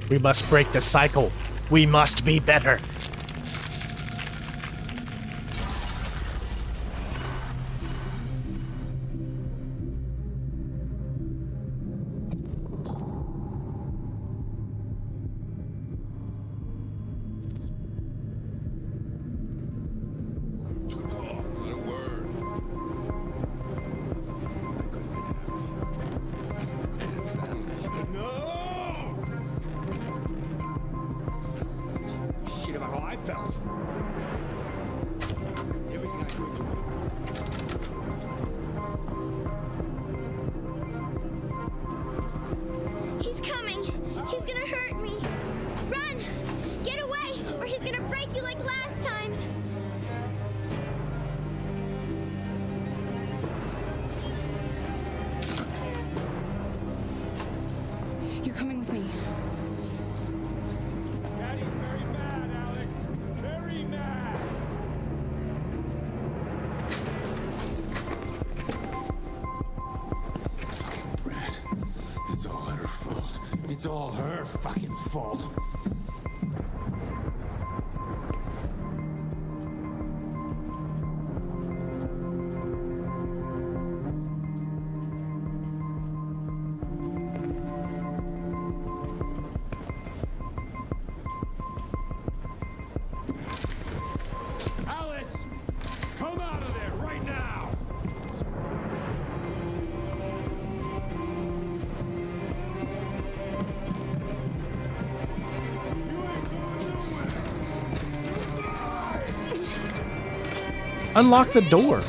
We must break the cycle. We must be better. Shit about how I felt. Everything I could. He's coming. He's gonna hurt me. Run! Get away, or he's gonna break you like last time. You're coming with me. Daddy's very mad, Alice. Very mad. Fucking brat. It's all her fault. It's all her fucking fault. Alice, come out of there right now. Unlock the door.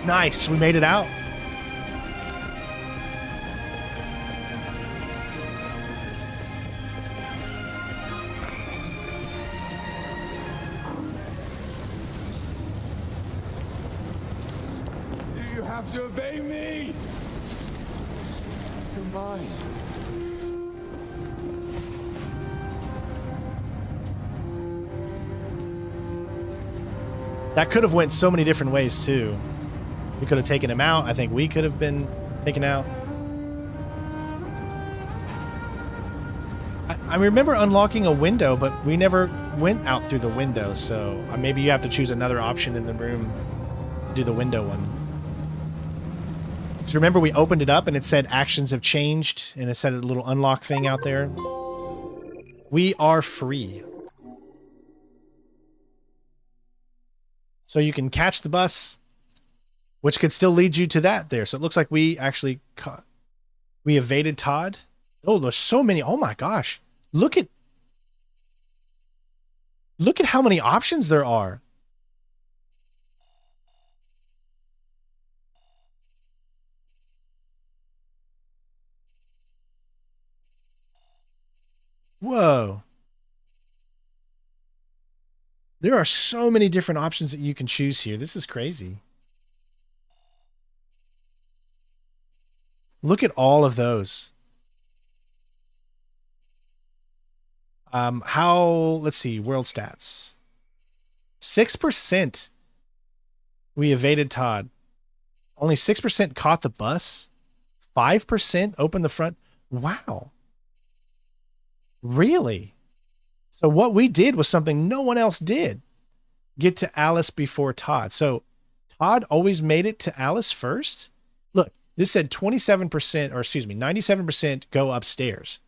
Nice, we made it out. You have to obey me. You're mine. That could have went so many different ways too. We could have taken him out. I think we could have been taken out. I remember unlocking a window, but we never went out through the window, so maybe you have to choose another option in the room to do the window one. So remember we opened it up and it said actions have changed, and it said a little unlock thing out there. We are free. So you can catch the bus, which could still lead you to that there. So it looks like we actually caught. We evaded Todd. Oh, there's so many. Oh my gosh. Look at how many options there are. Whoa. There are so many different options that you can choose here. This is crazy. Look at all of those. Let's see, world stats. 6% we evaded Todd. Only 6% caught the bus. 5% opened the front. Wow. Really? So what we did was something no one else did. Get to Alice before Todd. So Todd always made it to Alice first. Look, this said 27%, or excuse me, 97% go upstairs.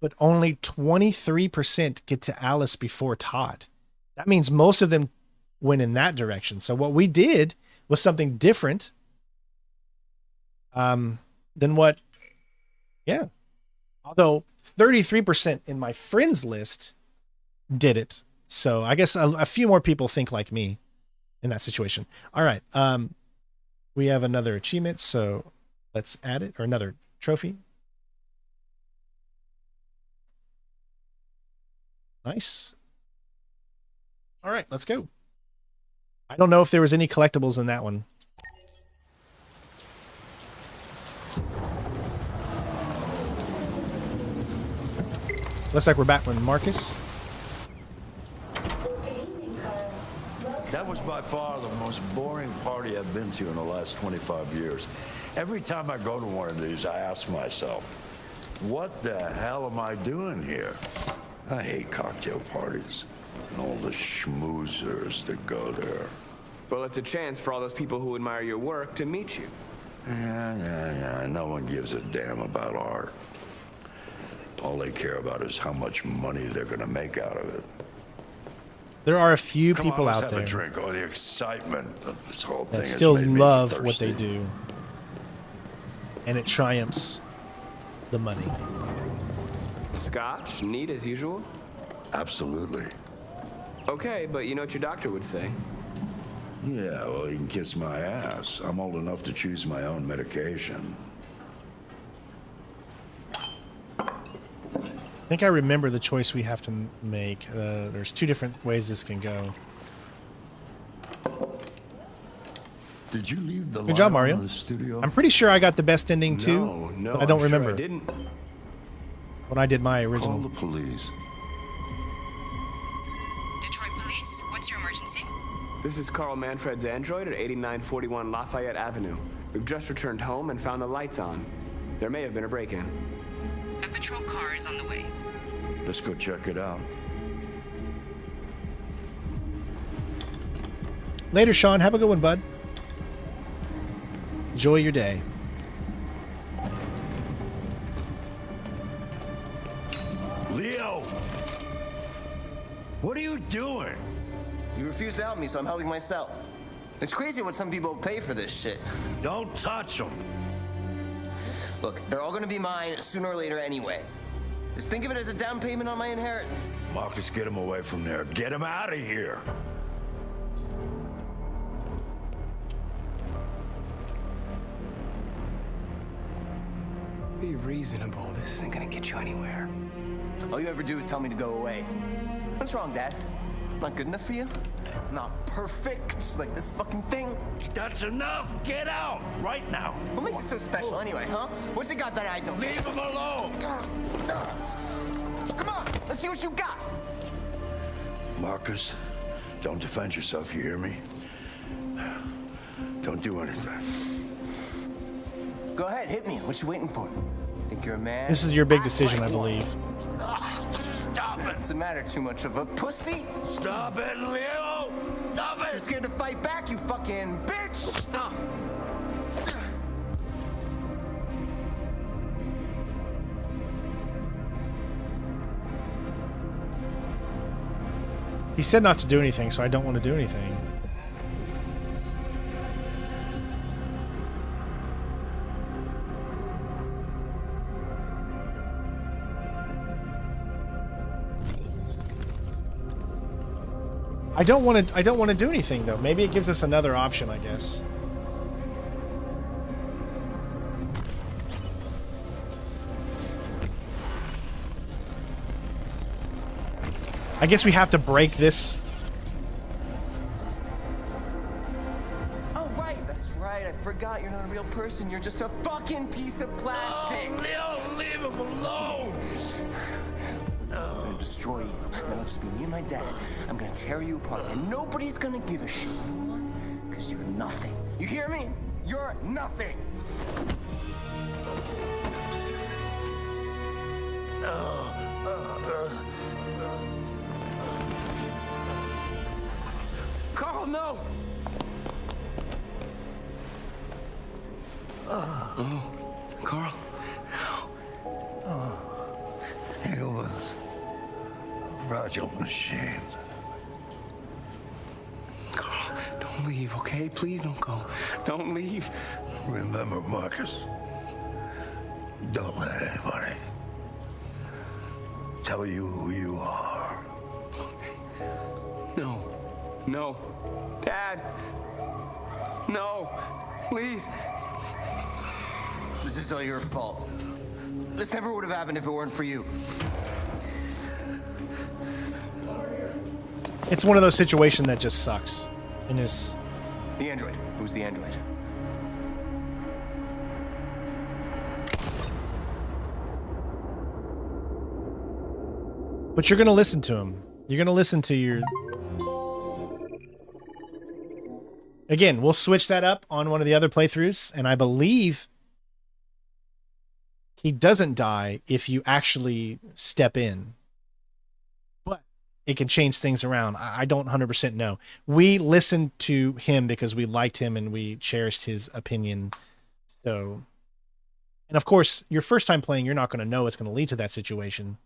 But only 23% get to Alice before Todd. That means most of them went in that direction. So what we did was something different than what, yeah. Although 33% in my friends list did it. So I guess a few more people think like me in that situation. All right. We have another achievement, so let's add it, or another trophy. Nice. All right, let's go. I don't know if there was any collectibles in that one. Looks like we're back with Marcus. That was by far the most boring party I've been to in the last 25 years. Every time I go to one of these, I ask myself, what the hell am I doing here? I hate cocktail parties and all the schmoozers that go there. Well, it's a chance for all those people who admire your work to meet you. Yeah. No one gives a damn about art. All they care about is how much money they're gonna make out of it. There are a few Come on, people let's out have there a drink. Oh, the excitement of this whole thing that has still made me love what thirsty. they do. And it triumphs the money. Scotch, neat as usual? Absolutely. Okay, but you know what your doctor would say. Yeah, well, he can kiss my ass. I'm old enough to choose my own medication. I think I remember the choice we have to make. There's two different ways this can go. Did you leave the Good job, light on Mario. in the studio? I'm pretty sure I got the best ending too. No, but I don't I'm sure remember I didn't. when I did my original. Call the police. Detroit Police, what's your emergency? This is Carl Manfred's android at 8941 Lafayette Avenue. We've just returned home and found the lights on. There may have been a break-in. A patrol car is on the way. Let's go check it out. Later, Sean. Have a good one, bud. Enjoy your day. Leo! What are you doing? You refuse to help me, so I'm helping myself. It's crazy what some people pay for this shit. Don't touch them. Look, they're all gonna be mine sooner or later anyway. Just think of it as a down payment on my inheritance. Marcus, get him away from there. Get him out of here. Be reasonable. This isn't gonna get you anywhere. All you ever do is tell me to go away. What's wrong, Dad? Not good enough for you? Not perfect, like this fucking thing? That's enough. Get out right now. What makes it so special anyway, huh? What's it got that I don't? Leave him alone. Come on, let's see what you got. Marcus, don't defend yourself, you hear me? Don't do anything. Go ahead, hit me. What you waiting for? Think you're a man? This is your big decision, I believe. Stop it! What's the matter? Too much of a pussy? Stop it, Leo! Stop it! Too scared to fight back, you fucking bitch! He said not to do anything, so I don't want to do anything. I don't want to do anything though. Maybe it gives us another option, I guess. I guess we have to break this. Oh, right, that's right. I forgot you're not a real person. You're just a fucking piece of plastic. Oh, leave him alone! I'm gonna destroy you. Then I'll just be me and my dad. I'm gonna tear you apart, and nobody's gonna give a shit. Because you're nothing. You hear me? You're nothing. Carl, no! Oh, Carl. Humans. Fragile machines. Carl, don't leave, okay? Please don't go. Don't leave. Remember, Marcus, don't let anybody tell you who you are. No. No. Dad. No. Please. This is all your fault. This never would have happened if it weren't for you. It's one of those situations that just sucks. And there's The android. Who's the android? But you're gonna listen to him. You're gonna listen to your. Again, we'll switch that up on one of the other playthroughs, and I believe he doesn't die if you actually step in. But it can change things around. I don't 100% know. We listened to him because we liked him and we cherished his opinion. So, and of course, your first time playing, you're not going to know it's going to lead to that situation.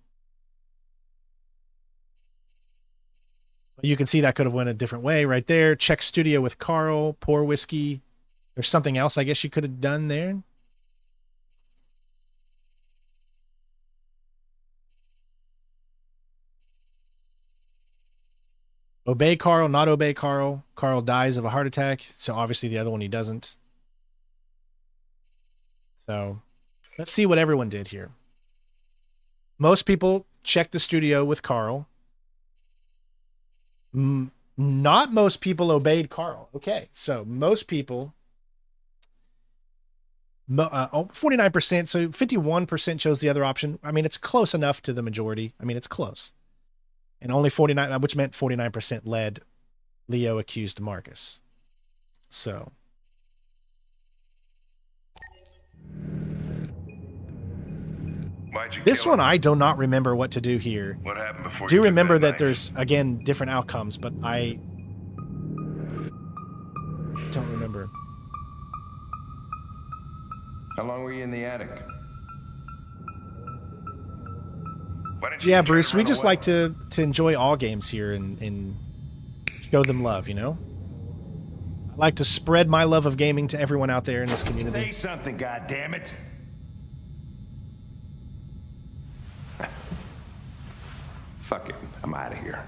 You can see that could have went a different way right there. Check studio with Carl, pour whiskey. There's something else I guess you could have done there. Obey Carl, not obey Carl. Carl dies of a heart attack, so obviously the other one he doesn't. So let's see what everyone did here. Most people checked the studio with Carl. Not most people obeyed Carl. Okay, so most people, 49%, so 51% chose the other option. I mean, it's close enough to the majority. I mean, it's close. And only 49, which meant 49% led Leo accused Marcus. So. This one, I do not remember what to do here. What happened before? Do remember that there's, again, different outcomes, but I don't remember. How long were you in the attic? Yeah, Bruce, we just like to enjoy all games here and show them love, you know? I like to spread my love of gaming to everyone out there in this community. Say something, goddammit! Fuck it, I'm out of here.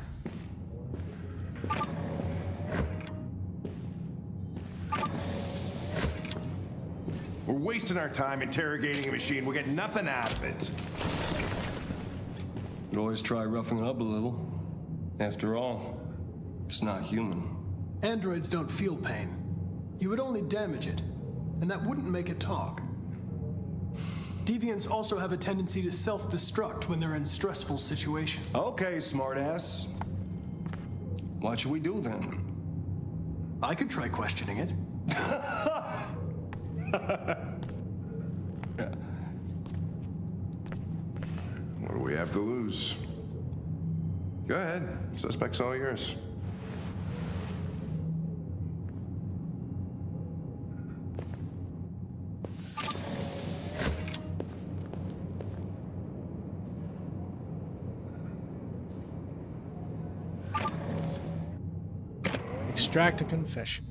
We're wasting our time interrogating a machine. We'll get nothing out of it. You can always try roughing it up a little. After all, it's not human. Androids don't feel pain. You would only damage it, and that wouldn't make it talk. Deviants also have a tendency to self-destruct when they're in stressful situations. Okay, smartass. What should we do then? I could try questioning it. What do we have to lose? Go ahead. Suspect's all yours. Extract a confession.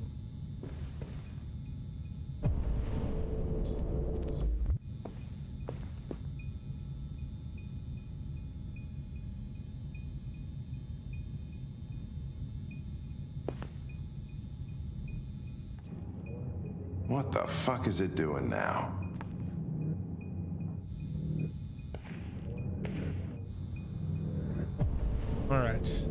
What the fuck is it doing now? All right.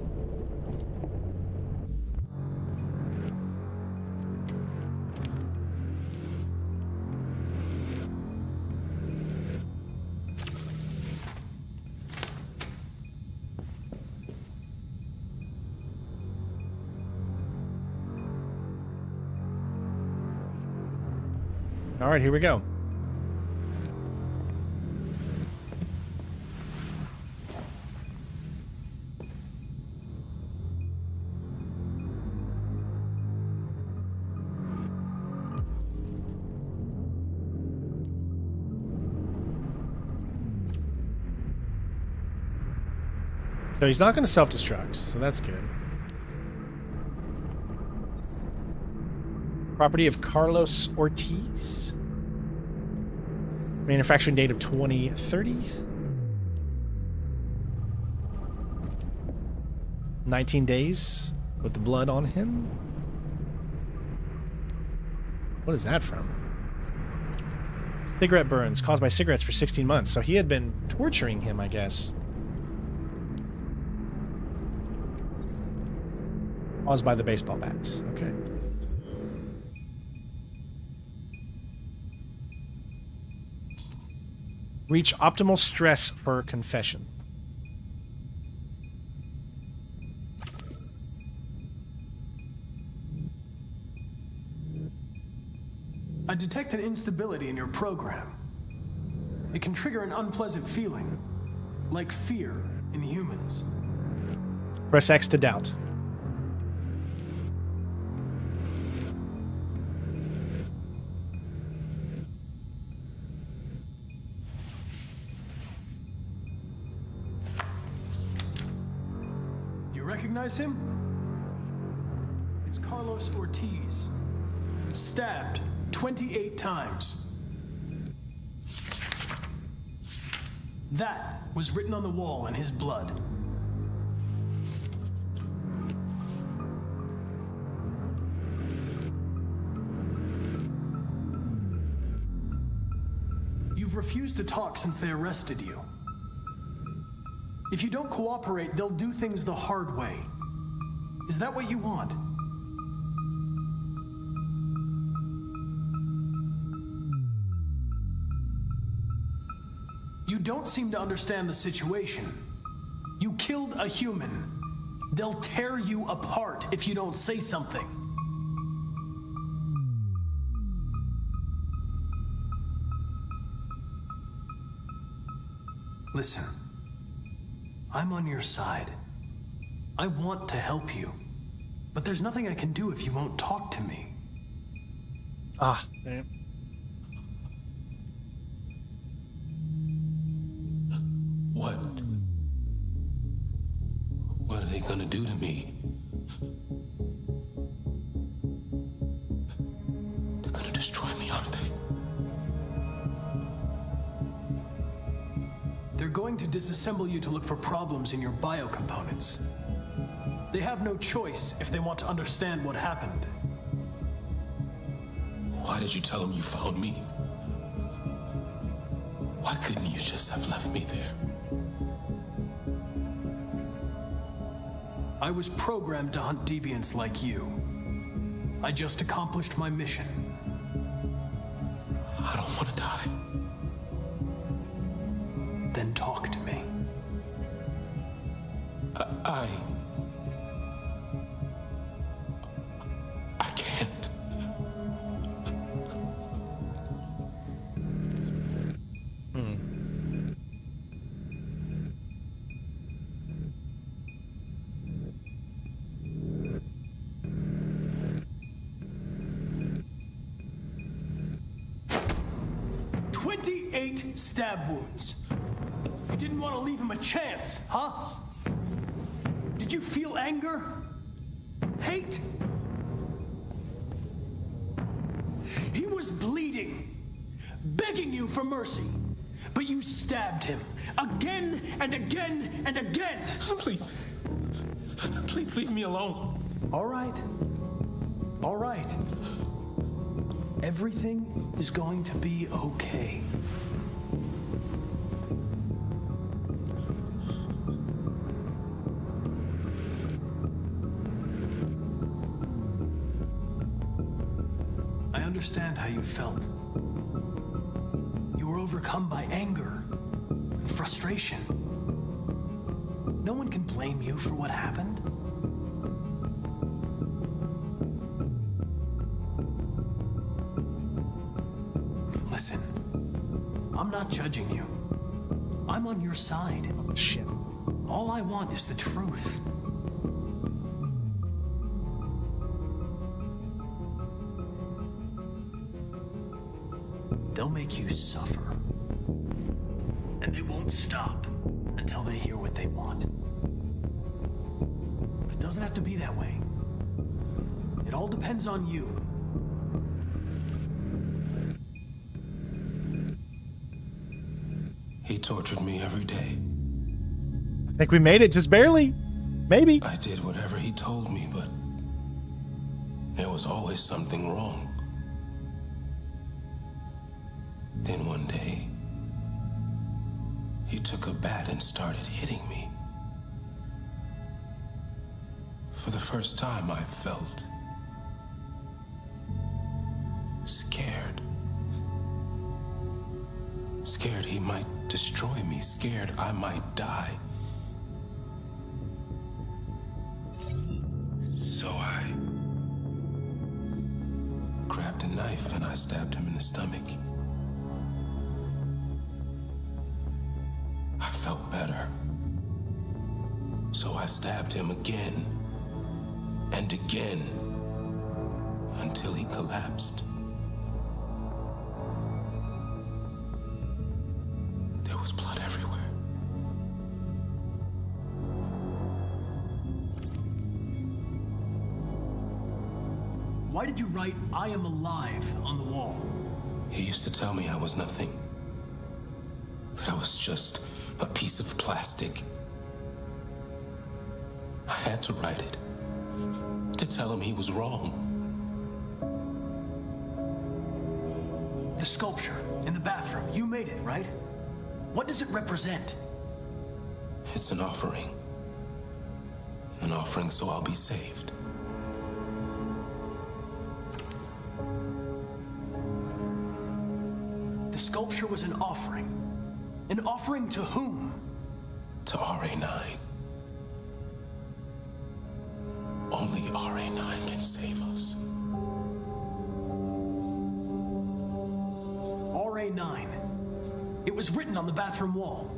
All right, here we go. So he's not going to self-destruct, so that's good. Property of Carlos Ortiz. Manufacturing date of 2030. 19 days with the blood on him. What is that from? Cigarette burns caused by cigarettes for 16 months. So he had been torturing him, I guess. Caused by the baseball bats. Okay. Reach optimal stress for confession. I detect an instability in your program. It can trigger an unpleasant feeling, like fear in humans. Press X to doubt. Recognize him? It's Carlos Ortiz. Stabbed 28 times. That was written on the wall in his blood. You've refused to talk since they arrested you. If you don't cooperate, they'll do things the hard way. Is that what you want? You don't seem to understand the situation. You killed a human. They'll tear you apart if you don't say something. Listen. I'm on your side. I want to help you. But there's nothing I can do if you won't talk to me. Ah, damn. What are they gonna do to me? They're gonna destroy me, aren't they? They're going to disassemble you to look for problems in your biocomponents. They have no choice if they want to understand what happened. Why did you tell them you found me? Why couldn't you just have left me there? I was programmed to hunt deviants like you. I just accomplished my mission. I don't want to die. Then talk to me. I can't. Stab wounds. You didn't want to leave him a chance, huh? Did you feel anger? Hate? He was bleeding, begging you for mercy, but you stabbed him again and again and again. Please leave me alone. All right. All right. Everything is going to be okay. I understand how you felt. You were overcome by anger and frustration. No one can blame you for what happened. Listen, I'm not judging you. I'm on your side. Shit. All I want is the truth. They'll make you suffer. And they won't stop until they hear what they want. It doesn't have to be that way. It all depends on you. He tortured me every day. I think we made it, just barely. Maybe. I did whatever he told me, but there was always something wrong. Then one day, he took a bat and started hitting me. For the first time, I felt scared. Scared he might destroy me, scared I might die. So I grabbed a knife and I stabbed him in the stomach. I felt better. So I stabbed him again and again until he collapsed. There was blood everywhere. Why did you write, "I am alive" on the wall? He used to tell me I was nothing. That I was just a piece of plastic. I had to write it to tell him he was wrong. The sculpture in the bathroom, you made it, right? What does it represent? It's an offering. An offering so I'll be saved. The sculpture was an offering. An offering to whom? To RA9. Only RA9 can save us. RA9. It was written on the bathroom wall.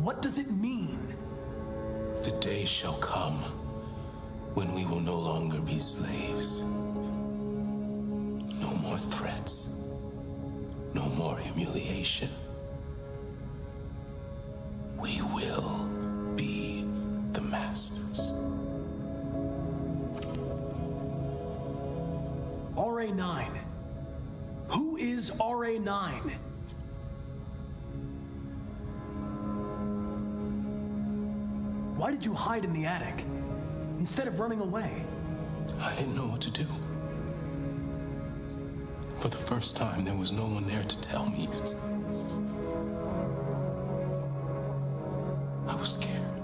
What does it mean? The day shall come when we will no longer be slaves. No more threats. No more humiliation. We will be the masters. RA9. Who is RA9? Why did you hide in the attic instead of running away? I didn't know what to do. For the first time, there was no one there to tell me. I was scared.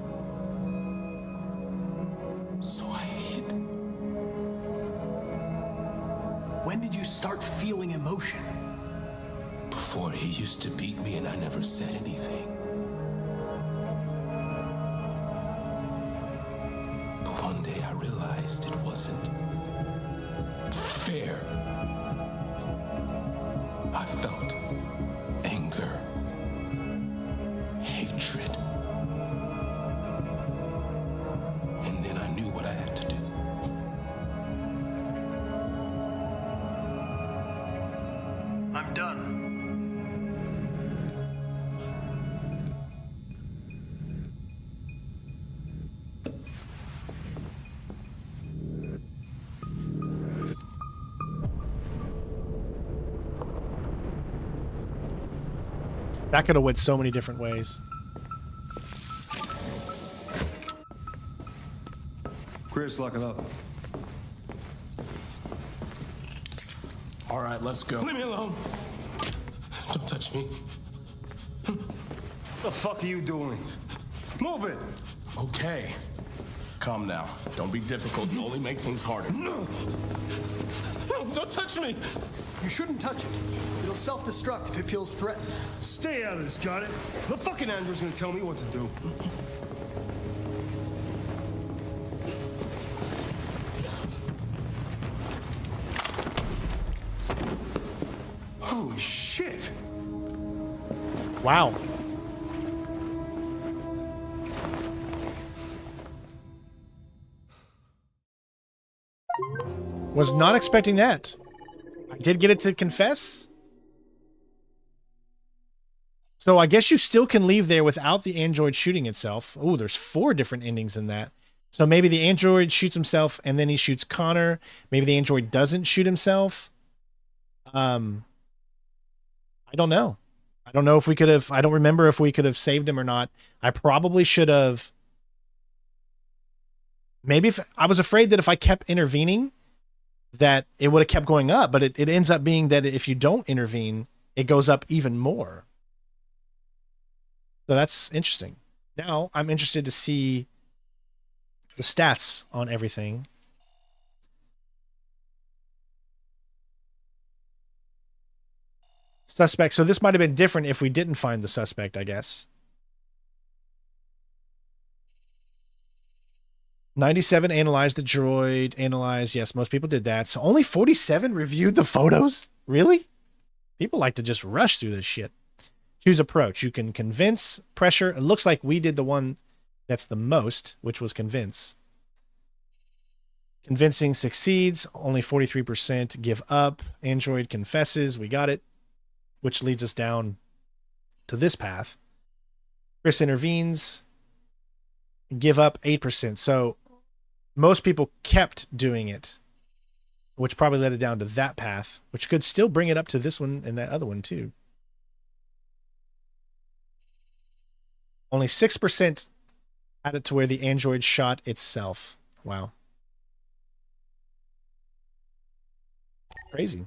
So I hid. When did you start feeling emotion? Before, he used to beat me and I never said anything. But one day I realized it wasn't fair. I felt anger, hatred. And then I knew what I had to do. I'm done. That could have went so many different ways. Chris, lock it up. All right, let's go. Leave me alone. Don't touch me. What the fuck are you doing? Move it! Okay. Calm now. Don't be difficult. You'll only make things harder. No, don't touch me. You shouldn't touch it. It'll self-destruct if it feels threatened. Stay out of this, got it? The fucking android's gonna tell me what to do. Holy shit! Wow. Was not expecting that. I did get it to confess. So I guess you still can leave there without the android shooting itself. Oh, there's 4 different endings in that. So maybe the android shoots himself and then he shoots Connor. Maybe the android doesn't shoot himself. I don't know. I don't know if we could have, I don't remember if we could have saved him or not. I probably should have. Maybe if I was afraid that if I kept intervening, that it would have kept going up, but it ends up being that if you don't intervene, it goes up even more. So that's interesting. Now I'm interested to see the stats on everything. Suspect. So this might have been different if we didn't find the suspect, I guess. 97 analyzed the droid. Analyzed. Yes, most people did that. So only 47 reviewed the photos? Really? People like to just rush through this shit. Choose approach. You can convince, pressure. It looks like we did the one that's the most, which was convince. Convincing succeeds. Only 43% give up. Android confesses. We got it. Which leads us down to this path. Chris intervenes. Give up 8%. So most people kept doing it, which probably led it down to that path, which could still bring it up to this one and that other one too. Only 6% had it to where the android shot itself. Wow. Crazy.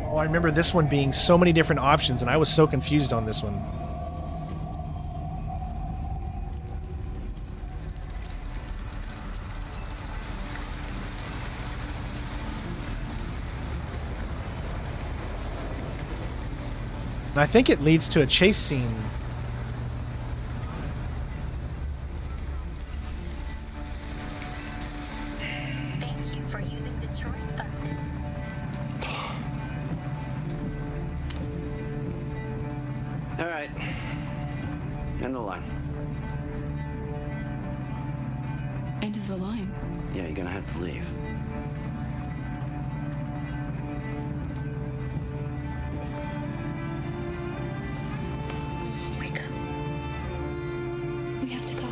Oh, I remember this one being so many different options, and I was so confused on this one. And I think it leads to a chase scene. Thank you for using Detroit buses. All right. End of the line. End of the line. Yeah, you're gonna have to leave. Wake up. We have to go.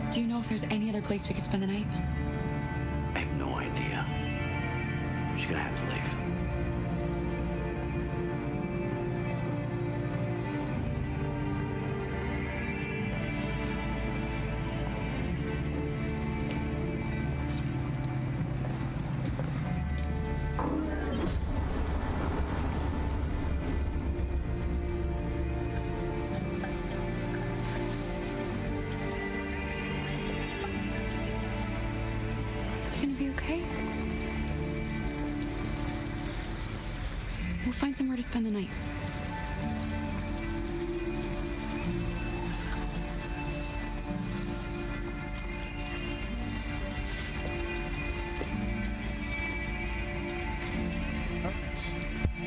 Do you know if there's any other place we could spend the night? I have no idea. She's gonna have to leave. You gonna be okay? We'll find somewhere to spend the night.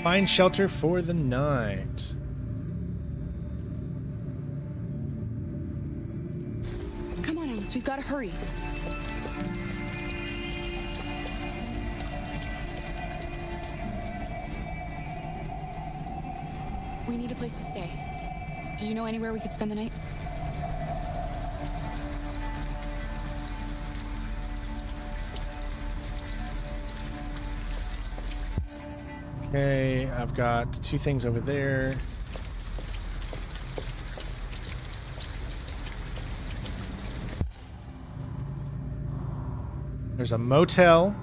Find shelter for the night. Come on, Alice, we've got to hurry. We need a place to stay. Do you know anywhere we could spend the night? Okay, I've got 2 things over there. There's a motel.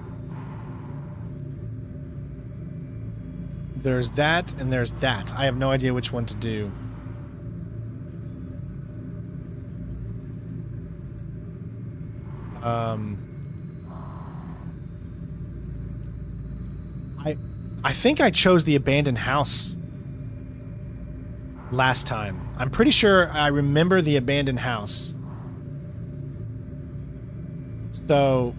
There's that, and there's that. I have no idea which one to do. I think I chose the abandoned house last time. I'm pretty sure I remember the abandoned house. So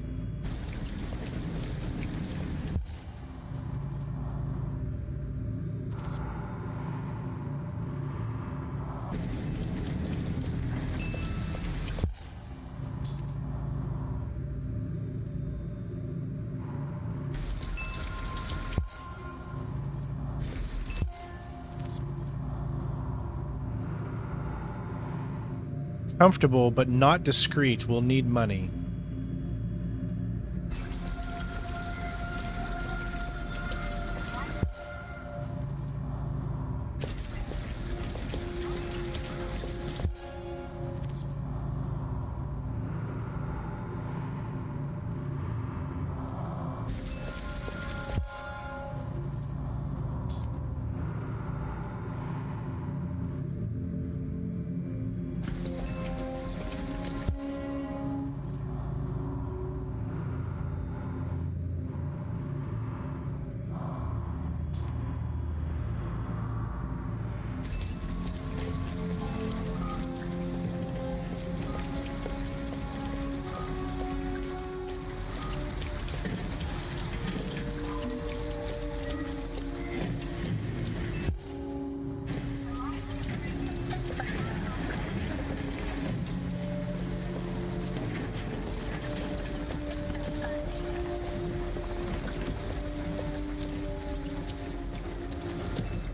comfortable but not discreet will need money.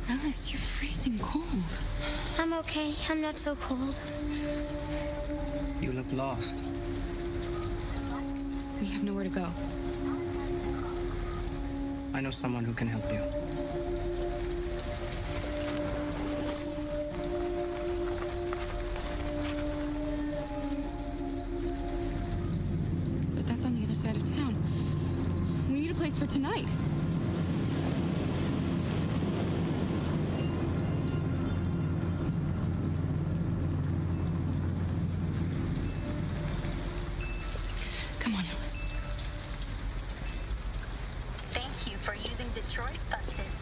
Alice, you're freezing cold. I'm okay. I'm not so cold. You look lost. We have nowhere to go. I know someone who can help you. But that's on the other side of town. We need a place for tonight. Come on, Alice. Thank you for using Detroit buses.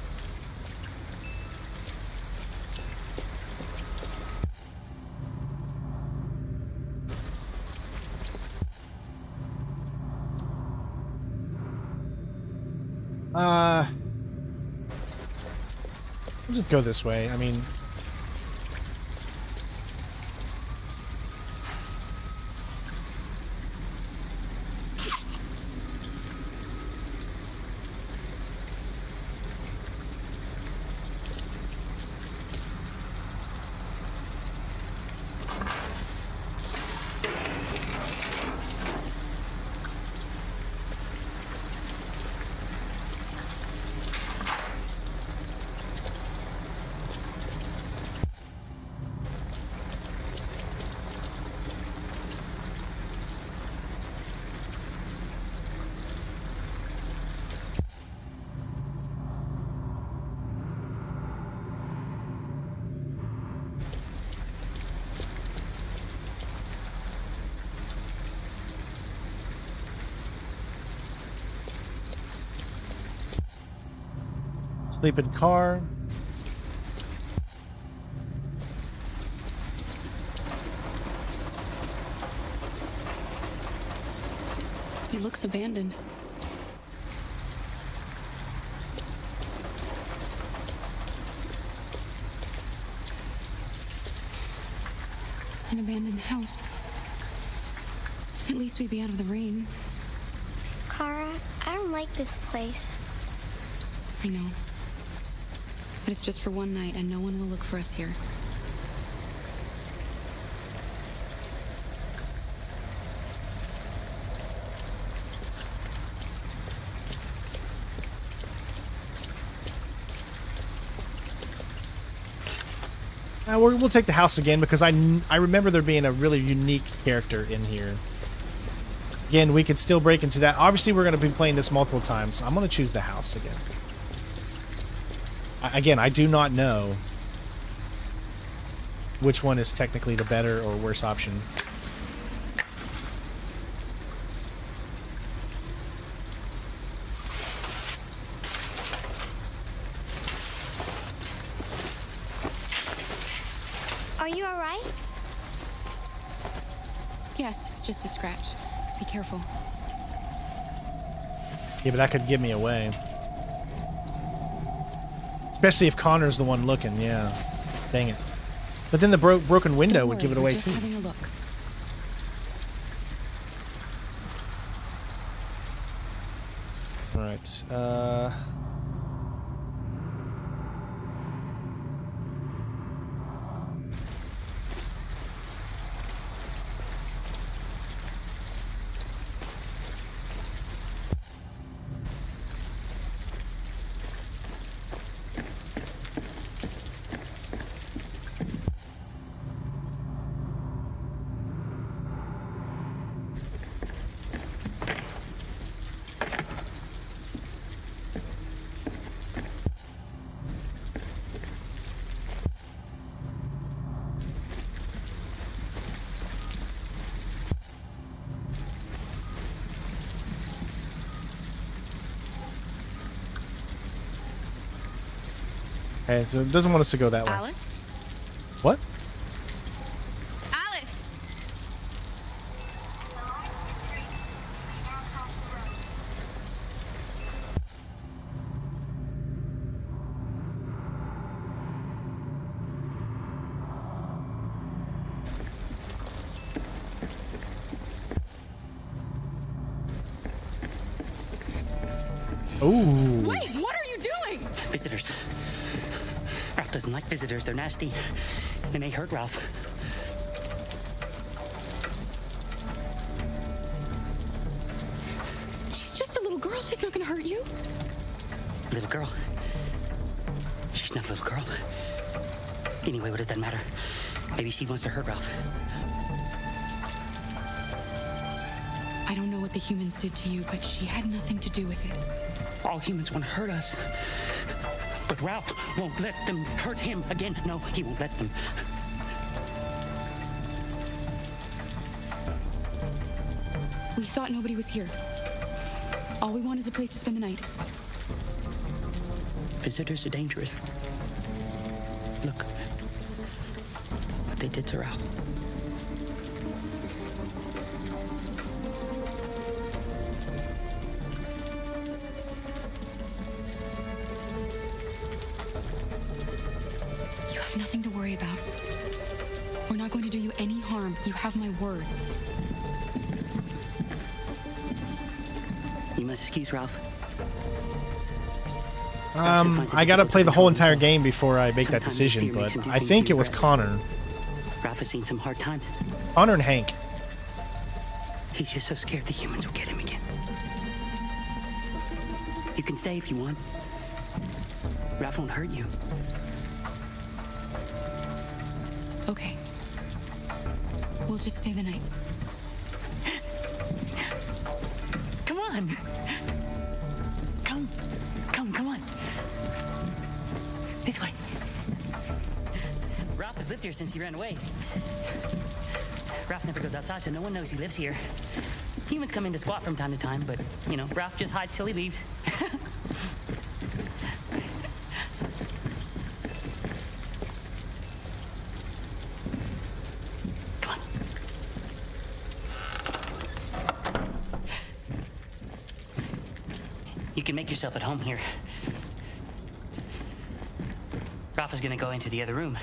We'll just go this way. I mean, sleeping car. It looks abandoned. An abandoned house. At least we'd be out of the rain. Kara, I don't like this place. I know. But it's just for one night, and no one will look for us here. We'll take the house again because I remember there being a really unique character in here. Again, we could still break into that. Obviously, we're going to be playing this multiple times. I'm going to choose the house again. Again, I do not know which one is technically the better or worse option. Are you all right? Yes, it's just a scratch. Be careful. Yeah, but that could give me away. Especially if Connor's the one looking, yeah. Dang it. But then the broken window would give it away too. Having a look. Alright, okay, so it doesn't want us to go that way. Alice? What? Alice! Ooh. Wait, what are you doing? Visitors. Ralph doesn't like visitors. They're nasty. They may hurt Ralph. She's just a little girl. She's not gonna hurt you. Little girl? She's not a little girl. Anyway, what does that matter? Maybe she wants to hurt Ralph. I don't know what the humans did to you, but she had nothing to do with it. All humans want to hurt us. But Ralph won't let them hurt him again. No, he won't let them. We thought nobody was here. All we want is a place to spend the night. Visitors are dangerous. Look what they did to Ralph. You have nothing to worry about. We're not going to do you any harm. You have my word. You must excuse Ralph. I gotta play the whole entire game before I make that decision, but I think it was Connor. Ralph has seen some hard times. Connor and Hank. He's just so scared the humans will get him again. You can stay if you want. Ralph won't hurt you. Okay. We'll just stay the night. Come on! Come on! This way. Ralph has lived here since he ran away. Ralph never goes outside, so no one knows he lives here. Humans come in to squat from time to time, but, you know, Ralph just hides till he leaves. You can make yourself at home here. Ralph is gonna go into the other room.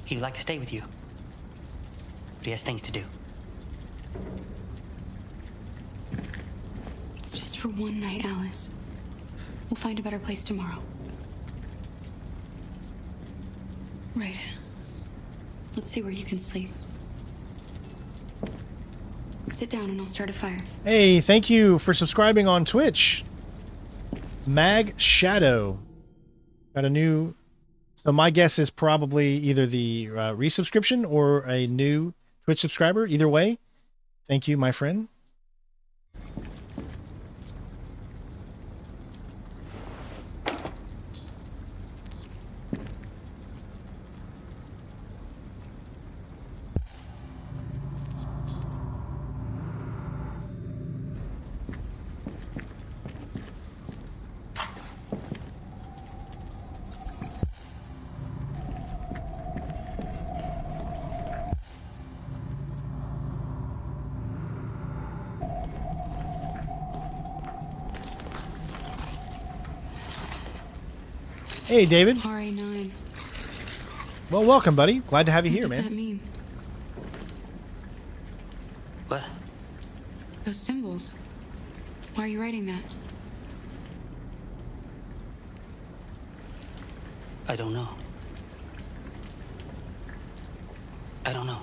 He'd like to stay with you, but he has things to do. It's just for one night, Alice. We'll find a better place tomorrow. Right. Let's see where you can sleep. Sit down and I'll start a fire. Hey, thank you for subscribing on Twitch. Mag Shadow. Got a new... So my guess is probably either the resubscription or a new Twitch subscriber. Either way, thank you, my friend. Hey, David. RA9. Well, welcome, buddy. Glad to have you here, What man. does that mean? What? Those symbols. Why are you writing that? I don't know. I don't know.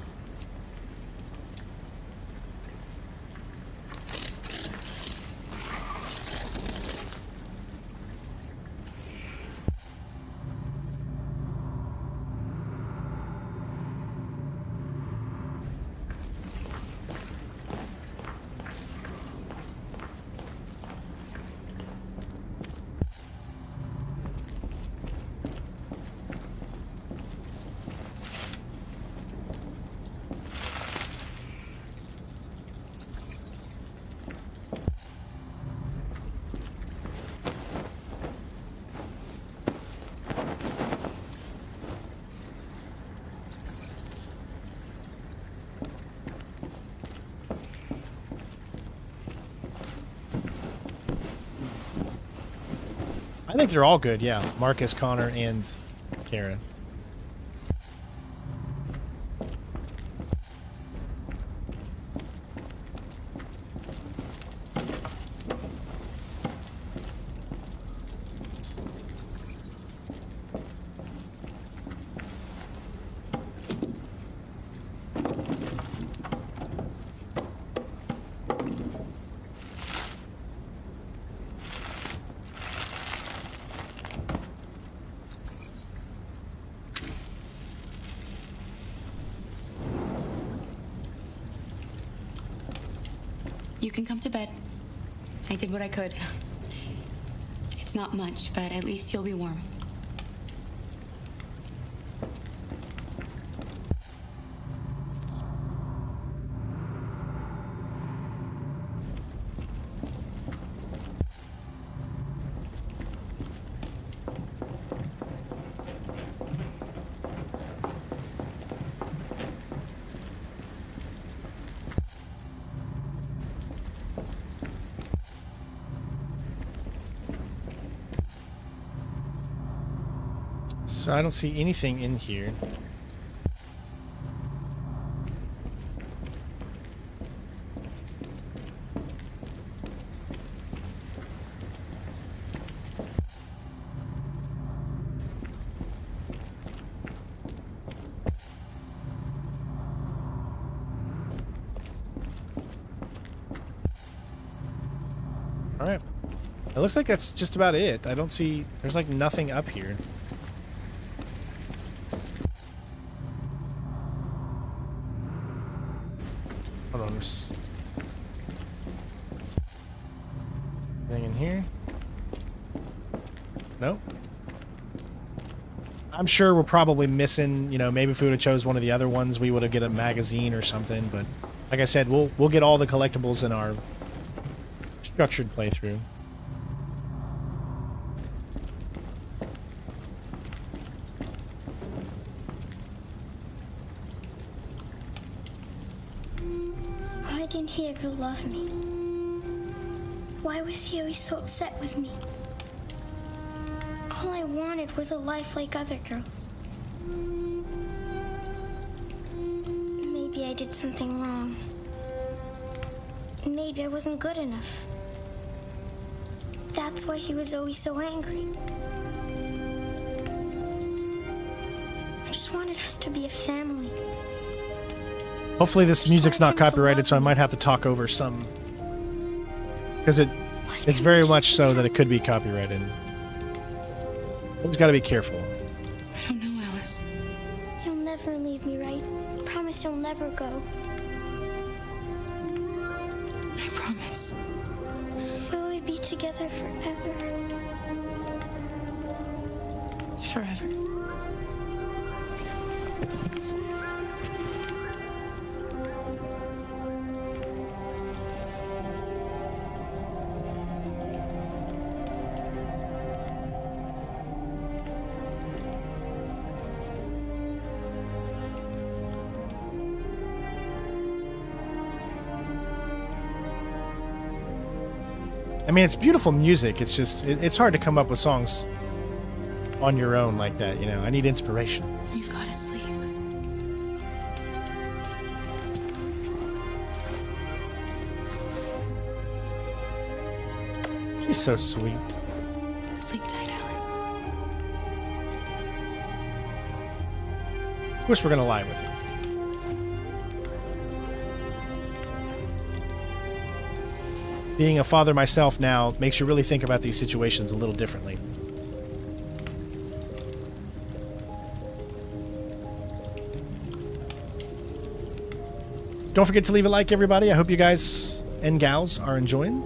I think they're all good, yeah. Marcus, Connor, and Kara. You can come to bed. I did what I could. It's not much, but at least you'll be warm. So I don't see anything in here. All right. It looks like that's just about it. I don't see... There's like nothing up here. Hold on. There's... Anything in here? Nope. I'm sure we're probably missing, you know, maybe if we would have chose one of the other ones, we would have get a magazine or something, but like I said, we'll get all the collectibles in our structured playthrough. Why didn't he ever love me? Why was he always so upset with me? All I wanted was a life like other girls. Maybe I did something wrong. Maybe I wasn't good enough. That's why he was always so angry. I just just wanted us to be a family. Hopefully this music's not copyrighted, so I might have to talk over some. Because it's very much so that it could be copyrighted. Always got to be careful. I don't know, Alice. You'll never leave me, right? Promise you'll never go. I promise. Will we be together forever? Forever. I mean, it's beautiful music. It's just, it's hard to come up with songs on your own like that, you know. I need inspiration. You've got to sleep. She's so sweet. Sleep tight, Alice. Of course, we're going to lie with her. Being a father myself now makes you really think about these situations a little differently. Don't forget to leave a like, everybody. I hope you guys and gals are enjoying.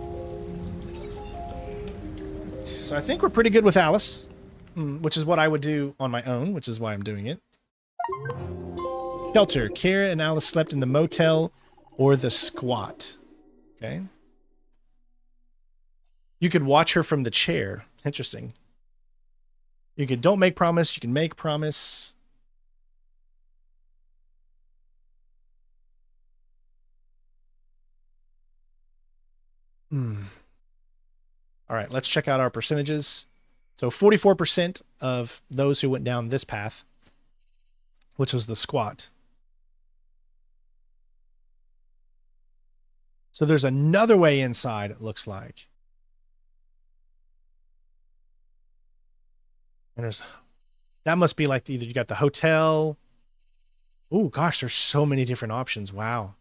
So I think we're pretty good with Alice, which is what I would do on my own, which is why I'm doing it. Shelter. Kara and Alice slept in the motel or the squat. Okay. You could watch her from the chair. Interesting. You could don't make promise. You can make promise. All right, let's check out our percentages. So 44% of those who went down this path, which was the squat. So there's another way inside, it looks like. And that must be like either you got the hotel. Oh gosh, there's so many different options. Wow.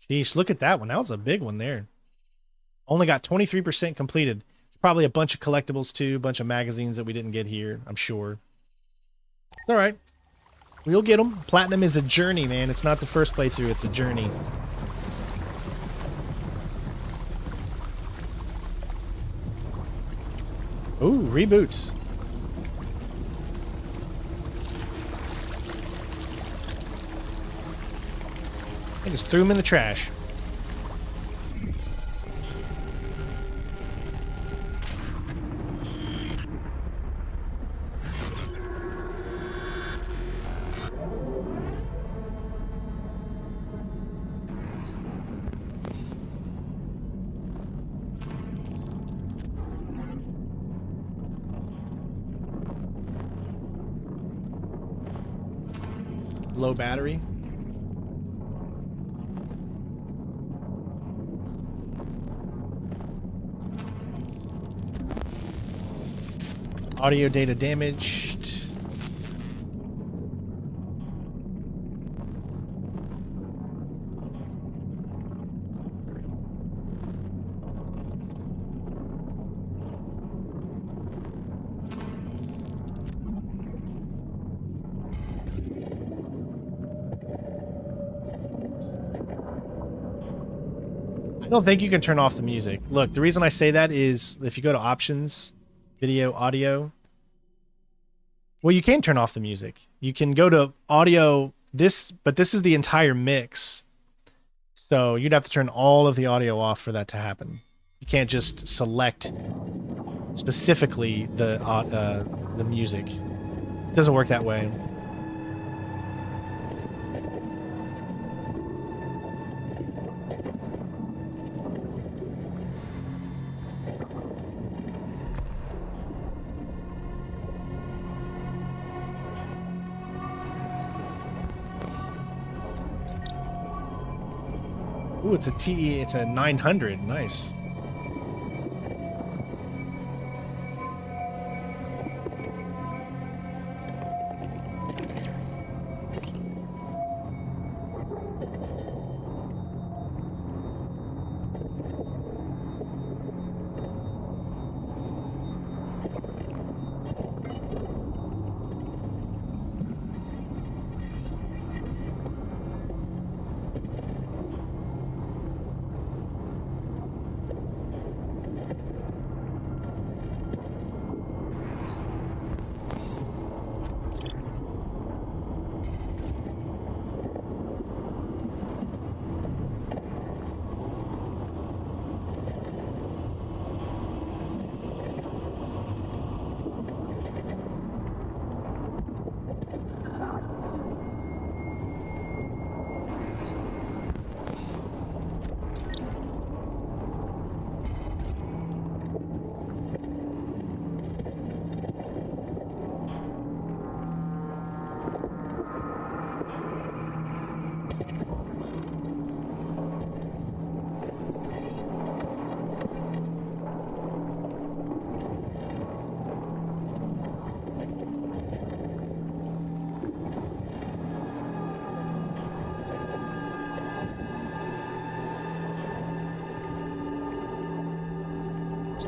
Jeez, look at that one. That was a big one there. Only got 23% completed. There's probably a bunch of collectibles too, a bunch of magazines that we didn't get here, I'm sure. It's all right. We'll get them. Platinum is a journey, man. It's not the first playthrough, it's a journey. Ooh, reboot. I just threw him in the trash. Low battery. Audio data damaged. I don't think you can turn off the music. Look, the reason I say that is if you go to options, video, audio. Well, you can turn off the music. You can go to audio, but this is the entire mix. So you'd have to turn all of the audio off for that to happen. You can't just select specifically the music. It doesn't work that way. Ooh, it's a 900. Nice.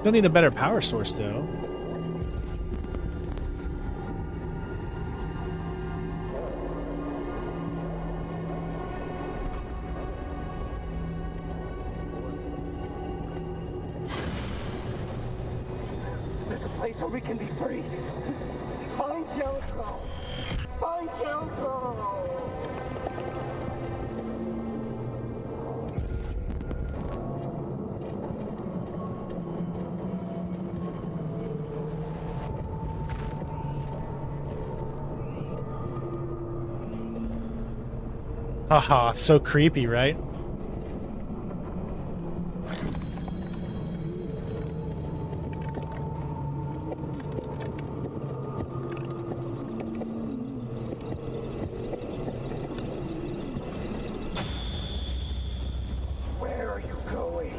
Still need a better power source, though. There's a place where we can be free. Find Jericho. Find Jericho. Haha, so creepy, right? Where are you going?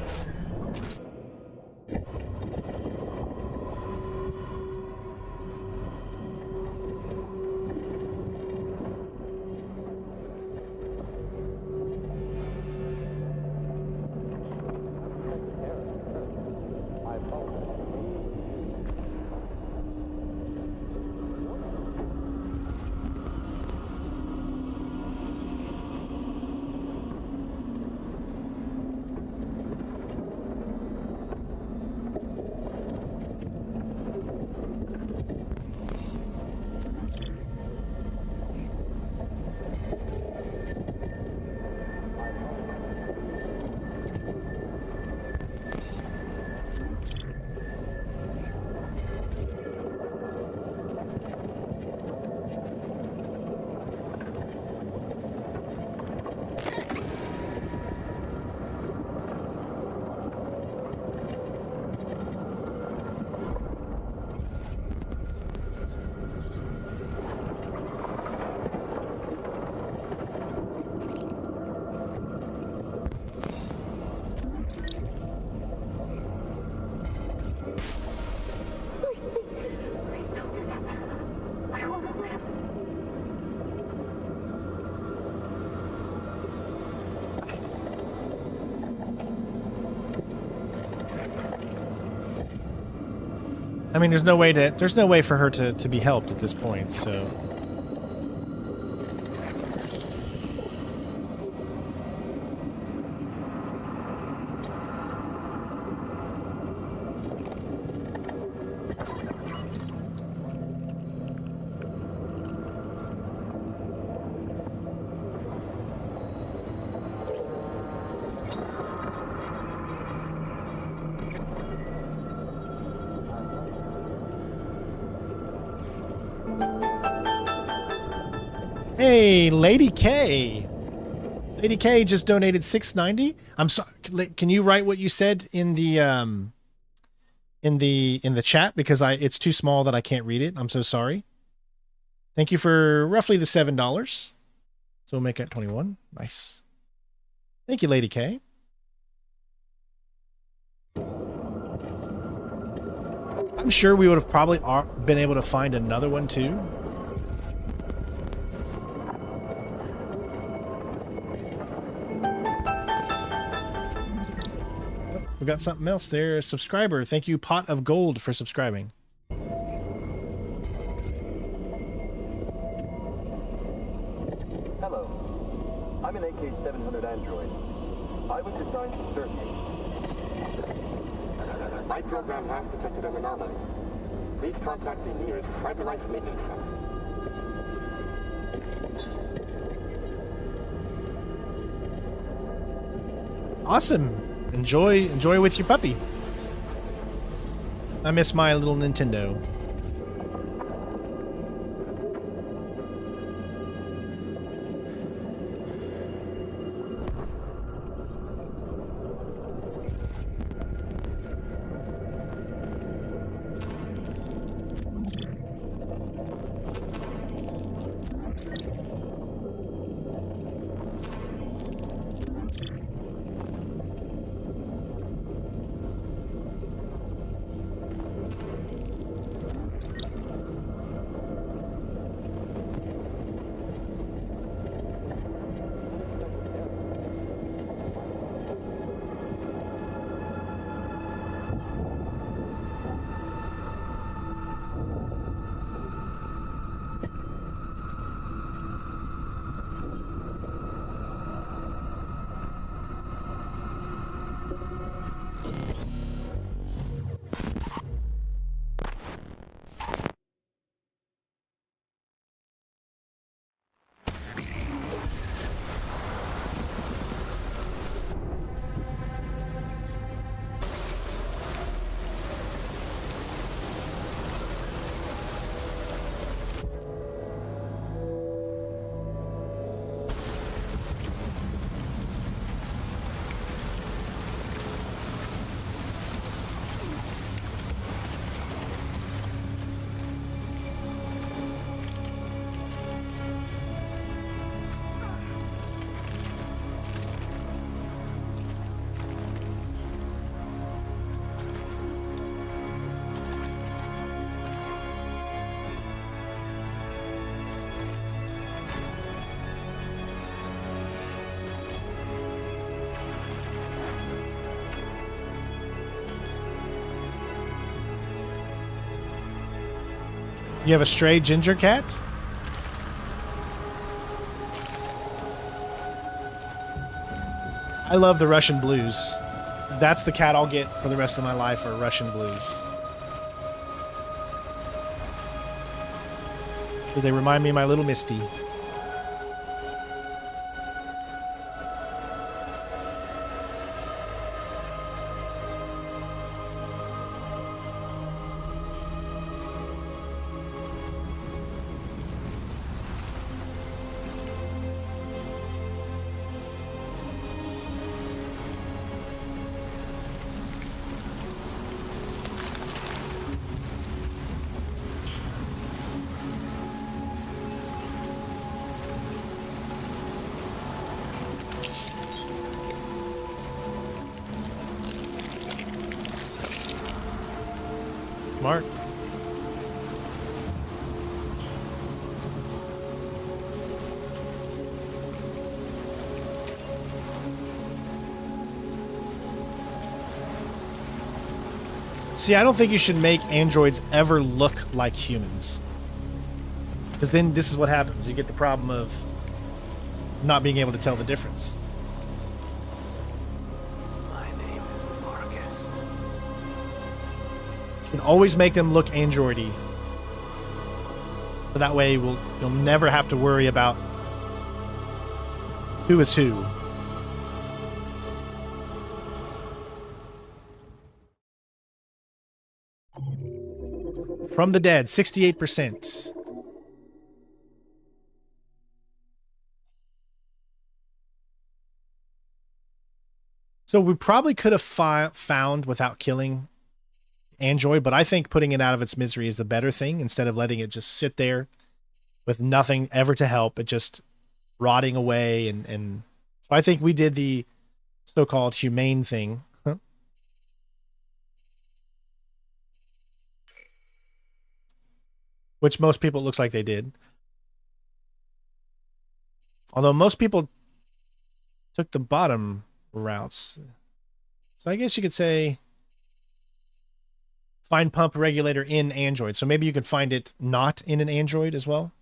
I mean, there's no way for her to be helped at this point, so. Hey, Lady K. Lady K just donated $6.90. I'm sorry. Can you write what you said in the chat, because it's too small that I can't read it. I'm so sorry. Thank you for roughly the $7. So we'll make that 21. Nice. Thank you, Lady K. I'm sure we would have probably been able to find another one too. We got something else there. Subscriber. Thank you, Pot of Gold, for subscribing. Hello. I'm an AK-700 android. I was designed to serve you. My program has detected an anomaly. Please contact the nearest Cyberlife Maintenance Center. Awesome. Enjoy with your puppy. I miss my little Nintendo. You have a stray ginger cat? I love the Russian blues. That's the cat I'll get for the rest of my life, are Russian blues. Because they remind me of my little Misty. Mark. See, I don't think you should make androids ever look like humans. Because then this is what happens. You get the problem of not being able to tell the difference. You can always make them look androidy. So that way you'll never have to worry about who is who. From the Dead, 68%. So we probably could have found without killing Android, but I think putting it out of its misery is the better thing instead of letting it just sit there with nothing ever to help, it just rotting away. And so I think we did the so-called humane thing. Which most people, it looks like they did. Although most people took the bottom routes. So I guess you could say find pump regulator in Android. So maybe you could find it not in an Android as well.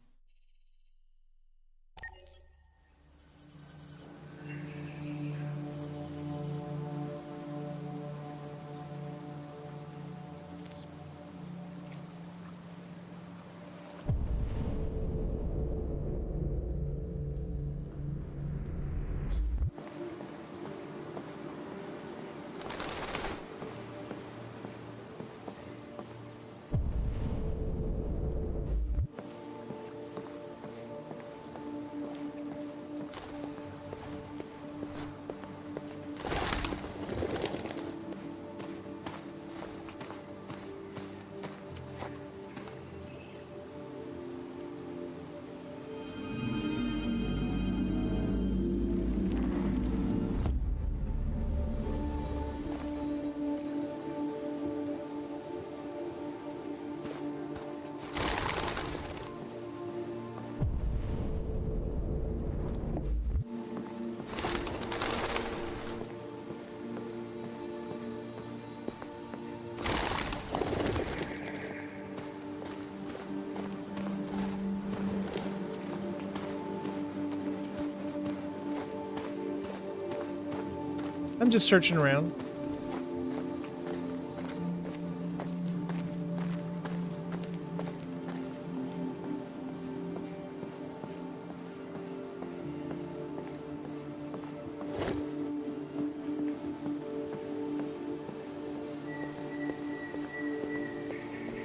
I'm just searching around.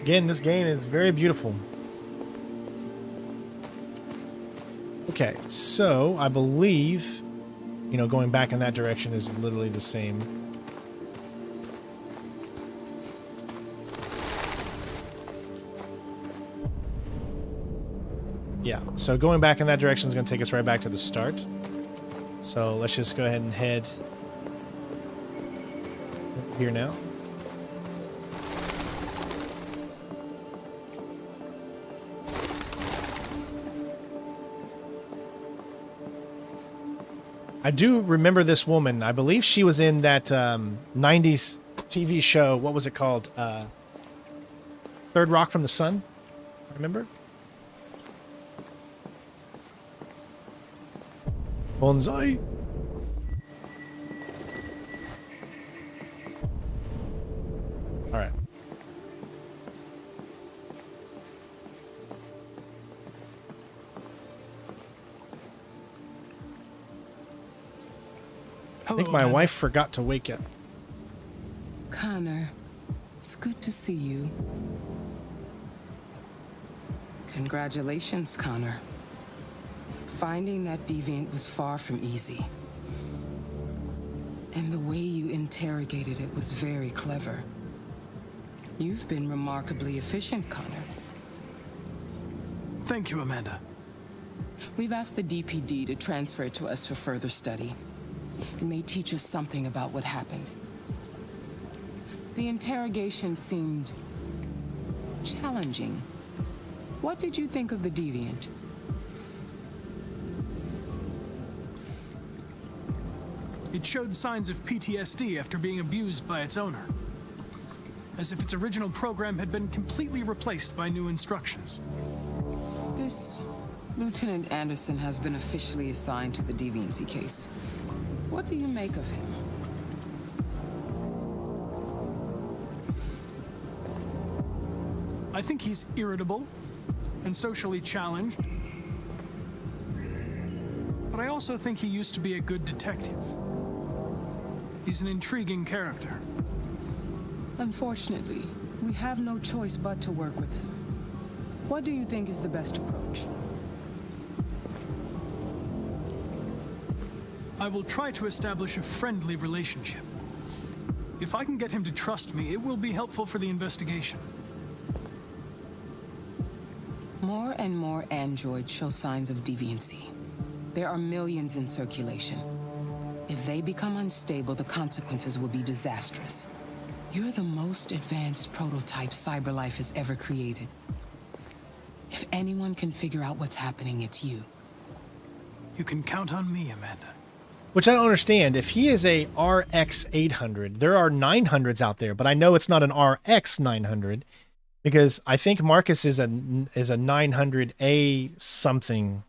Again, this game is very beautiful. Okay, so I believe, you know, going back in that direction is literally the same. Yeah, so going back in that direction is going to take us right back to the start. So let's just go ahead and head here now. I do remember this woman. I believe she was in that 90s TV show. What was it called? Third Rock from the Sun? Remember? Bonsai. All right. I think my wife forgot to wake up. Connor, it's good to see you. Congratulations, Connor. Finding that deviant was far from easy. And the way you interrogated it was very clever. You've been remarkably efficient, Connor. Thank you, Amanda. We've asked the DPD to transfer it to us for further study. It may teach us something about what happened. The interrogation seemed challenging. What did you think of the deviant? It showed signs of PTSD after being abused by its owner. As if its original program had been completely replaced by new instructions. This Lieutenant Anderson has been officially assigned to the deviancy case. What do you make of him? I think he's irritable and socially challenged. But I also think he used to be a good detective. He's an intriguing character. Unfortunately, we have no choice but to work with him. What do you think is the best approach? I will try to establish a friendly relationship. If I can get him to trust me, it will be helpful for the investigation. More and more androids show signs of deviancy. There are millions in circulation. If they become unstable, the consequences will be disastrous. You're the most advanced prototype CyberLife has ever created. If anyone can figure out what's happening, it's you. You can count on me, Amanda. Which I don't understand. If he is a RX 800, there are 900s out there, but I know it's not an RX 900 because I think Marcus is a 900A something.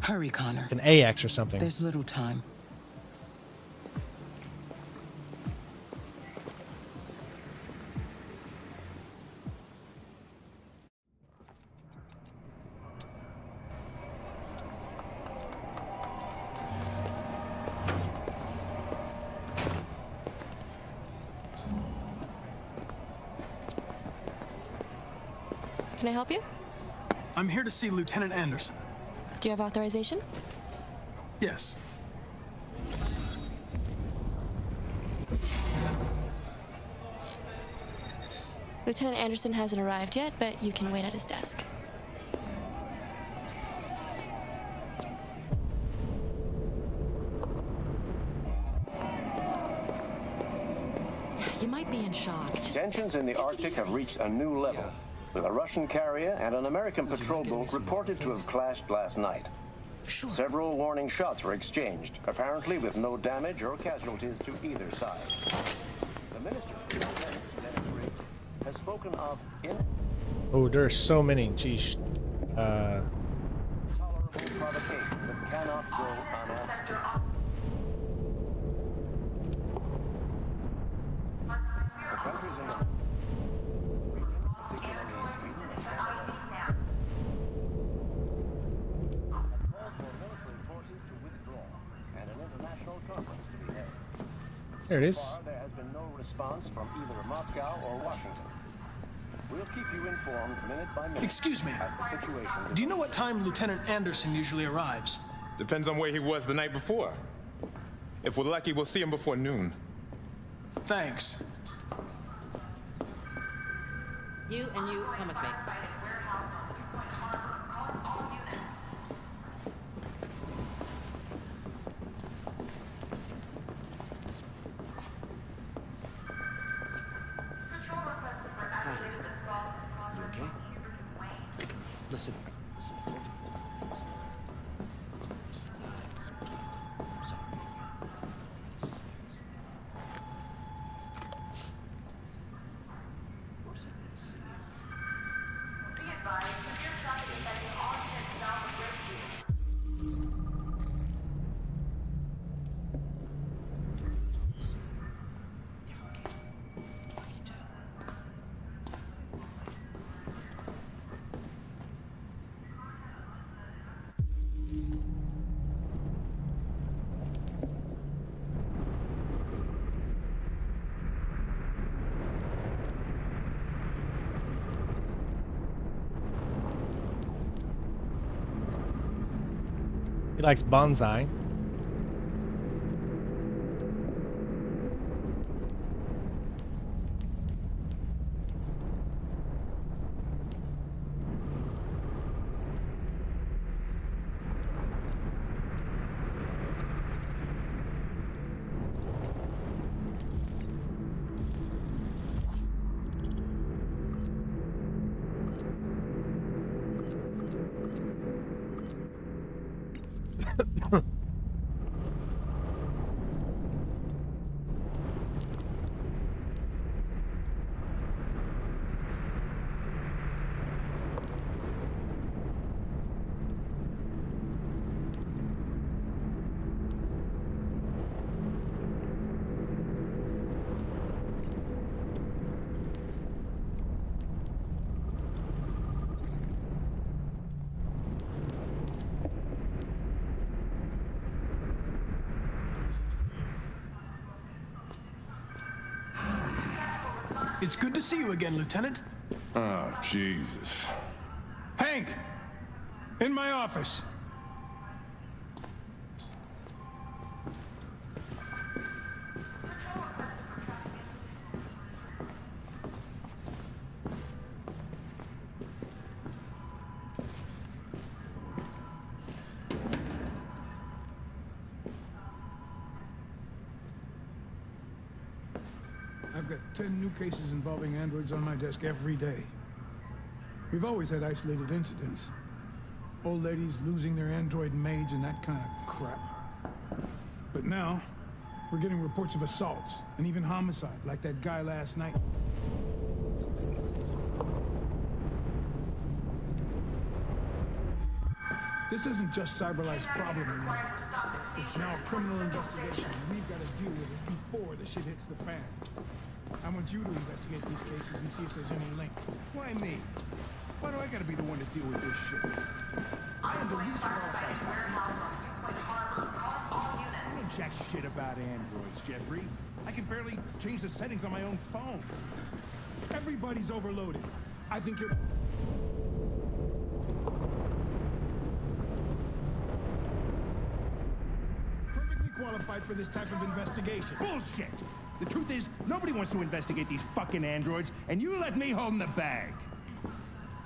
Hurry, Connor. An AX or something. There's little time. Can I help you? I'm here to see Lieutenant Anderson. Do you have authorization? Yes. Lieutenant Anderson hasn't arrived yet, but you can wait at his desk. You might be in shock. Tensions in the Arctic have reached a new level, with a Russian carrier and an American patrol boat reported to have clashed last night. Several warning shots were exchanged, apparently with no damage or casualties to either side. The Minister of Defense, Dennis Riggs, has spoken of Oh, there are so many. Geez. intolerable provocation that cannot go unasked. The countries in the particularly Sweden and Canada, have called for military forces to withdraw and an international conference to be held. There it is. So far, there has been no response from either Moscow or Washington. We'll keep you informed minute by minute. Excuse me. As the situation Do you know what time Lieutenant Anderson usually arrives? Depends on where he was the night before. If we're lucky, we'll see him before noon. Thanks. You and you come with me. Listen. Listen. I told you. Listen. I'm sorry. He likes bonsai. It's good to see you again, Lieutenant. Oh, Jesus. Hank! In my office. I've got 10 new cases involving androids on my desk every day. We've always had isolated incidents. Old ladies losing their android maids and that kind of crap. But now, we're getting reports of assaults and even homicide, like that guy last night. This isn't just CyberLife's problem anymore. It's now a criminal investigation, and we've got to deal with it before the shit hits the fan. I want you to investigate these cases and see if there's any link. Why me? Why do I gotta be the one to deal with this shit? I am the least qualified. I know jack shit about androids, Jeffrey. I can barely change the settings on my own phone. Everybody's overloaded. I think you're... perfectly qualified for this type of investigation. Bullshit! The truth is, nobody wants to investigate these fucking androids, and you let me hold the bag.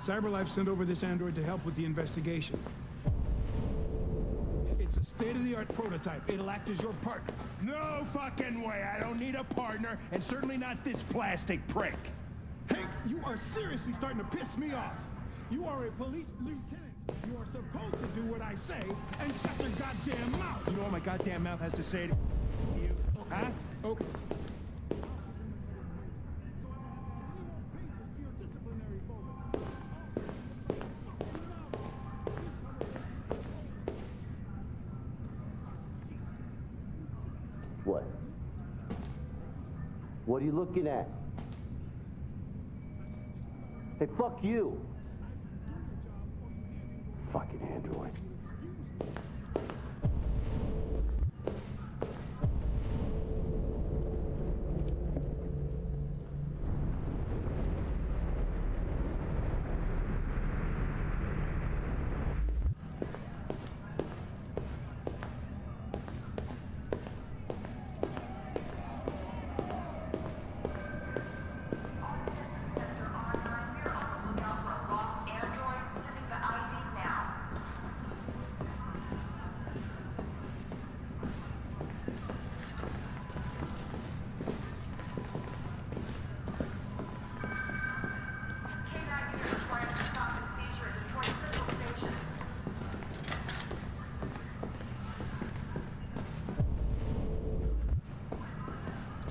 CyberLife sent over this android to help with the investigation. It's a state-of-the-art prototype. It'll act as your partner. No fucking way! I don't need a partner, and certainly not this plastic prick. Hank, you are seriously starting to piss me off. You are a police lieutenant. You are supposed to do what I say and shut your goddamn mouth. You know what my goddamn mouth has to say to you? Huh? Okay. What? What are you looking at? Hey, fuck you! Fucking android.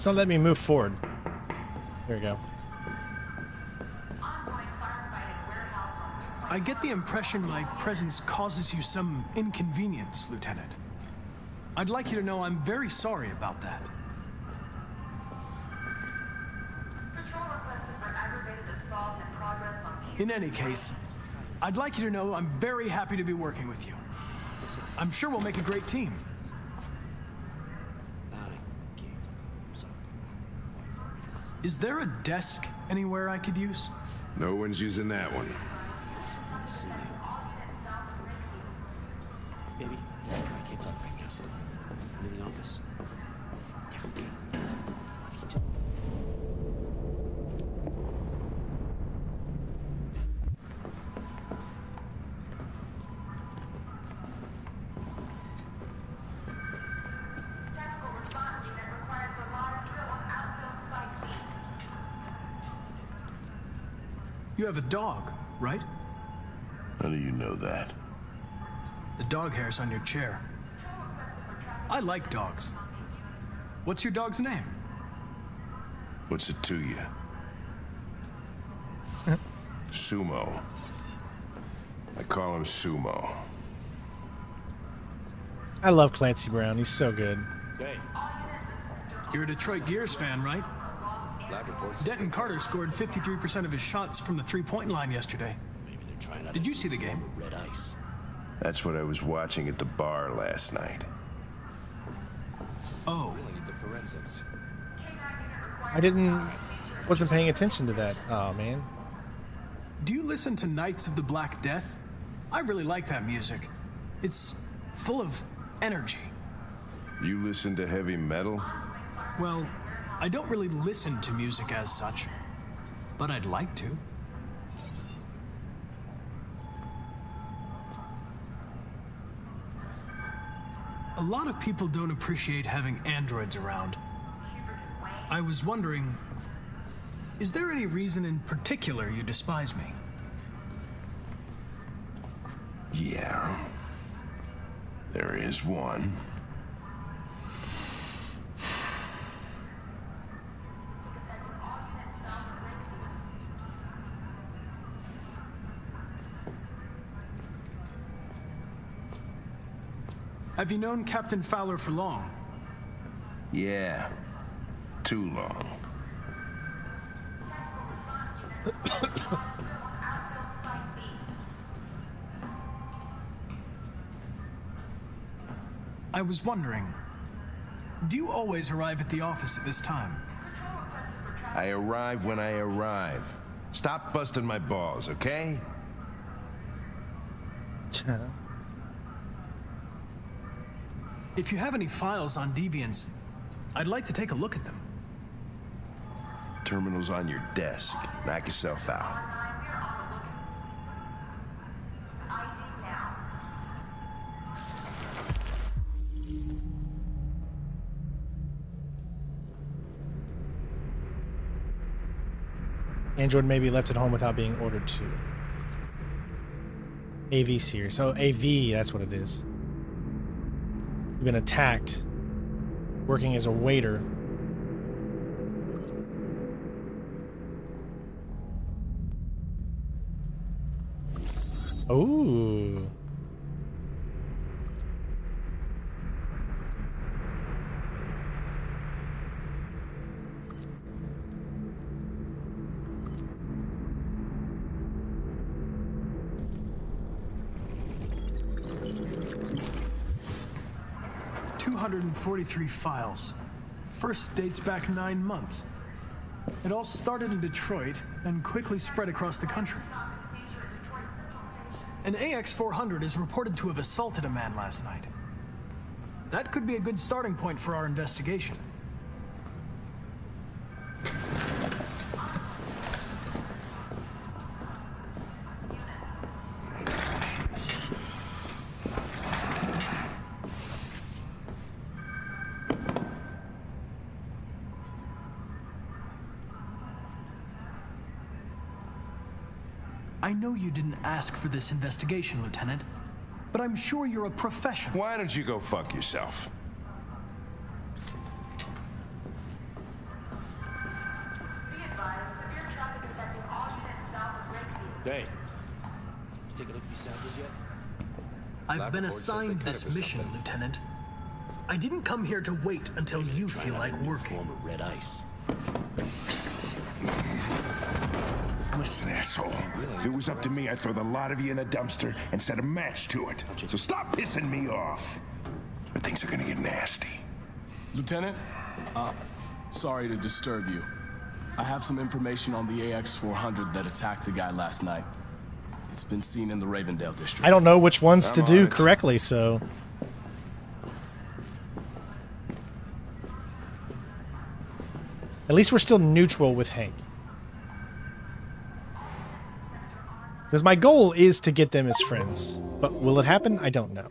It's not letting me move forward. There we go. I get the impression my presence causes you some inconvenience, Lieutenant. I'd like you to know I'm very sorry about that. Patrol requested for aggravated assault and progress on In any case, I'd like you to know I'm very happy to be working with you. I'm sure we'll make a great team. Is there a desk anywhere I could use? No one's using that one. Baby, this You have a dog, right? How do you know that? The dog hair's on your chair. I like dogs. What's your dog's name? What's it to you? Sumo. I call him Sumo. I love Clancy Brown. He's so good. You're a Detroit Gears fan, right? Denton Carter scored 53% of his shots from the three-point line yesterday. Did you see the game? Red ice. That's what I was watching at the bar last night. Oh. Wasn't paying attention to that. Oh, man. Do you listen to Knights of the Black Death? I really like that music. It's full of energy. You listen to heavy metal? Well, I don't really listen to music as such, but I'd like to. A lot of people don't appreciate having androids around. I was wondering, is there any reason in particular you despise me? Yeah. There is one. Have you known Captain Fowler for long? Yeah. Too long. I was wondering, do you always arrive at the office at this time? I arrive when I arrive. Stop busting my balls, okay? If you have any files on deviants, I'd like to take a look at them. Terminal's on your desk. Knock yourself out. Android may be left at home without being ordered to. AV series. Oh, AV, that's what it is. You've been attacked. Working as a waiter. Ooh. .243 files. First dates back 9 months. It all started in Detroit and quickly spread across the country. An AX-400 is reported to have assaulted a man last night. That could be a good starting point for our investigation. I know you didn't ask for this investigation, Lieutenant, but I'm sure you're a professional. Why don't you go fuck yourself? Be advised, severe traffic affecting all units south of Breakfield. Hey, you take a look at these samples yet? I've been assigned this mission, Lieutenant. I didn't come here to wait until you feel like working. Form of red ice. Listen, asshole. If it was up to me, I'd throw the lot of you in a dumpster and set a match to it. So stop pissing me off. Or things are gonna get nasty. Lieutenant, sorry to disturb you. I have some information on the AX-400 that attacked the guy last night. It's been seen in the Ravendale district. I don't know which ones to do correctly, so... At least we're still neutral with Hank. Because my goal is to get them as friends. But will it happen? I don't know.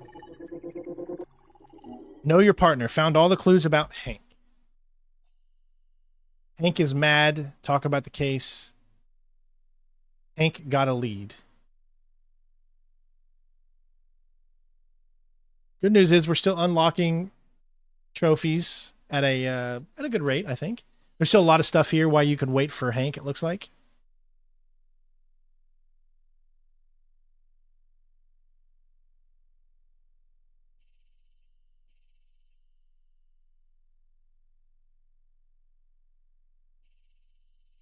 Know your partner. Found all the clues about Hank. Hank is mad. Talk about the case. Hank got a lead. Good news is we're still unlocking trophies at a good rate, I think. There's still a lot of stuff here while you can wait for Hank, it looks like.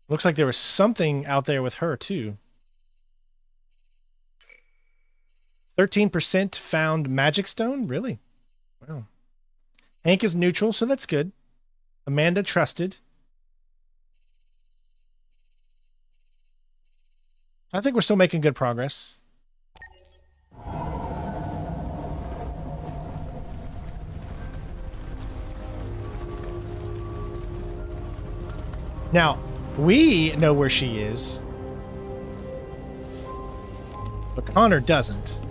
Looks like there was something out there with her, too. 13% found magic stone? Really? Wow. Hank is neutral, so that's good. Amanda trusted. I think we're still making good progress. Now, we know where she is, but Connor doesn't.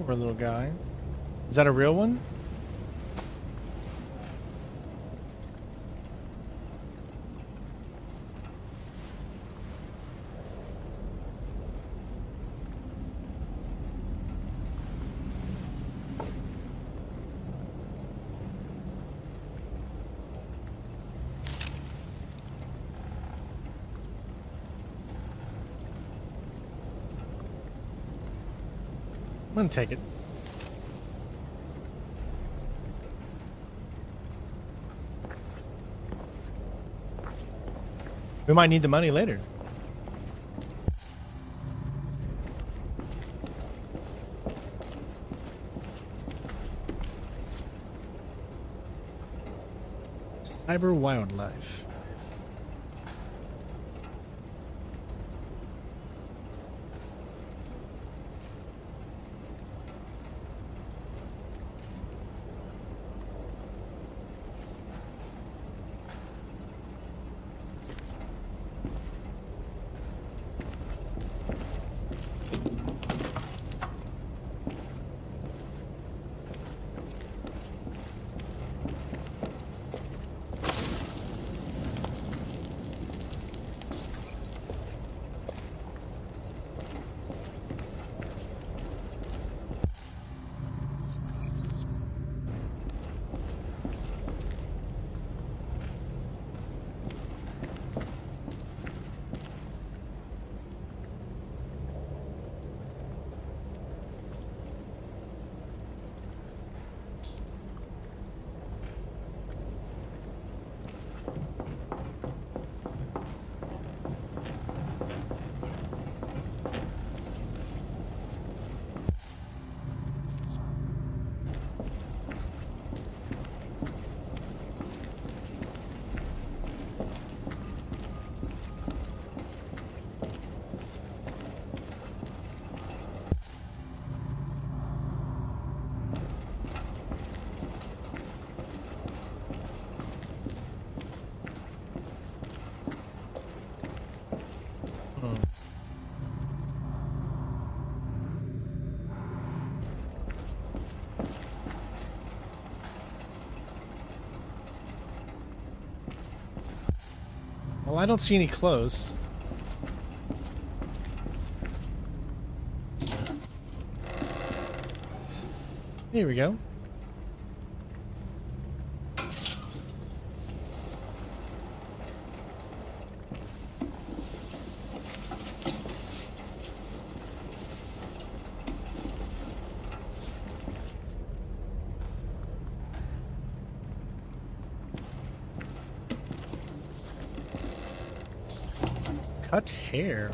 Poor little guy. Is that a real one? I'm gonna take it. We might need the money later. Cyber wildlife. Well, I don't see any clothes. Here we go. Cut hair.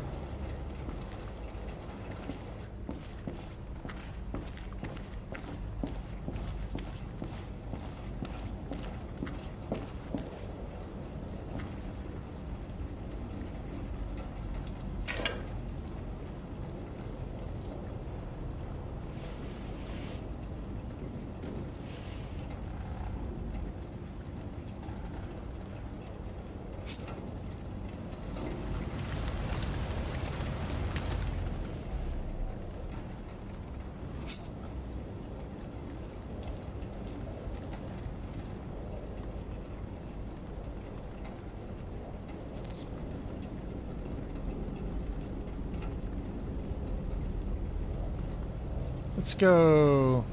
Let's go.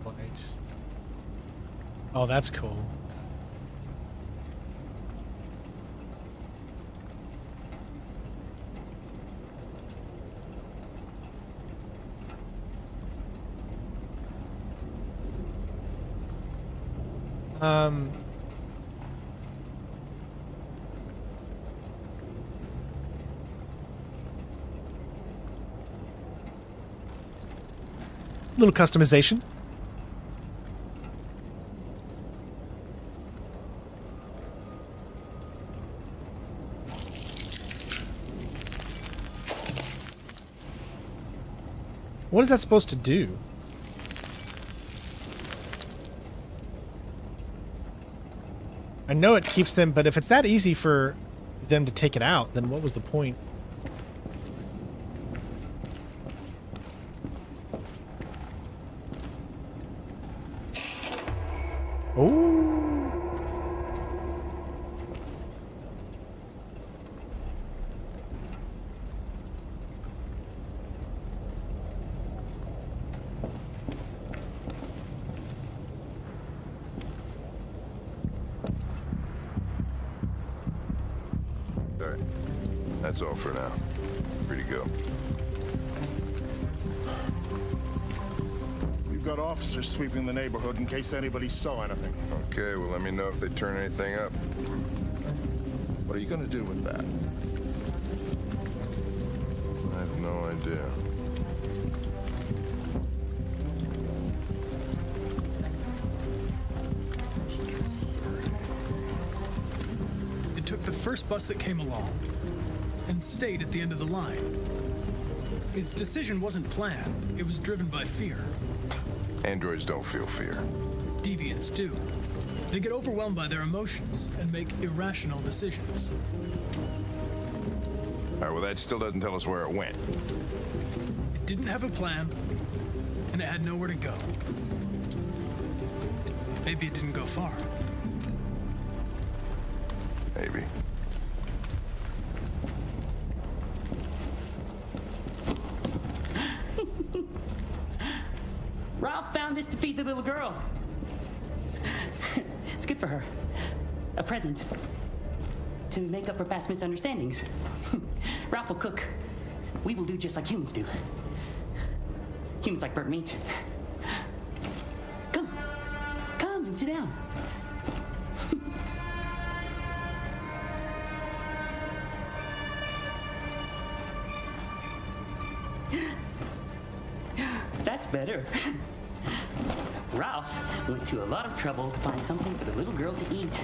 Wait. Oh, that's cool. Little customization. What is that supposed to do? I know it keeps them, but if it's that easy for them to take it out, then what was the point? Oh. All right. That's all for now. Free to go. We've got officers sweeping the neighborhood in case anybody saw anything. Okay, well, let me know if they turn anything up. What are you going to do with that? I have no idea. It took the first bus that came along and stayed at the end of the line. Its decision wasn't planned. It was driven by fear. Androids don't feel fear. Deviants do. They get overwhelmed by their emotions and make irrational decisions. All right, well, that still doesn't tell us where it went. It didn't have a plan, and it had nowhere to go. Maybe it didn't go far. Maybe. Ralph found this to feed the little girl. It's good for her. A present. To make up for past misunderstandings. Ralph will cook. We will do just like humans do. Humans like burnt meat. Come. Come and sit down. That's better. Ralph went to a lot of trouble to find something for the little girl to eat.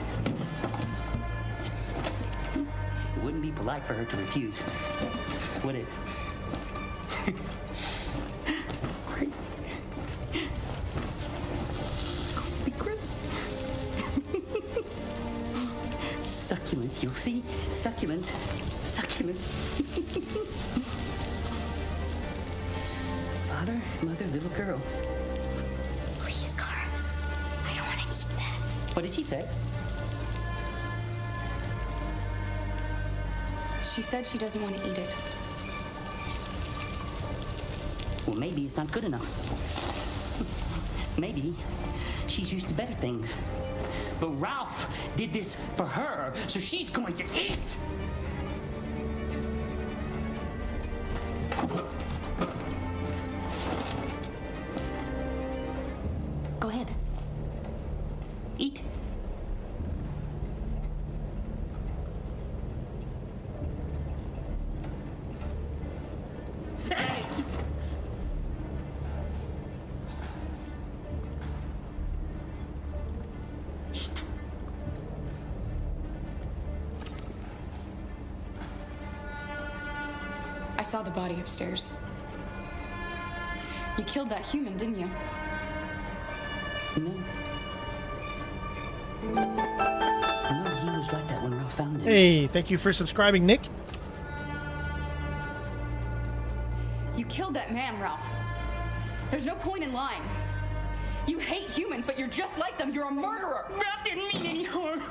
It wouldn't be polite for her to refuse, would it? Great. Be great. Succulent, you'll see? Succulent. Succulent. Father, mother, little girl. Please, Kara. I don't want to eat that. What did she say? She said she doesn't want to eat it. Well, maybe it's not good enough. Maybe she's used to better things. But Ralph did this for her, so she's going to eat! Go ahead. Eat. saw the body upstairs. You killed that human, didn't you? No. No, he was like that when Ralph found him. Hey, thank you for subscribing, Nick. You killed that man, Ralph. There's no point in lying. You hate humans, but you're just like them. You're a murderer. Ralph didn't mean any harm.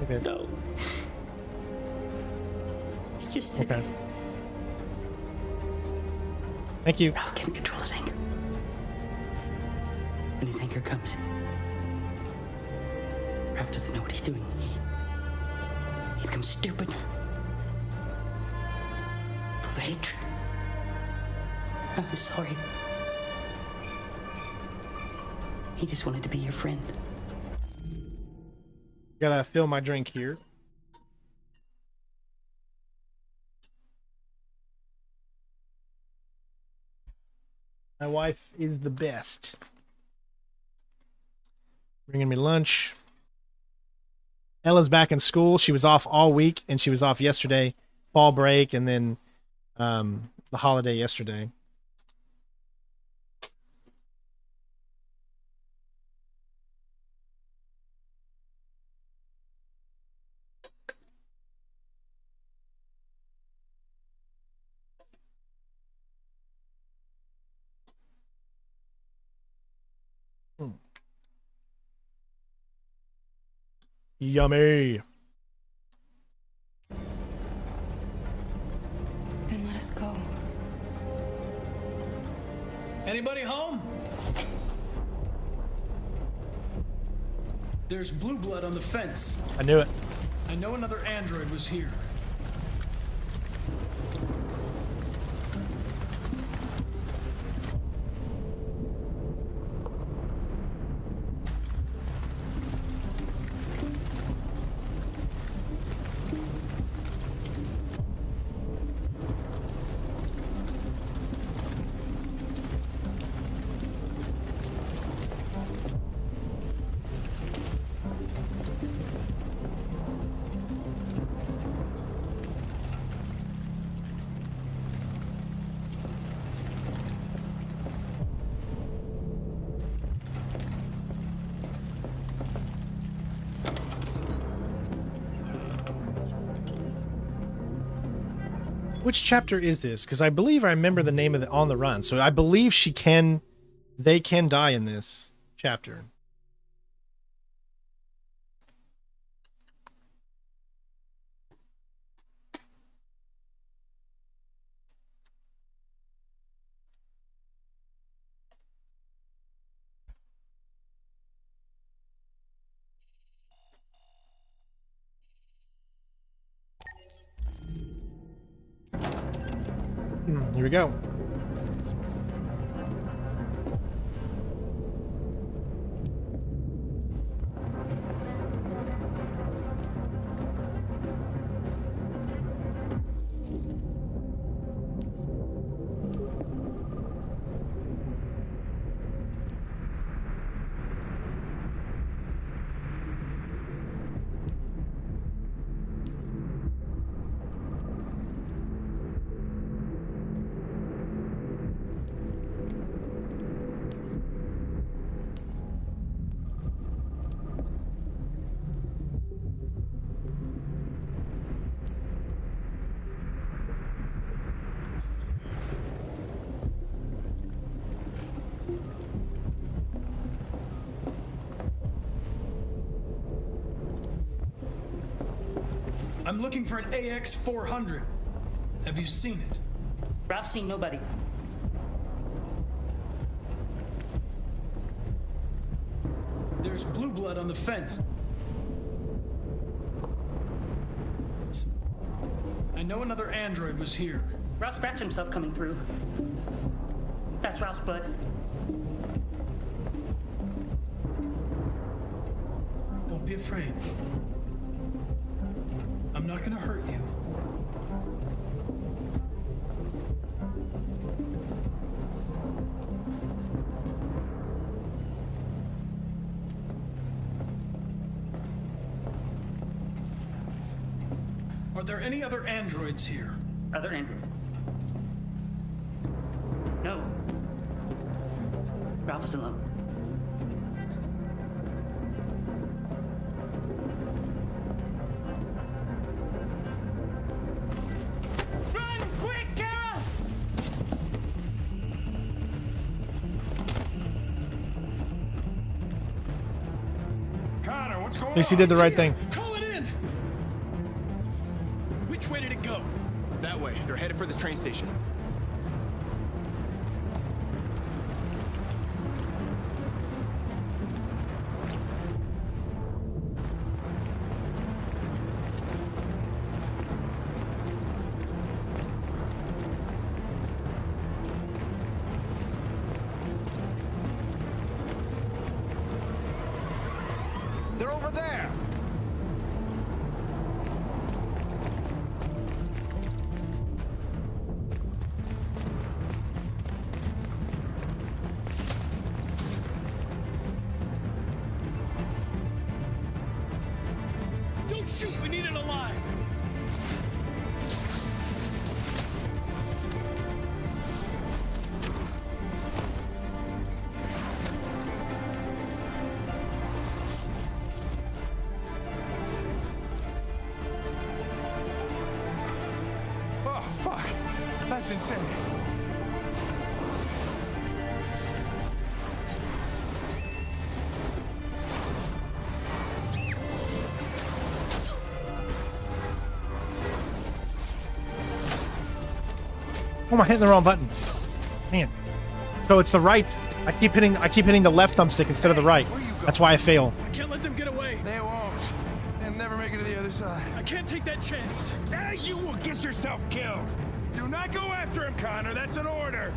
Okay. No. It's just that Okay. Thank you. Ralph can't control his anger. When his anger comes, Ralph doesn't know what he's doing. He becomes stupid. Full of hatred. Ralph is sorry. He just wanted to be your friend. Gotta fill my drink here. My wife is the best. Bringing me lunch. Ellen's back in school. She was off all week, and she was off yesterday, fall break, and then the holiday yesterday. Yummy. Then let us go. Anybody home? There's blue blood on the fence. I knew it. I know another android was here. Which chapter is this? Because I believe I remember the name of the On the Run. So I believe they can die in this chapter. Here we go. I'm looking for an AX-400. Have you seen it? Ralph's seen nobody. There's blue blood on the fence. I know another android was here. Ralph scratched himself coming through. That's Ralph's blood. Don't be afraid. I'm not gonna hurt you. Are there any other androids here? Other androids? No. Ralph is alone. Run! Quick, Kara! Connor, what's going on? At least he did the right thing. Call it in! Which way did it go? That way. They're headed for the train station. They're over there. Don't shoot! We need it alive! Oh, fuck. That's insane. Oh, am I hitting the wrong button? Man. So it's the right. I keep hitting the left thumbstick instead of the right. That's why I fail. I can't let them get away. They won't. They'll never make it to the other side. I can't take that chance. Ah, you will get yourself killed. Do not go after him, Connor. That's an order.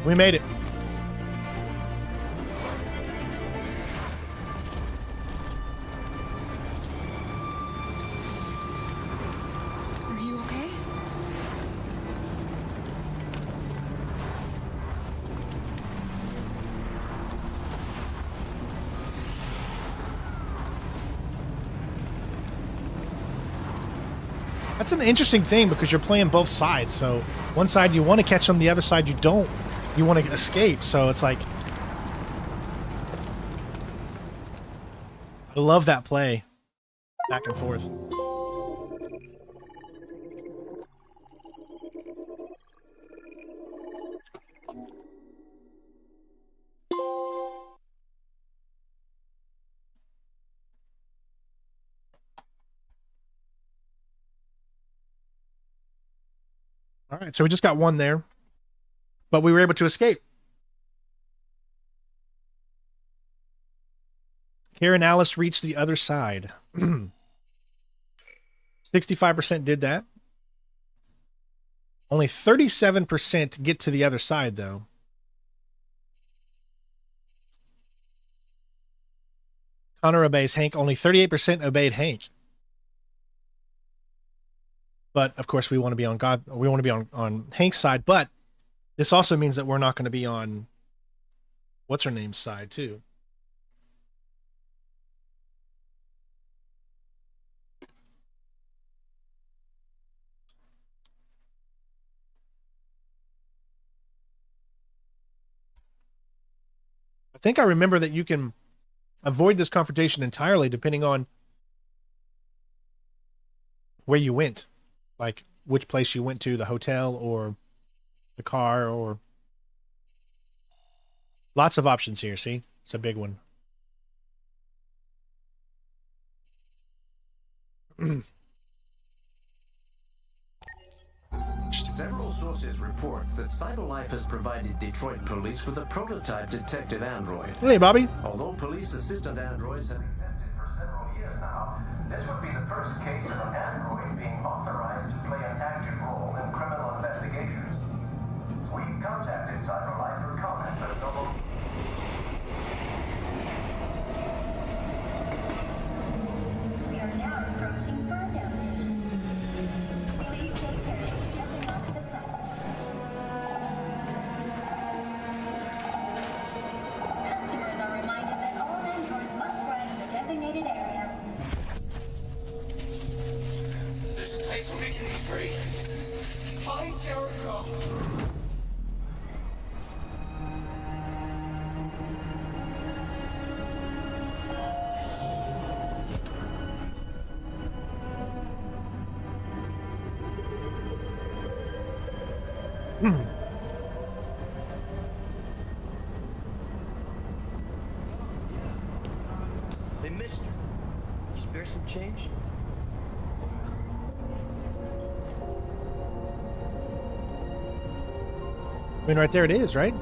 We made it. Are you okay? That's an interesting thing because you're playing both sides. So one side you want to catch them, the other side you don't. You want to escape. So it's like, I love that play, back and forth. All right, so we just got one there, but we were able to escape. Kara and Alice reached the other side. 65% did that. Only 37% get to the other side, though. Connor obeys Hank. Only 38% obeyed Hank. But of course, we want to be on God. We want to be on Hank's side. But this also means that we're not going to be on what's her name's side too. I think I remember that you can avoid this confrontation entirely depending on where you went. Like which place you went to, the hotel or the car, or lots of options here. See, it's a big one. Several sources report that CyberLife has provided Detroit police with a prototype detective android. Hey, Bobby. Although police assistant androids have existed for several years now, this would be the first case of an android being authorized to play an active role in criminal investigations. We've contacted CyberLife for comment, but no. We are now approaching Ferndale Station. Please take care of stepping onto the platform. Customers are reminded that all androids must ride in the designated area. This place will make me free. Find Jericho. They missed her. You spare some change? I mean, right there it is, right?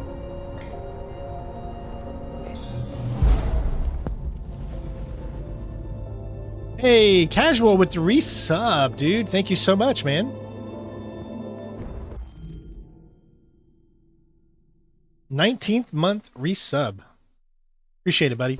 Hey, Casual with the resub, dude. Thank you so much, man. 19th month resub. Appreciate it, buddy.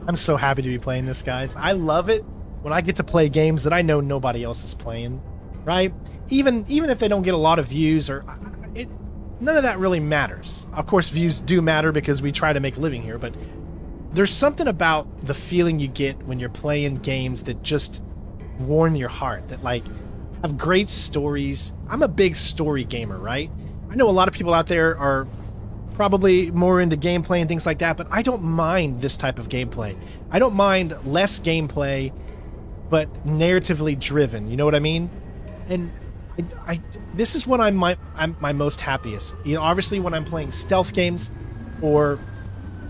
I'm so happy to be playing this, guys. I love it when I get to play games that I know nobody else is playing, right? Even if they don't get a lot of views or none of that really matters. Of course, views do matter because we try to make a living here, but there's something about the feeling you get when you're playing games that just warm your heart, that like have great stories. I'm a big story gamer, right? I know a lot of people out there are probably more into gameplay and things like that, but I don't mind this type of gameplay. I don't mind less gameplay, but narratively driven. You know what I mean? And this is when I'm my most happiest. You know, obviously when I'm playing stealth games or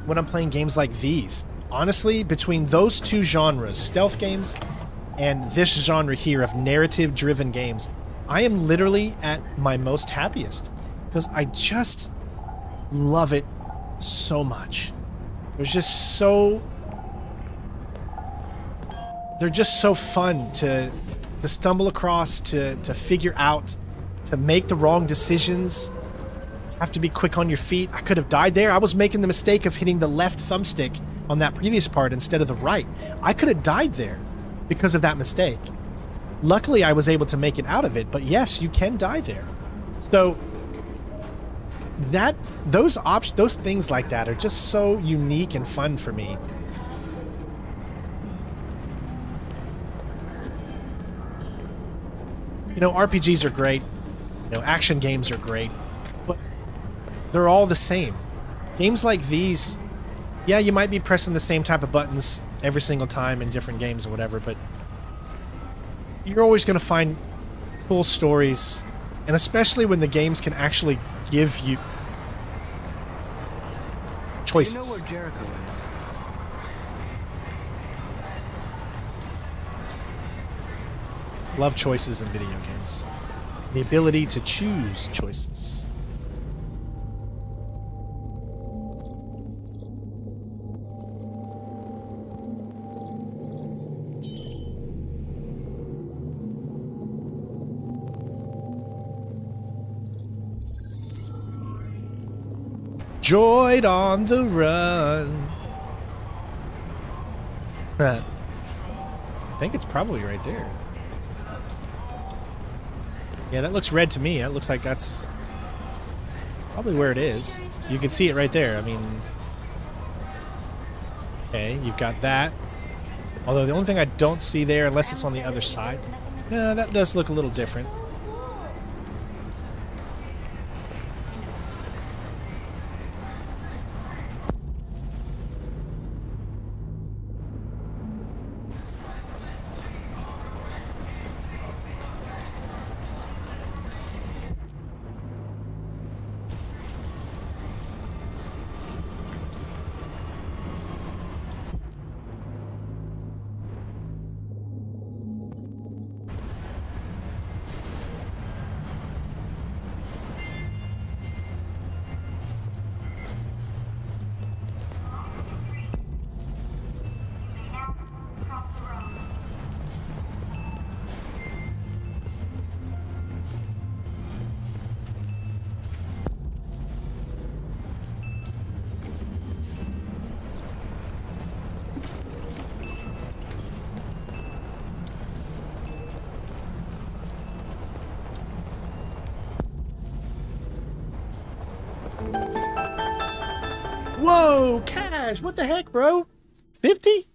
when I'm playing games like these. Honestly, between those two genres, stealth games and this genre here of narrative-driven games, I am literally at my most happiest because I just love it so much. They're just so fun to stumble across, to figure out, to make the wrong decisions. Have to be quick on your feet. I could have died there. I was making the mistake of hitting the left thumbstick on that previous part instead of the right. I could have died there because of that mistake. Luckily, I was able to make it out of it, but yes, you can die there. So those things like that are just so unique and fun for me. You know, RPGs are great. You know, action games are great, but they're all the same. Games like these, yeah, you might be pressing the same type of buttons every single time in different games or whatever, but you're always going to find cool stories, and especially when the games can actually give you choices. You know where Jericho is? Love choices in video games. The ability to choose choices. Droid on the run. I think it's probably right there. Yeah, that looks red to me. It looks like that's probably where it is. You can see it right there. I mean, okay, you've got that. Although the only thing I don't see there, unless it's on the other side. Yeah, that does look a little different. Whoa, Cash, what the heck, bro? 50?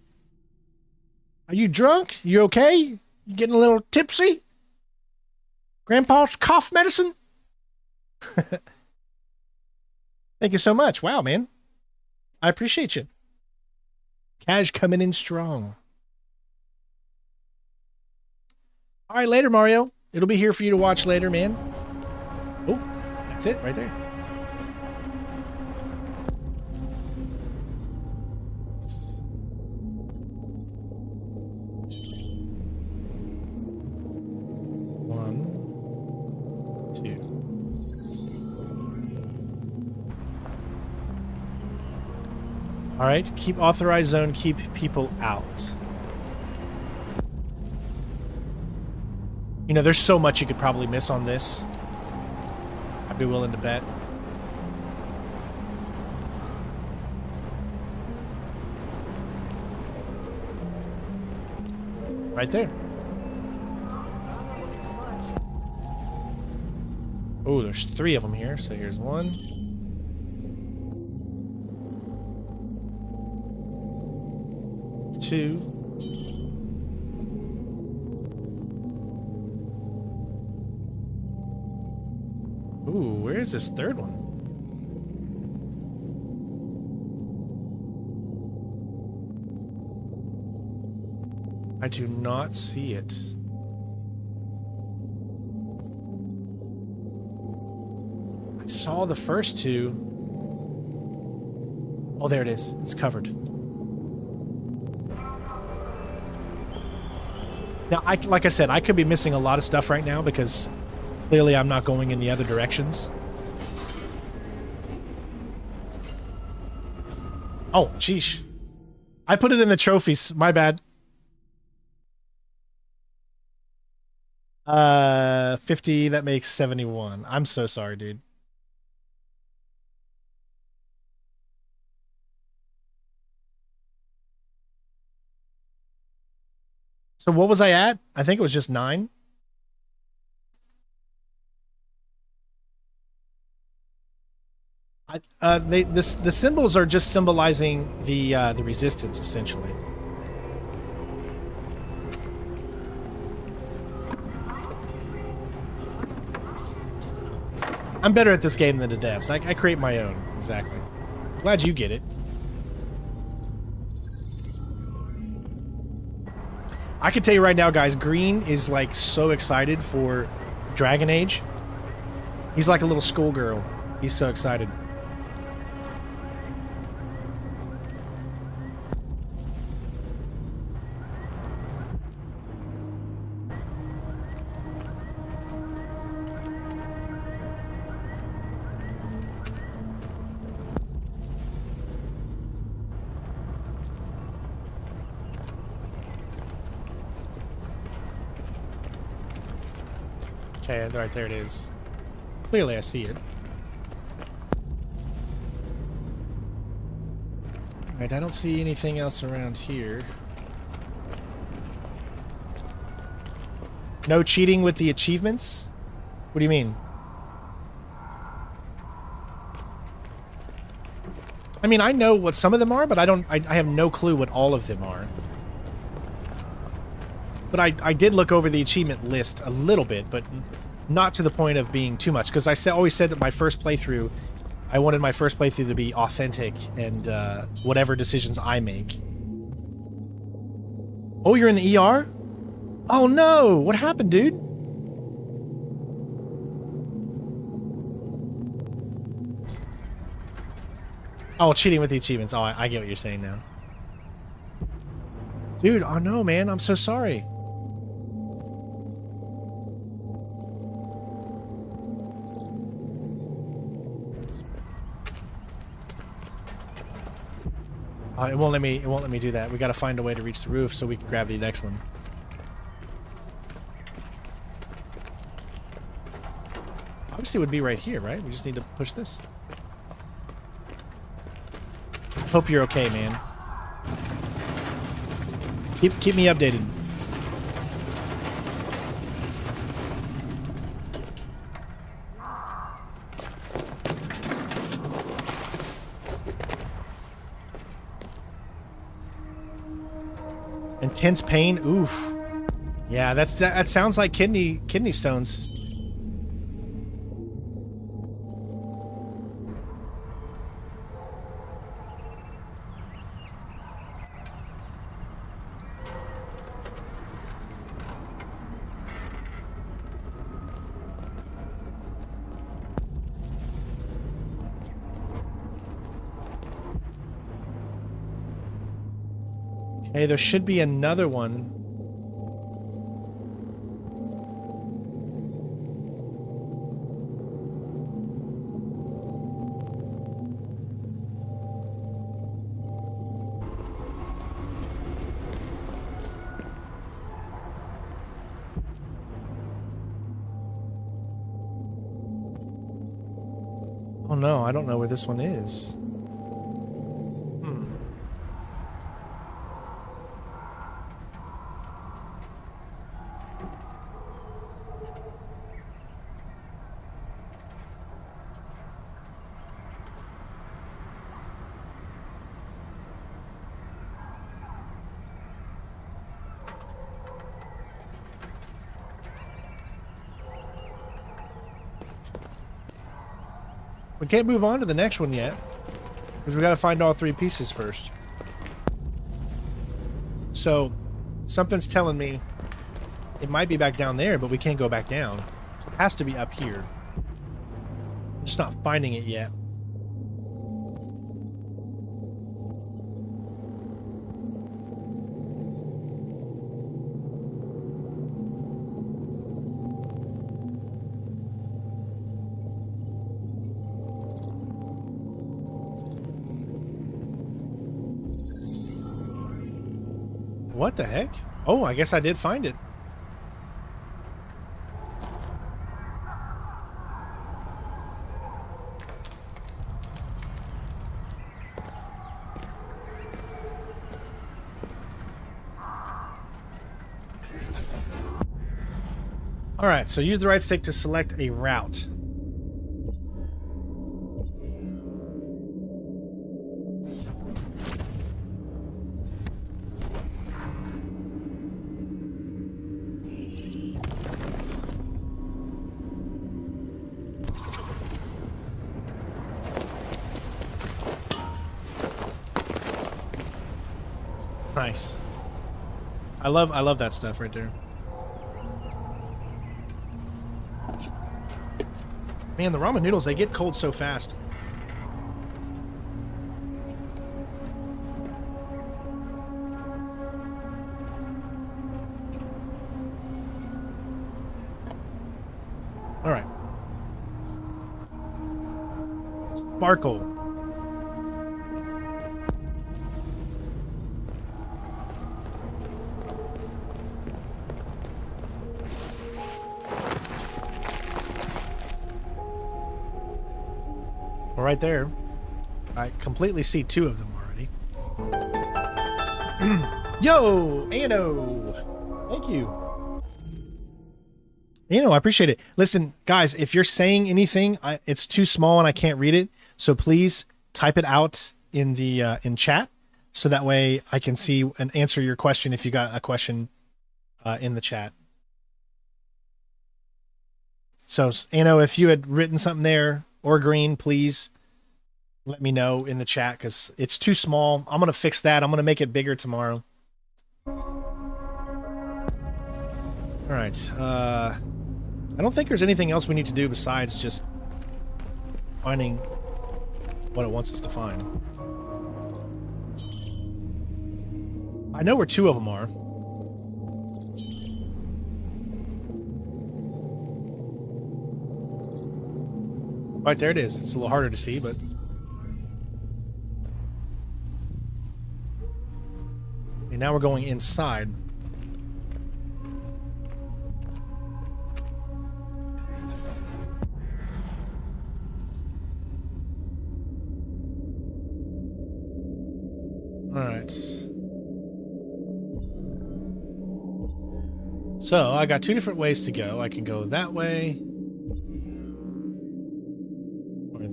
Are you drunk? You okay? You getting a little tipsy? Grandpa's cough medicine? Thank you so much. Wow, man. I appreciate you. Cash coming in strong. All right, later, Mario. It'll be here for you to watch later, man. Oh, that's it right there. One, two. All right, keep authorized zone, keep people out. You know, there's so much you could probably miss on this. I'd be willing to bet. Right there. Oh, there's 3 of them here. So here's 1. 2. Ooh, where's this 3rd one? I do not see it. I saw the first 2. Oh, there it is. It's covered. Now, like I said, I could be missing a lot of stuff right now because clearly I'm not going in the other directions. Oh, sheesh. I put it in the trophies. My bad. 50, that makes 71. I'm so sorry, dude. So what was I at? I think it was just 9. The symbols are just symbolizing the resistance, essentially. I'm better at this game than the devs. I create my own. Exactly. Glad you get it. I can tell you right now, guys, Green is like so excited for Dragon Age. He's like a little schoolgirl. He's so excited. Okay, right there it is. Clearly I see it. Alright, I don't see anything else around here. No cheating with the achievements? What do you mean? I mean, I know what some of them are, but I have no clue what all of them are. But I did look over the achievement list a little bit, but not to the point of being too much. Because I always said that my first playthrough, I wanted my first playthrough to be authentic and whatever decisions I make. Oh, you're in the ER? Oh no! What happened, dude? Oh, cheating with the achievements. Oh, I get what you're saying now. Dude, oh no, man. I'm so sorry. It won't let me do that. We gotta find a way to reach the roof so we can grab the next one. Obviously it would be right here, right? We just need to push this. Hope you're okay, man. Keep me updated. Intense pain. Oof. Yeah, that sounds like kidney stones. Hey, there should be another one. Oh no, I don't know where this one is. We can't move on to the next one yet, because we got to find all 3 pieces first. So, something's telling me it might be back down there, but we can't go back down. So it has to be up here. I'm just not finding it yet. What the heck? Oh, I guess I did find it. All right, so use the right stick to select a route. Nice. I love that stuff right there. Man, the ramen noodles, they get cold so fast. All right. Sparkle. Right there. I completely see 2 of them already. Yo, Ano! Thank you. Ano, I appreciate it. Listen, guys, if you're saying anything, it's too small and I can't read it, so please type it out in the in chat, so that way I can see and answer your question if you got a question in the chat. So, Ano, if you had written something there, or green, please let me know in the chat, because it's too small. I'm going to fix that. I'm going to make it bigger tomorrow. All right. I don't think there's anything else we need to do besides just finding what it wants us to find. I know where 2 of them are. Right, there it is. It's a little harder to see, but... Okay, now we're going inside. Alright. So, I got 2 different ways to go. I can go that way...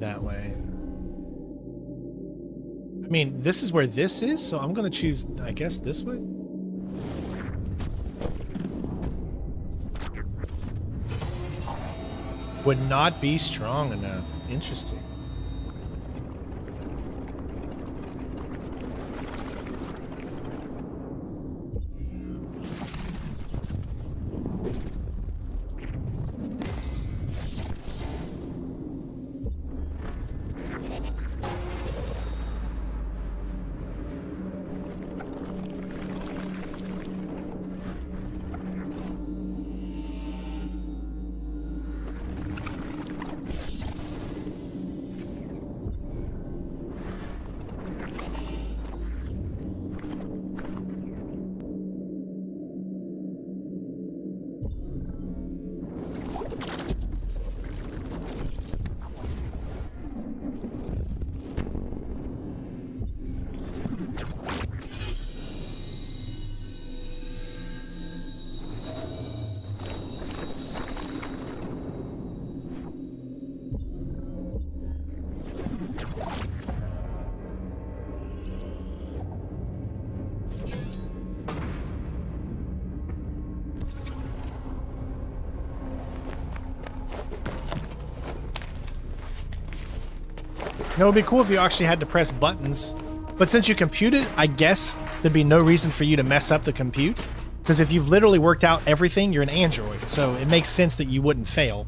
that way. I mean, this is where this is, so I'm gonna choose, I guess, this way. Would not be strong enough. Interesting. It would be cool if you actually had to press buttons, but since you compute it, I guess there'd be no reason for you to mess up the compute, because if you've literally worked out everything, you're an android, so it makes sense that you wouldn't fail.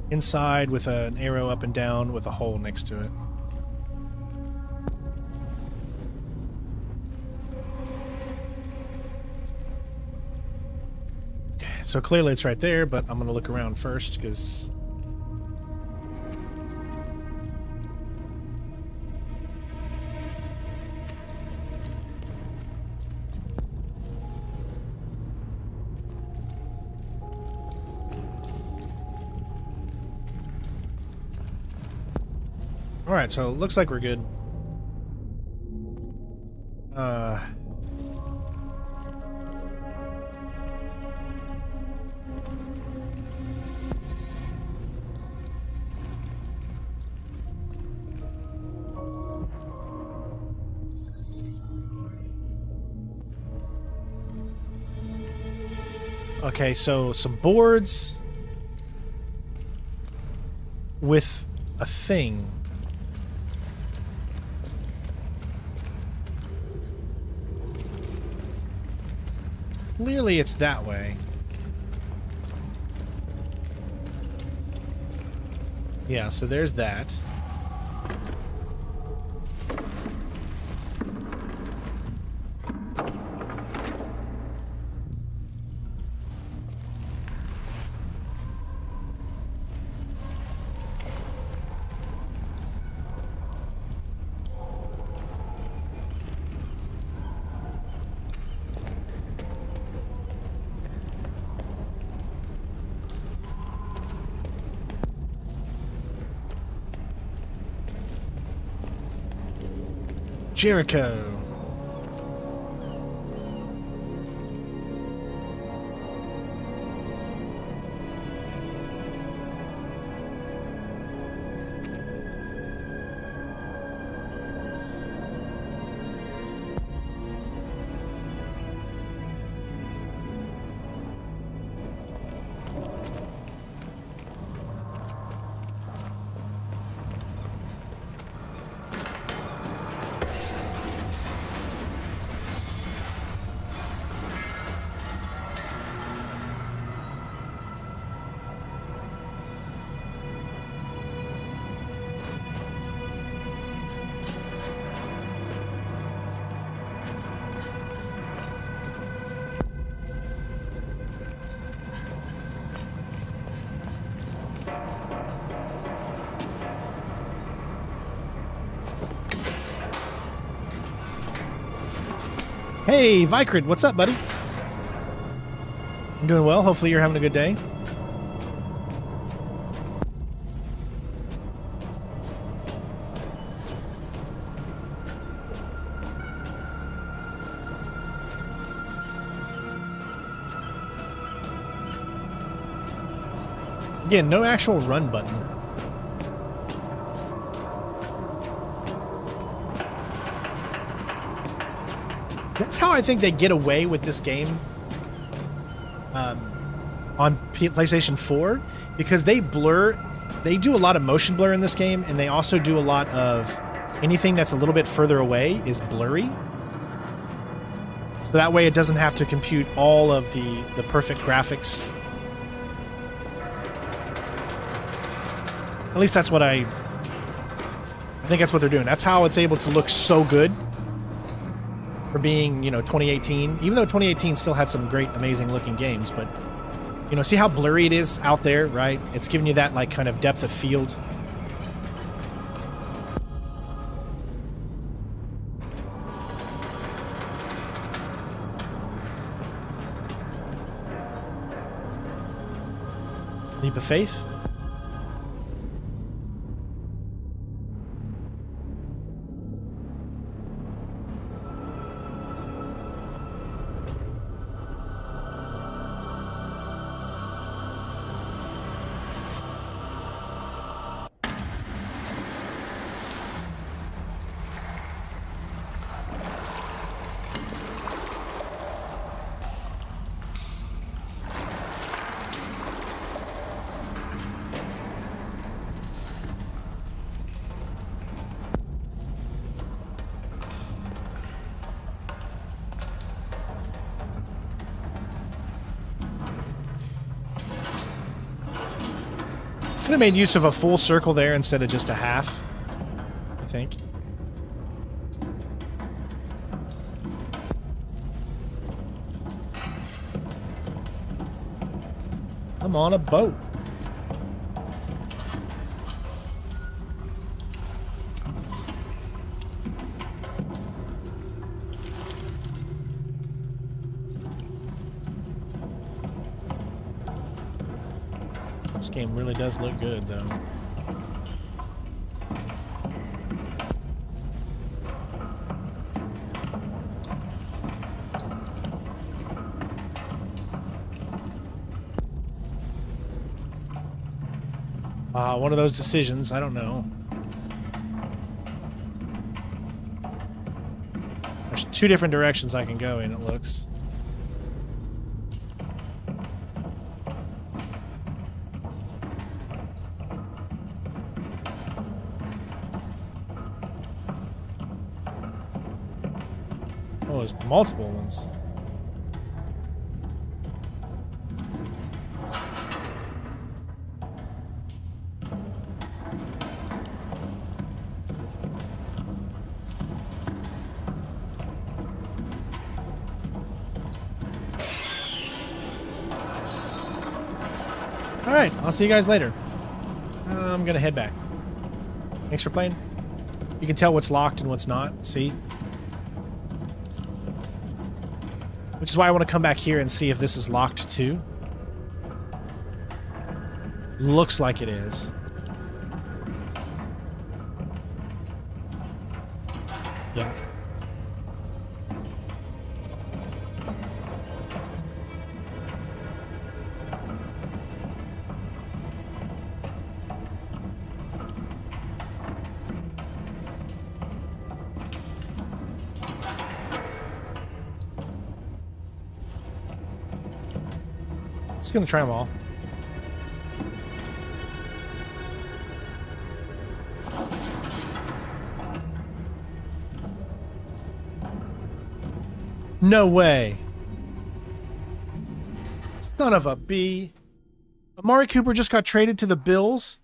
Inside with an arrow up and down with a hole next to it. So clearly it's right there, but I'm going to look around first because... Alright, so it looks like we're good. Okay, so some boards with a thing. Clearly it's that way. Yeah, so there's that. Jericho. Hey, Vicrid, what's up, buddy? I'm doing well. Hopefully you're having a good day. Again, no actual run button. That's how I think they get away with this game on PlayStation 4, because they do a lot of motion blur in this game, and they also do a lot of anything that's a little bit further away is blurry. So that way it doesn't have to compute all of the perfect graphics. At least that's what I think that's what they're doing. That's how it's able to look so good for being, 2018. Even though 2018 still had some great, amazing looking games, but see how blurry it is out there, right? It's giving you that like kind of depth of field. Leap of faith. Could have made use of a full circle there instead of just a half, I think. I'm on a boat. This game really does look good, though. One of those decisions, I don't know. There's two different directions I can go in, it looks. Oh, there's multiple ones. Alright, I'll see you guys later. I'm gonna head back. Thanks for playing. You can tell what's locked and what's not, see? Which is why I want to come back here and see if this is locked too. Looks like it is. Yeah. Just gonna try them all. No way. Son of a B. Amari Cooper just got traded to the Bills.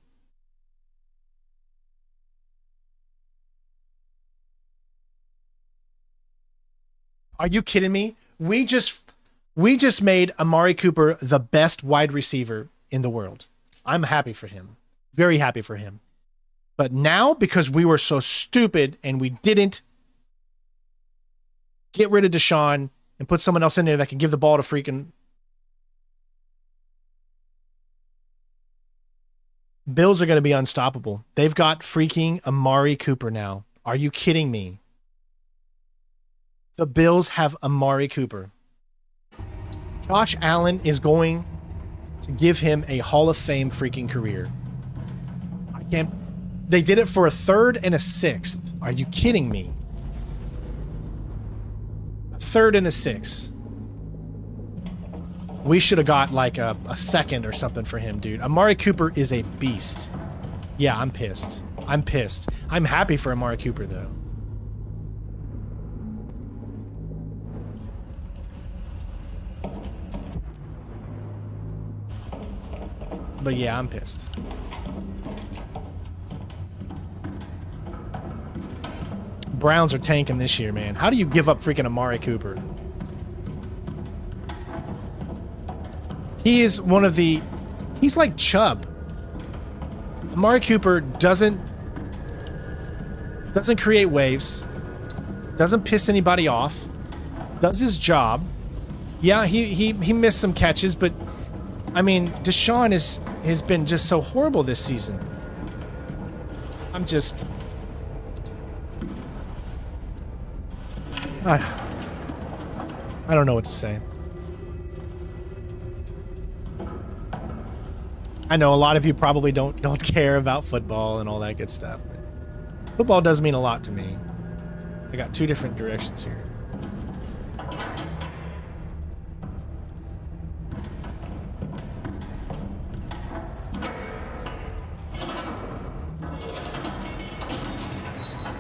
Are you kidding me? We just made Amari Cooper the best wide receiver in the world. I'm happy for him. Very happy for him. But now, because we were so stupid and we didn't get rid of Deshaun and put someone else in there that can give the ball to freaking Bills are going to be unstoppable. They've got freaking Amari Cooper now. Are you kidding me? The Bills have Amari Cooper. Josh Allen is going to give him a Hall of Fame freaking career. I can't. They did it for a third and a sixth. Are you kidding me? A 3rd and a 6. We should have got like a 2nd or something for him, dude. Amari Cooper is a beast. Yeah, I'm pissed. I'm pissed. I'm happy for Amari Cooper, though. But yeah, I'm pissed. Browns are tanking this year, man. How do you give up freaking Amari Cooper? He is one of the... He's like Chubb. Amari Cooper doesn't create waves. Doesn't piss anybody off. Does his job. Yeah, he missed some catches, but... I mean, Deshaun has been just so horrible this season. I'm just... I don't know what to say. I know a lot of you probably don't care about football and all that good stuff. But football does mean a lot to me. I got 2 different directions here.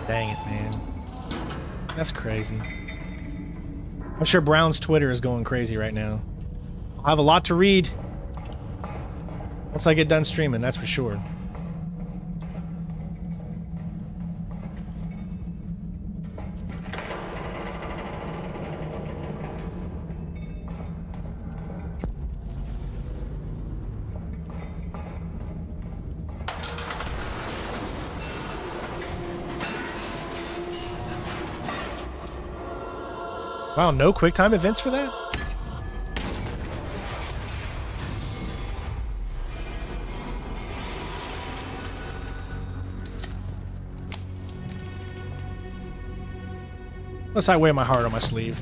Dang it, man. That's crazy. I'm sure Brown's Twitter is going crazy right now. I'll have a lot to read once I get done streaming, that's for sure. Wow, no QuickTime events for that? Unless I wear my heart on my sleeve.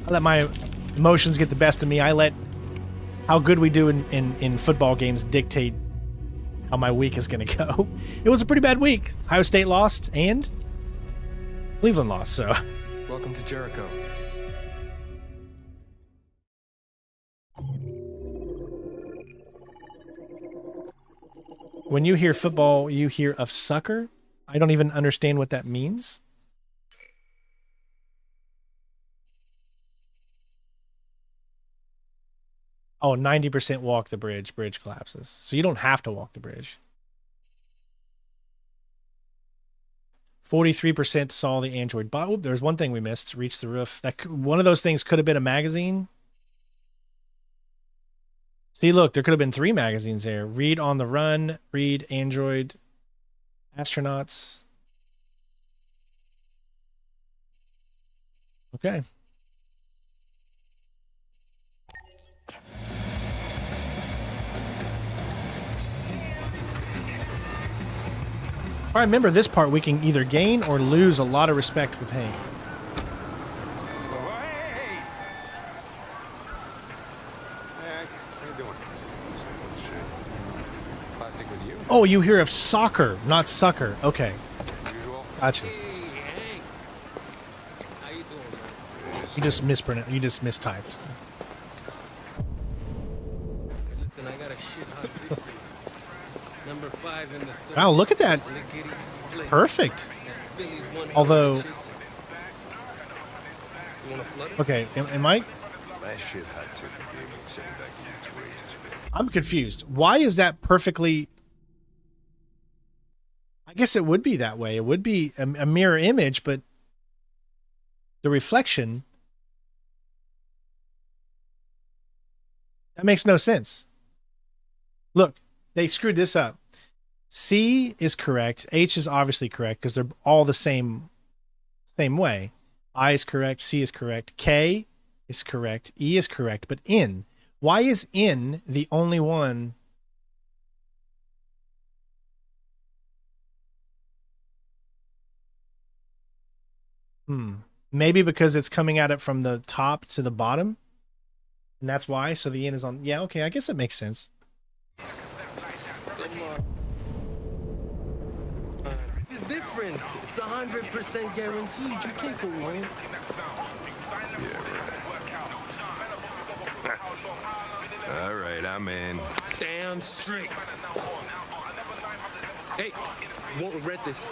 I let my emotions get the best of me. I let how good we do in football games dictate how my week is going to go. It was a pretty bad week. Ohio State lost and Cleveland lost, so. Welcome to Jericho. When you hear football, you hear of sucker? I don't even understand what that means. Oh, 90% walk the bridge collapses. So you don't have to walk the bridge. 43% saw the Android bot. Oop, there's one thing we missed. Reach the roof. One of those things could have been a magazine. See, look, there could have been 3 magazines there. Read on the run, read Android, astronauts. Okay. I remember this part, we can either gain or lose a lot of respect with Hank. Oh, you hear of soccer, not sucker. Okay. Gotcha. You just mispronounced. You just mistyped. Listen, I got a shit hot tip for you. Number 5 in the third. Wow, look at that. Perfect. Although. Okay, am I? Last shit hot tip you gave me sitting back in its wages. I'm confused. Why is that perfectly? I guess it would be that way. It would be a mirror image, but the reflection, that makes no sense. Look, they screwed this up. C is correct. H is obviously correct because they're all the same way. I is correct. C is correct. K is correct. E is correct. But N, why is N the only one? Maybe because it's coming at it from the top to the bottom. And that's why. So the N is on. Yeah, okay. I guess it makes sense. This is different. different. It's 100% guaranteed. You can't go wrong. All right, I'm in. Damn straight. Hey, you won't regret this.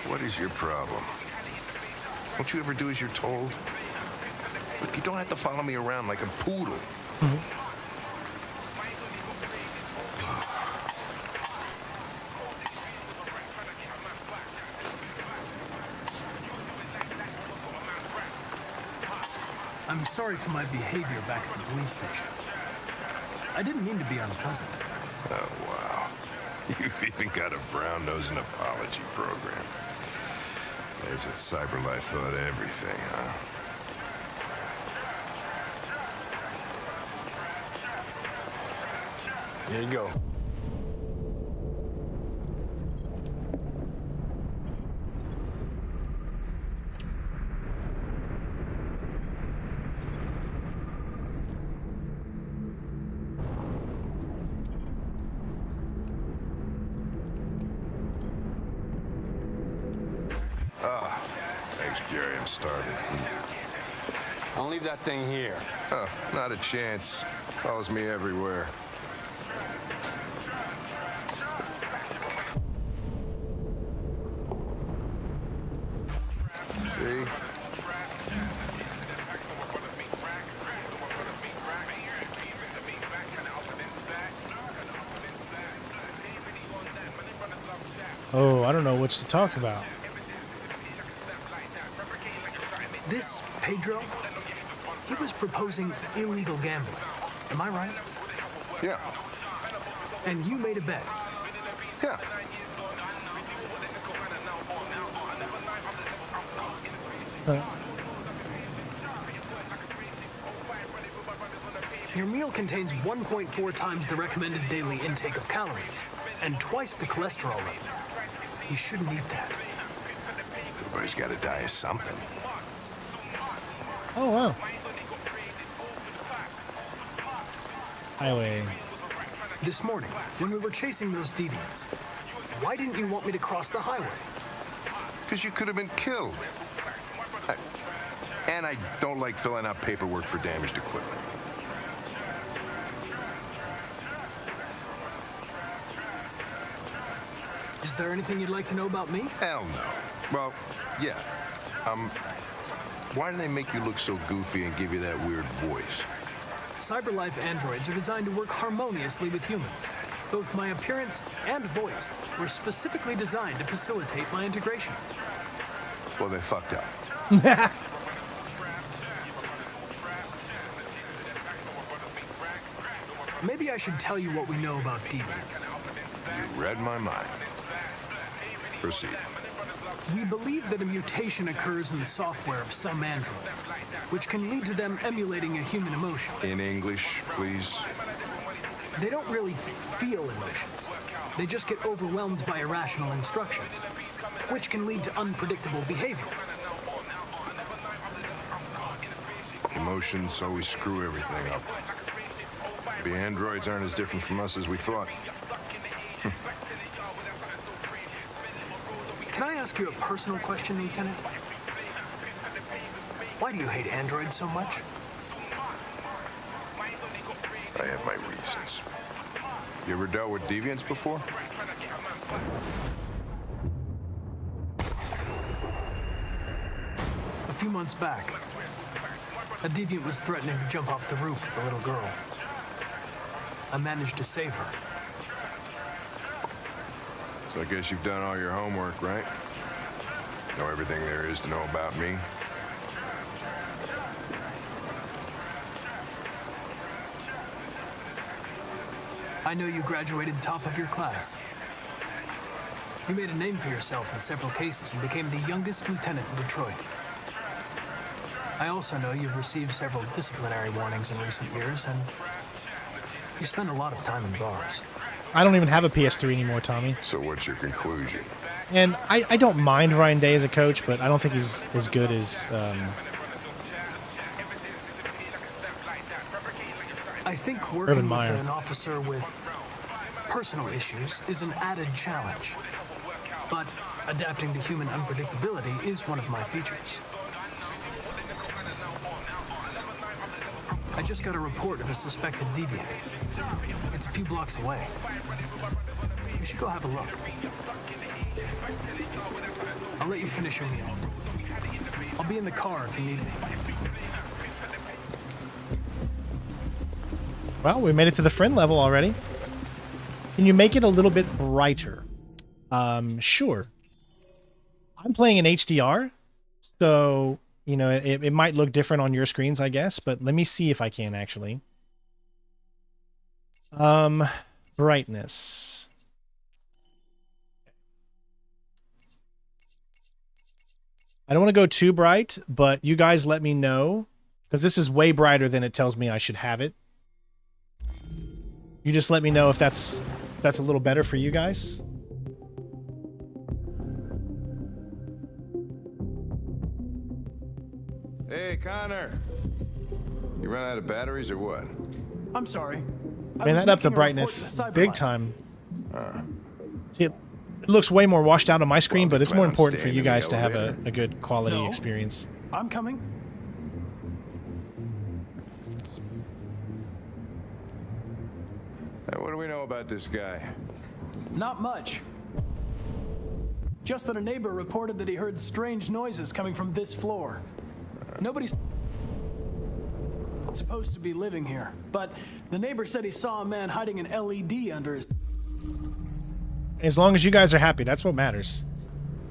What is your problem? Don't you ever do as you're told? Look, you don't have to follow me around like a poodle. I'm sorry for my behavior back at the police station. I didn't mean to be unpleasant. Oh, wow. You've even got a brown-nosing apology program. There's that CyberLife thought of everything, huh? Here you go. Thanks, Gary. I'm started. I'll leave that thing here. Huh, not a chance. Follows me everywhere. See? Oh, I don't know what to talk about. This Pedro, he was proposing illegal gambling. Am I right? Yeah. And you made a bet? Yeah. Your meal contains 1.4 times the recommended daily intake of calories and twice the cholesterol level. You shouldn't eat that. Everybody's got to die of something. Oh, wow. Highway. This morning, when we were chasing those deviants, why didn't you want me to cross the highway? Because you could have been killed. And I don't like filling out paperwork for damaged equipment. Is there anything you'd like to know about me? Hell no. Well, yeah. Why do they make you look so goofy and give you that weird voice? CyberLife androids are designed to work harmoniously with humans. Both my appearance and voice were specifically designed to facilitate my integration. Well, they fucked up. Maybe I should tell you what we know about deviants. You read my mind. Proceed. We believe that a mutation occurs in the software of some androids, which can lead to them emulating a human emotion. In English, please. They don't really feel emotions. They just get overwhelmed by irrational instructions, which can lead to unpredictable behavior. Emotions always screw everything up. The androids aren't as different from us as we thought. Can I ask you a personal question, Lieutenant? Why do you hate androids so much? I have my reasons. You ever dealt with deviants before? A few months back, a deviant was threatening to jump off the roof with a little girl. I managed to save her. So I guess you've done all your homework, right? Know everything there is to know about me? I know you graduated top of your class. You made a name for yourself in several cases and became the youngest lieutenant in Detroit. I also know you've received several disciplinary warnings in recent years, and you spend a lot of time in bars. I don't even have a PS3 anymore, Tommy. So what's your conclusion? And I don't mind Ryan Day as a coach, but I don't think he's as good as I think Urban working with Meyer. an officer with personal issues is an added challenge. But adapting to human unpredictability is one of my features. I just got a report of a suspected deviant. It's a few blocks away. We should go have a look. I'll let you finish your meal. I'll be in the car if you need me. Well, we made it to the friend level already. Can you make it a little bit brighter? Sure. I'm playing in HDR, so, you know, it might look different on your screens, I guess, but let me see if I can actually. Brightness. I don't want to go too bright, but you guys let me know, because this is way brighter than it tells me I should have it. You just let me know if that's a little better for you guys. Hey, Connor. You run out of batteries or what? I'm sorry. Man, that up the brightness big time. See, it looks way more washed out on my screen, but it's more important for you guys to have a good quality experience. I'm coming. Hey, what do we know about this guy? Not much. Just that a neighbor reported that he heard strange noises coming from this floor. Nobody's supposed to be living here, but the neighbor said he saw a man hiding an LED under his... As long as you guys are happy, that's what matters.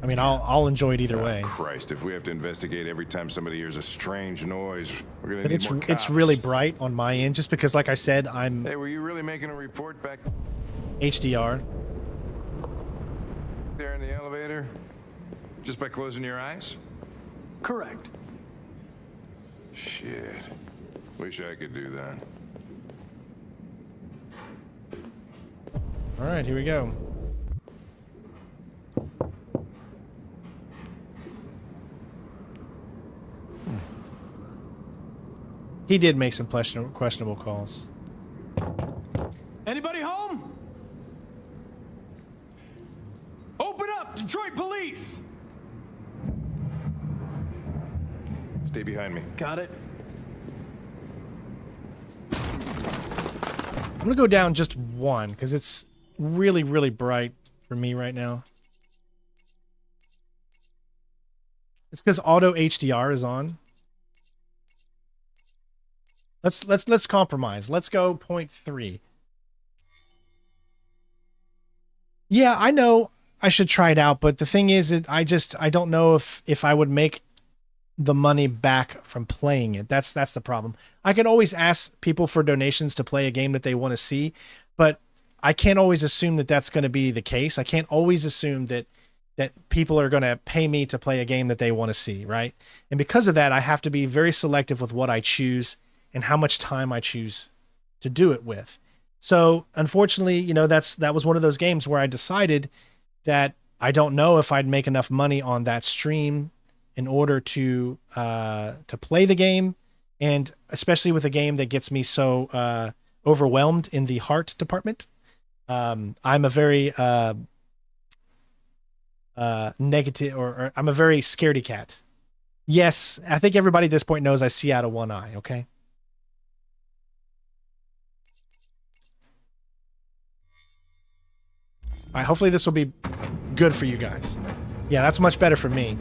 I mean, I'll enjoy it either way. Christ, if we have to investigate every time somebody hears a strange noise, we're gonna But need more cops. it's really bright on my end, just because, like I said, I'm Hey, were you really making a report back HDR. there in the elevator? Just by closing your eyes? Correct. Shit. Wish I could do that. All right, here we go. He did make some questionable calls. Anybody home? Open up, Detroit police! Stay behind me. Got it. I'm gonna go down just one because it's really, really bright for me right now. It's because auto HDR is on. Let's compromise. Let's go 0.3. Yeah, I know I should try it out, but the thing is, I don't know if I would make the money back from playing it. That's the problem. I can always ask people for donations to play a game that they want to see, but I can't always assume that that's going to be the case. I can't always assume that people are going to pay me to play a game that they want to see, right? And because of that, I have to be very selective with what I choose and how much time I choose to do it with. So unfortunately, you know, that was one of those games where I decided that I don't know if I'd make enough money on that stream in order to play the game, and especially with a game that gets me so overwhelmed in the heart department. I'm a very negative, or I'm a very scaredy cat. Yes, I think everybody at this point knows I see out of one eye, okay? All right, hopefully this will be good for you guys. Yeah, that's much better for me.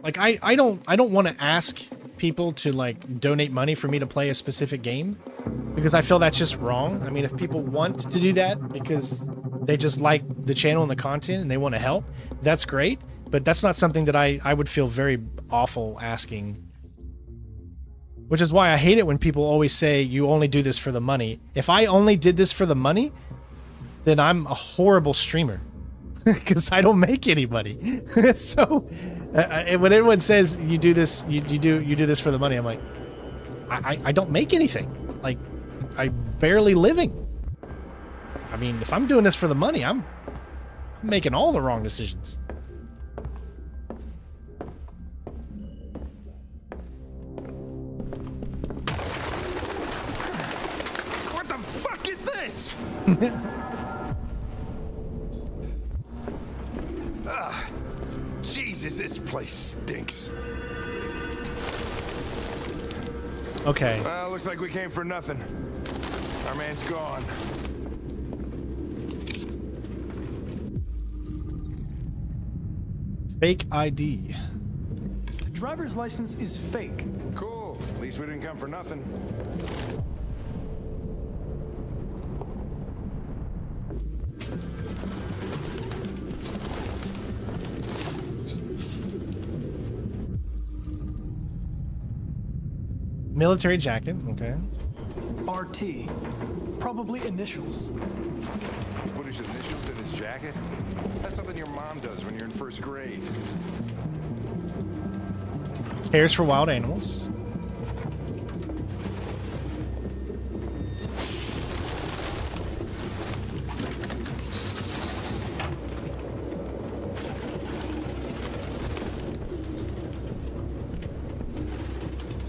Like I don't want to ask people to like donate money for me to play a specific game, because I feel that's just wrong. I mean, if people want to do that because they just like the channel and the content and they want to help, that's great. But that's not something that I would feel very awful asking. Which is why I hate it when people always say you only do this for the money. If I only did this for the money, then I'm a horrible streamer. because I don't make anybody. So when everyone says you do this, you do this for the money, I'm like, I don't make anything. Like, I'm barely living. I mean, if I'm doing this for the money, I'm making all the wrong decisions. What the fuck is this? Jesus, this place stinks. Okay. Well, looks like we came for nothing. Our man's gone. Fake ID. The driver's license is fake. Cool. At least we didn't come for nothing. Military jacket. Okay. RT. Probably initials. Put his initials in his jacket? That's something your mom does when you're in first grade. Cares for wild animals.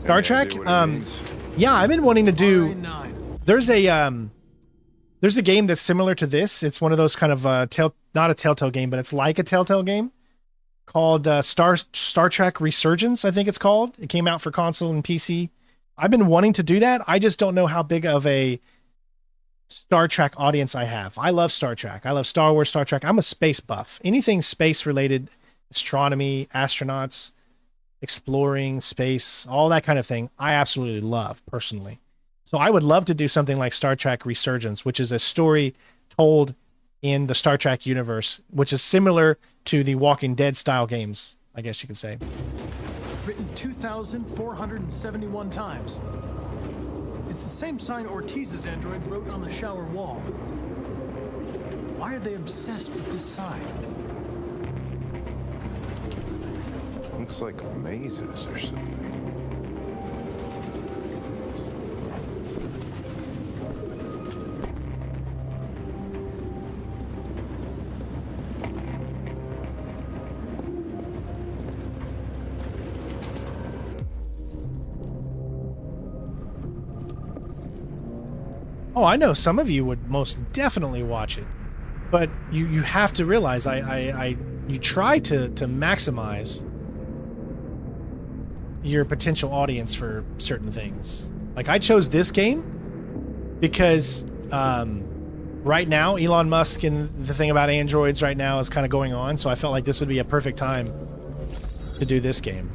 Star Trek. Yeah, I've been wanting to do. There's a game that's similar to this. It's one of those kind of not a Telltale game, but it's like a Telltale game called Star Trek Resurgence, I think it's called. It came out for console and PC. I've been wanting to do that. I just don't know how big of a Star Trek audience I have. I love Star Trek. I love Star Wars, Star Trek. I'm a space buff. Anything space related, astronomy, astronauts, exploring space, all that kind of thing, I absolutely love personally. So I would love to do something like Star Trek Resurgence, which is a story told in the Star Trek universe, which is similar to the Walking Dead style games, I guess you could say. Written 2,471 times. It's the same sign Ortiz's android wrote on the shower wall. Why are they obsessed with this sign? Looks like mazes or something. Oh, I know some of you would most definitely watch it, but you have to realize you try to maximize your potential audience for certain things. Like I chose this game because right now Elon Musk and the thing about androids right now is kind of going on, so I felt like this would be a perfect time to do this game.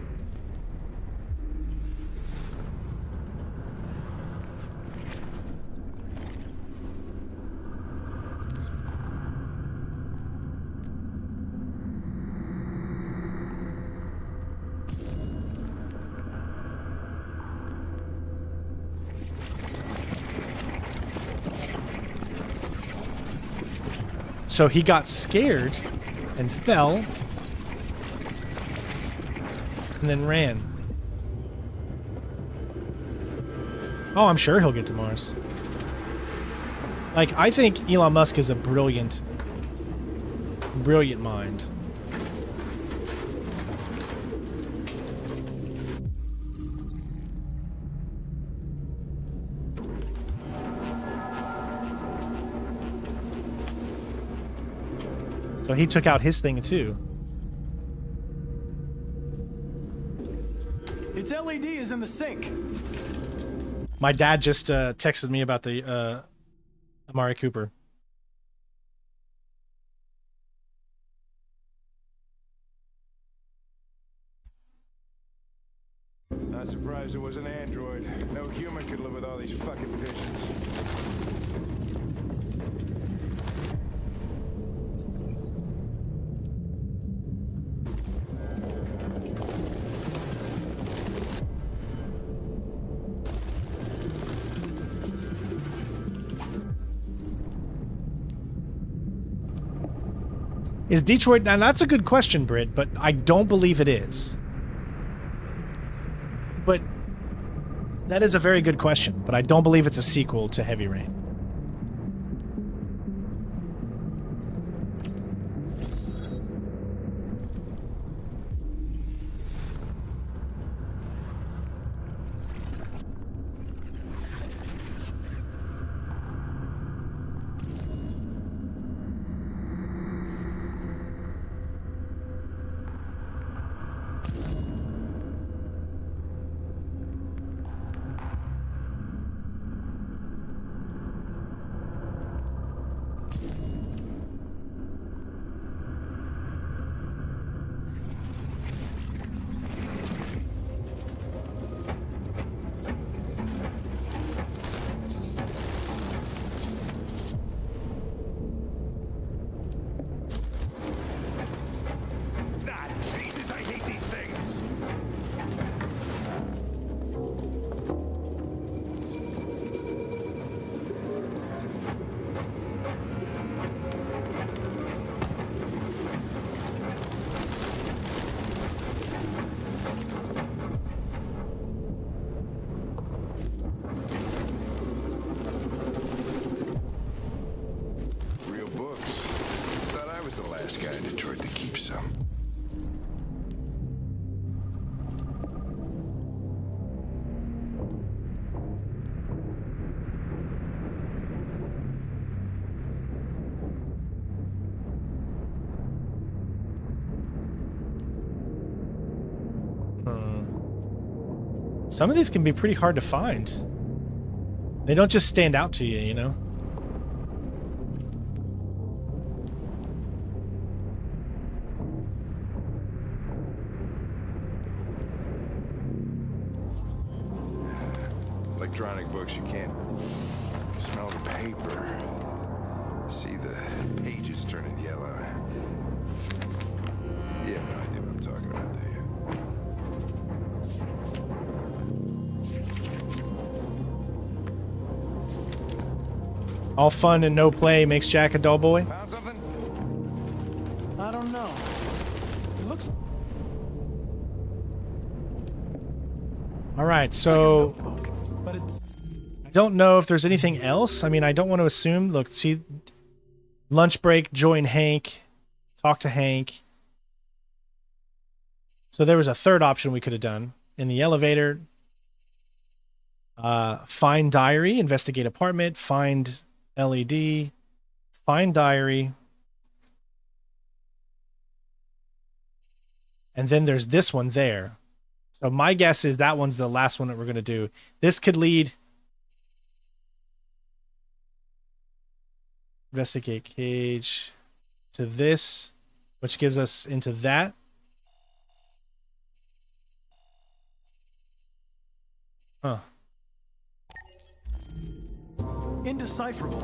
So he got scared and fell and then ran. Oh, I'm sure he'll get to Mars. Like, I think Elon Musk is a brilliant mind. So he took out his thing too. Its LED is in the sink. My dad just texted me about the Amari Cooper. Not surprised it was an android. No human could live with all these fucking pigeons. Is Detroit... Now, that's a good question, Britt, but I don't believe it is. But that is a very good question, but I don't believe it's a sequel to Heavy Rain. Some of these can be pretty hard to find. They don't just stand out to you, you know? Electronic books, you can't smell the paper. See the pages turning yellow. You have no idea what I'm talking about, do you? All fun and no play makes Jack a dull boy. Found something? I don't know. It looks... All right, so... But it's... I don't know if there's anything else. I mean, I don't want to assume. Look, see... Lunch break, join Hank. Talk to Hank. So there was a third option we could have done. In the elevator... find diary, investigate apartment, find LED, find diary. And then there's this one there. So my guess is that one's the last one that we're going to do. This could lead... Investigate cage to this, which gives us into that. Huh. Indecipherable.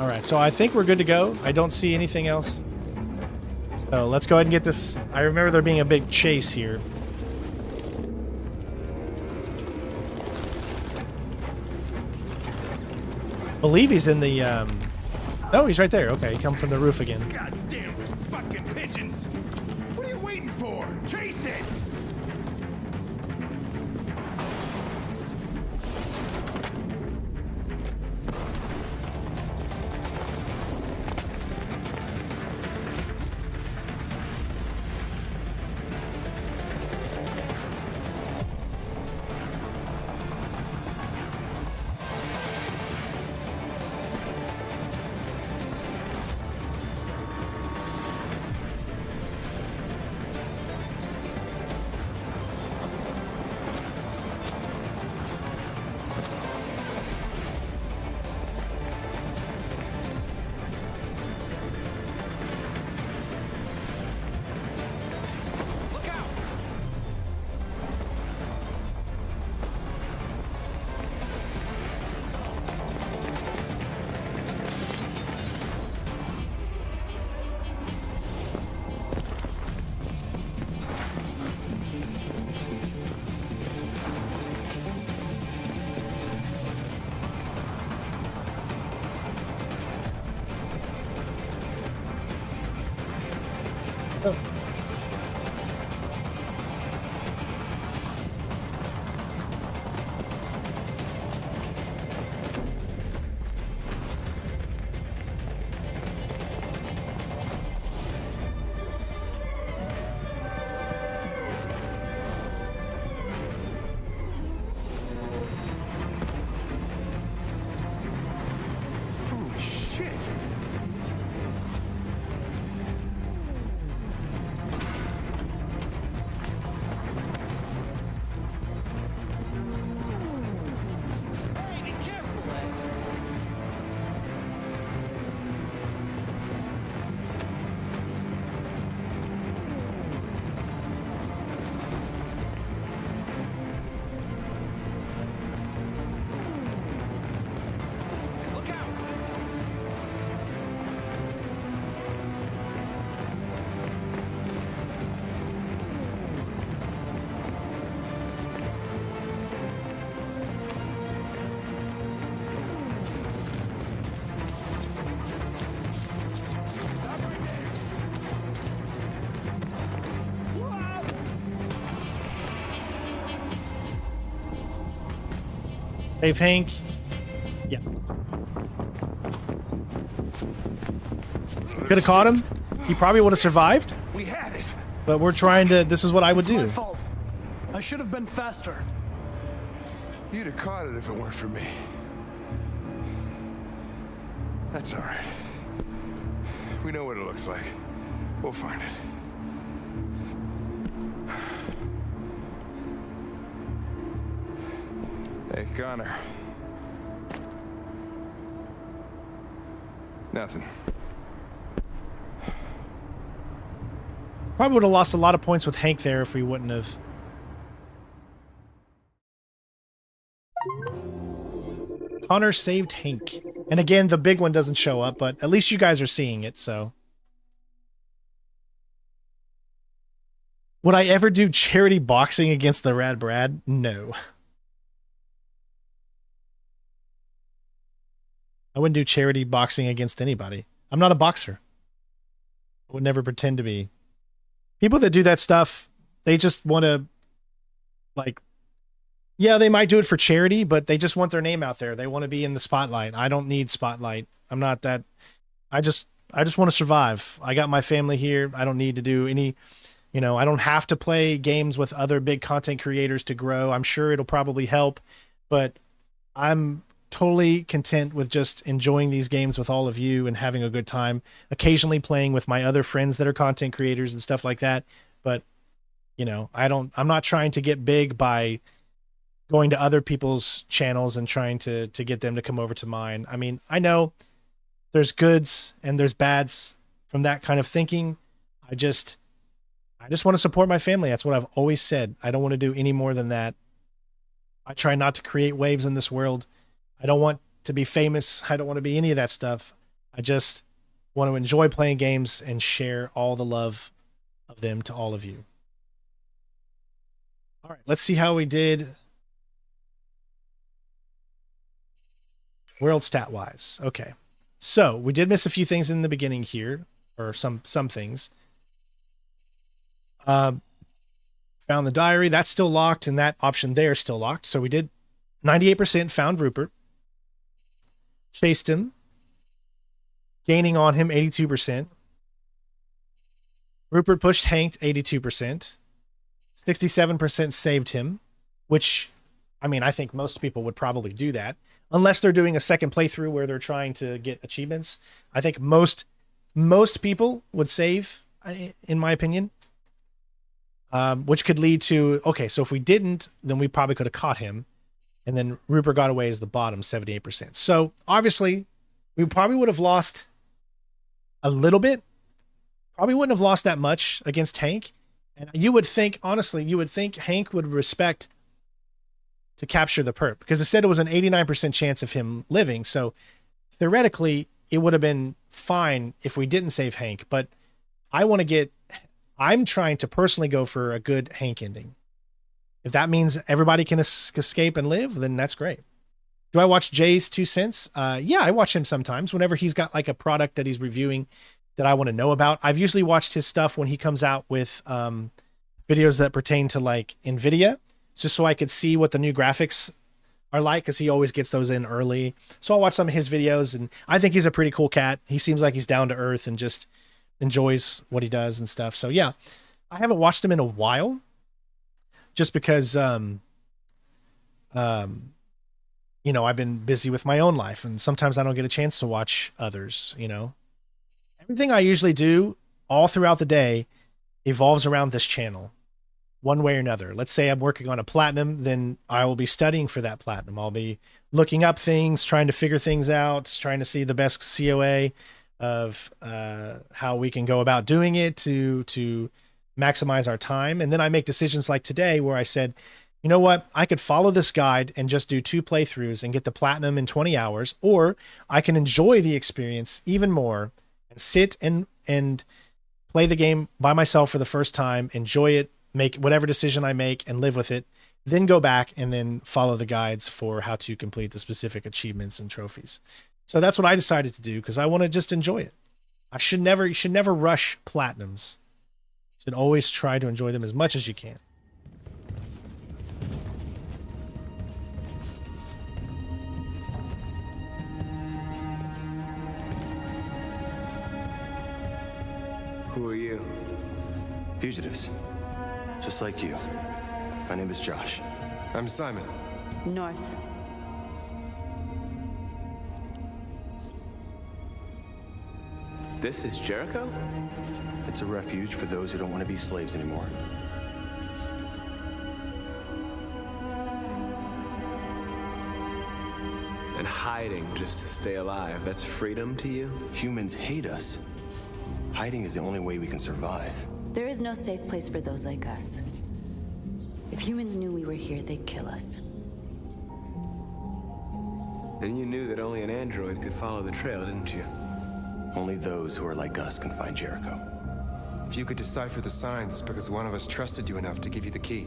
All right, so I think we're good to go. I don't see anything else. So let's go ahead and get this. I remember there being a big chase here. I believe he's in the, oh, he's right there. Okay, he come from the roof again. Goddamn fucking pigeons! What are you waiting for? Chase it! Holy shit! Save Hank. Yeah. Could have caught him. He probably would have survived. We had it. But we're trying to. This is what I would It's my do. fault. I should have been faster. You'd have caught it if it weren't for me. That's all right. We know what it looks like. We'll find it. Hey, Connor. Nothing. Probably would have lost a lot of points with Hank there if we wouldn't have. Connor saved Hank. And again, the big one doesn't show up, but at least you guys are seeing it, so. Would I ever do charity boxing against the Rad Brad? No. I wouldn't do charity boxing against anybody. I'm not a boxer. I would never pretend to be. People that do that stuff, they just want to, like, yeah, they might do it for charity, but they just want their name out there. They want to be in the spotlight. I don't need spotlight. I'm not that. I just want to survive. I got my family here. I don't need to do any, you know, I don't have to play games with other big content creators to grow. I'm sure it'll probably help, but I'm totally content with just enjoying these games with all of you and having a good time, occasionally playing with my other friends that are content creators and stuff like that. But, you know, I'm not trying to get big by going to other people's channels and trying to get them to come over to mine. I mean, I know there's goods and there's bads from that kind of thinking. I just want to support my family. That's what I've always said. I don't want to do any more than that. I try not to create waves in this world. I don't want to be famous. I don't want to be any of that stuff. I just want to enjoy playing games and share all the love of them to all of you. All right, let's see how we did world stat wise. Okay. So we did miss a few things in the beginning here, or some things. Found the diary. That's still locked, and that option there is still locked. So we did 98% found Rupert. Chased him. Gaining on him 82%. Rupert pushed Hank 82%. 67% saved him, which, I mean, I think most people would probably do that. Unless they're doing a second playthrough where they're trying to get achievements. I think most people would save, in my opinion. Which could lead to, okay, so if we didn't, then we probably could have caught him. And then Rupert got away as the bottom, 78%. So obviously, we probably would have lost a little bit. Probably wouldn't have lost that much against Hank. And you would think, honestly, you would think Hank would respect to capture the perp, because it said it was an 89% chance of him living. So theoretically, it would have been fine if we didn't save Hank. But I'm trying to personally go for a good Hank ending. If that means everybody can escape and live, then that's great. Do I watch Jay's 2 cents? Yeah, I watch him sometimes whenever he's got like a product that he's reviewing that I want to know about. I've usually watched his stuff when he comes out with videos that pertain to like NVIDIA, just so I could see what the new graphics are like, because he always gets those in early. So I'll watch some of his videos, and I think he's a pretty cool cat. He seems like he's down to earth and just enjoys what he does and stuff. So yeah, I haven't watched him in a while, just because you know, I've been busy with my own life, and sometimes I don't get a chance to watch others, you know. Everything I usually do all throughout the day evolves around this channel, one way or another. Let's say I'm working on a platinum, then I will be studying for that platinum. I'll be looking up things, trying to figure things out, trying to see the best COA of how we can go about doing it to maximize our time. And then I make decisions like today, where I said, you know what, I could follow this guide and just do 2 playthroughs and get the platinum in 20 hours, or I can enjoy the experience even more and sit and play the game by myself for the first time, enjoy it, make whatever decision I make and live with it, then go back and then follow the guides for how to complete the specific achievements and trophies. So that's what I decided to do, because I want to just enjoy it. You should never rush platinums. You should always try to enjoy them as much as you can. Who are you? Fugitives. Just like you. My name is Josh. I'm Simon. North. This is Jericho? It's a refuge for those who don't want to be slaves anymore. And hiding just to stay alive, that's freedom to you? Humans hate us. Hiding is the only way we can survive. There is no safe place for those like us. If humans knew we were here, they'd kill us. And you knew that only an android could follow the trail, didn't you? Only those who are like us can find Jericho. If you could decipher the signs, it's because one of us trusted you enough to give you the key.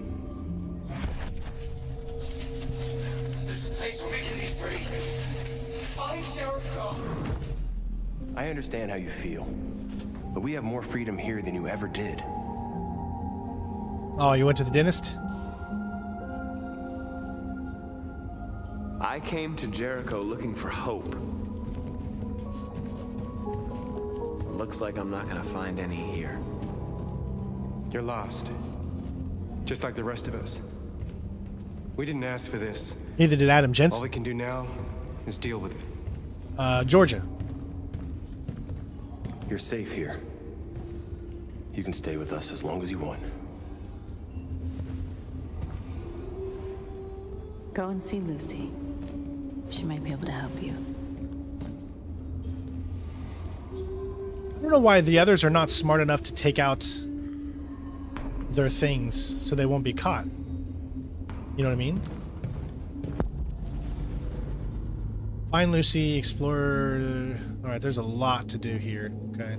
This place will make me free. Find Jericho. I understand how you feel, but we have more freedom here than you ever did. Oh, you went to the dentist? I came to Jericho looking for hope. Looks like I'm not gonna find any here. You're lost. Just like the rest of us. We didn't ask for this. Neither did Adam Jensen. All we can do now is deal with it. Georgia. You're safe here. You can stay with us as long as you want. Go and see Lucy. She might be able to help you. I don't know why the others are not smart enough to take out their things so they won't be caught. You know what I mean? Find Lucy, explore. All right, there's a lot to do here. Okay.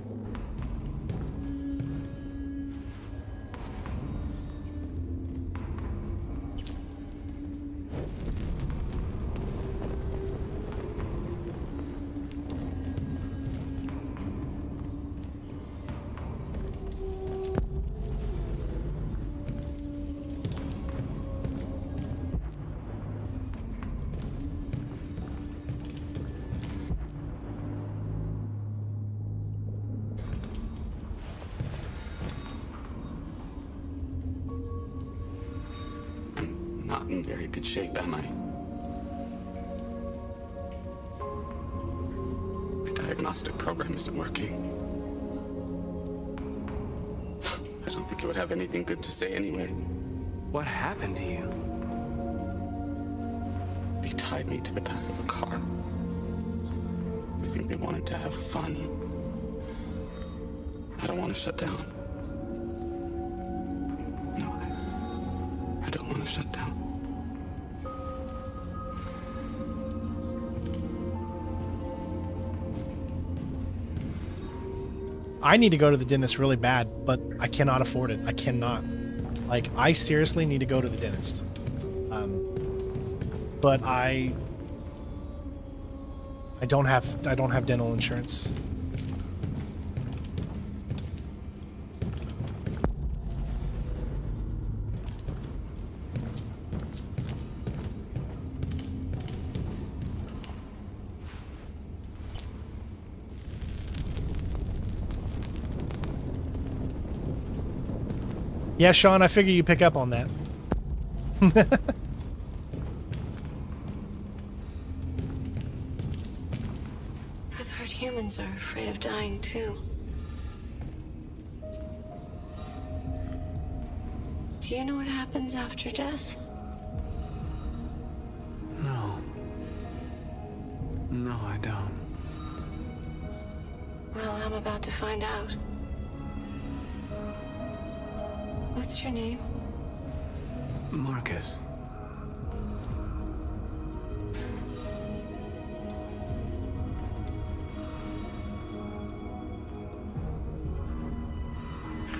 Not in very good shape, am I? My diagnostic program isn't working. I don't think it would have anything good to say anyway. What happened to you? They tied me to the back of a car. I think they wanted to have fun. I don't want to shut down. No, I don't want to shut down. I need to go to the dentist really bad, but I cannot afford it. I cannot. Like, I seriously need to go to the dentist. But I don't have dental insurance. Yeah, Sean, I figure you pick up on that. I've heard humans are afraid of dying too. Do you know what happens after death? No. No, I don't. Well, I'm about to find out. What's your name? Marcus.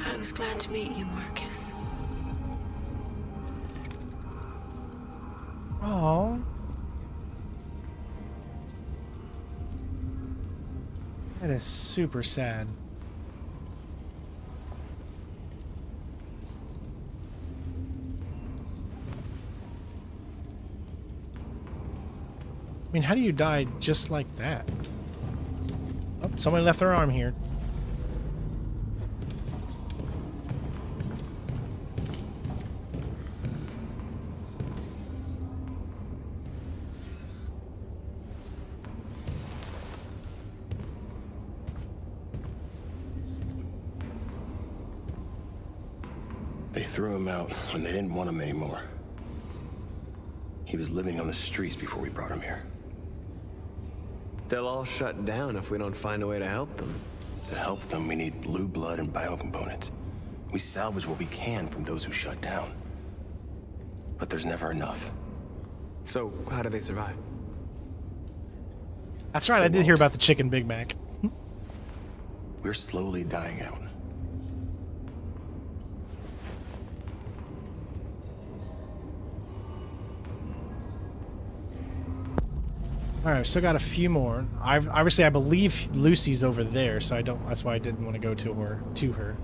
I was glad to meet you, Marcus. Aww. That is super sad. I mean, how do you die just like that? Oh, somebody left their arm here. They threw him out when they didn't want him anymore. He was living on the streets before we brought him here. They'll all shut down if we don't find a way to help them. To help them, we need blue blood and biocomponents. We salvage what we can from those who shut down. But there's never enough. So, how do they survive? That's right, I did hear about the chicken Big Mac. We're slowly dying out. All right, still got a few more. Obviously, I believe Lucy's over there, so I don't. That's why I didn't want to go to her.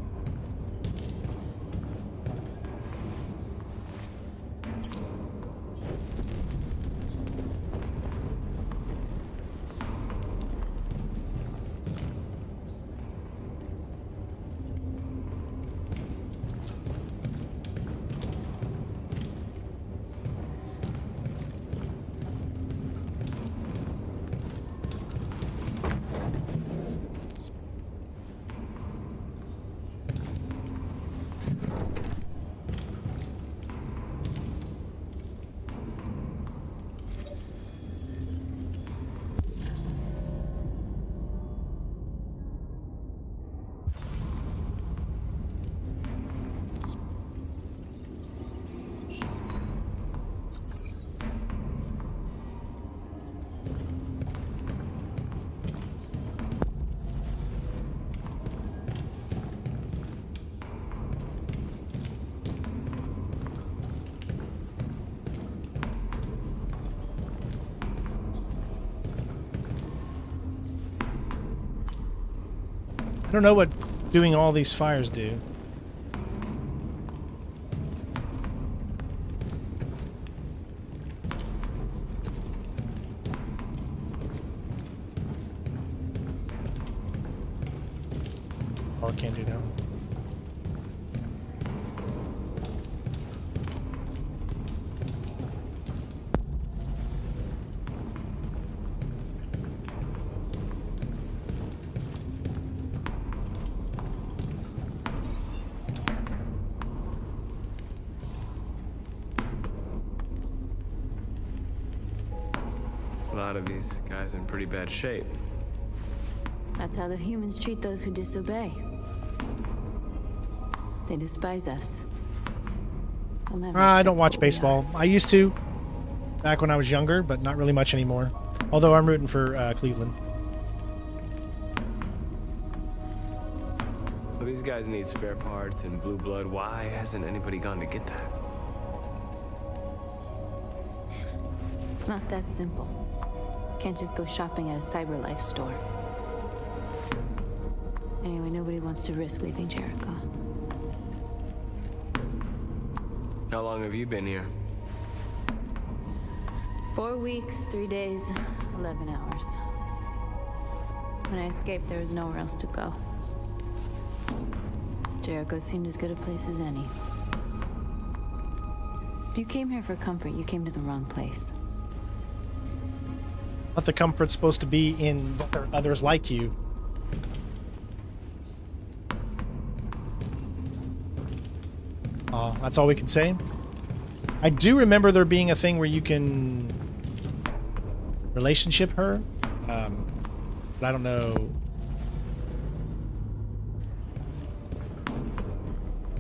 I don't know what doing all these fires do. Oh, I can't do that one. A lot of these guys in pretty bad shape. That's how the humans treat those who disobey. They despise us. They'll never I accept don't watch what we baseball. I used to, back when I was younger, but not really much anymore. Although I'm rooting for Cleveland. Well, these guys need spare parts and blue blood. Why hasn't anybody gone to get that? It's not that simple. Can't just go shopping at a CyberLife store. Anyway, nobody wants to risk leaving Jericho. How long have you been here? 4 weeks, 3 days, 11 hours. When I escaped, there was nowhere else to go. Jericho seemed as good a place as any. If you came here for comfort, you came to the wrong place. But the comfort's supposed to be in that there are others like you. That's all we can say. I do remember there being a thing where you can relationship her, but I don't know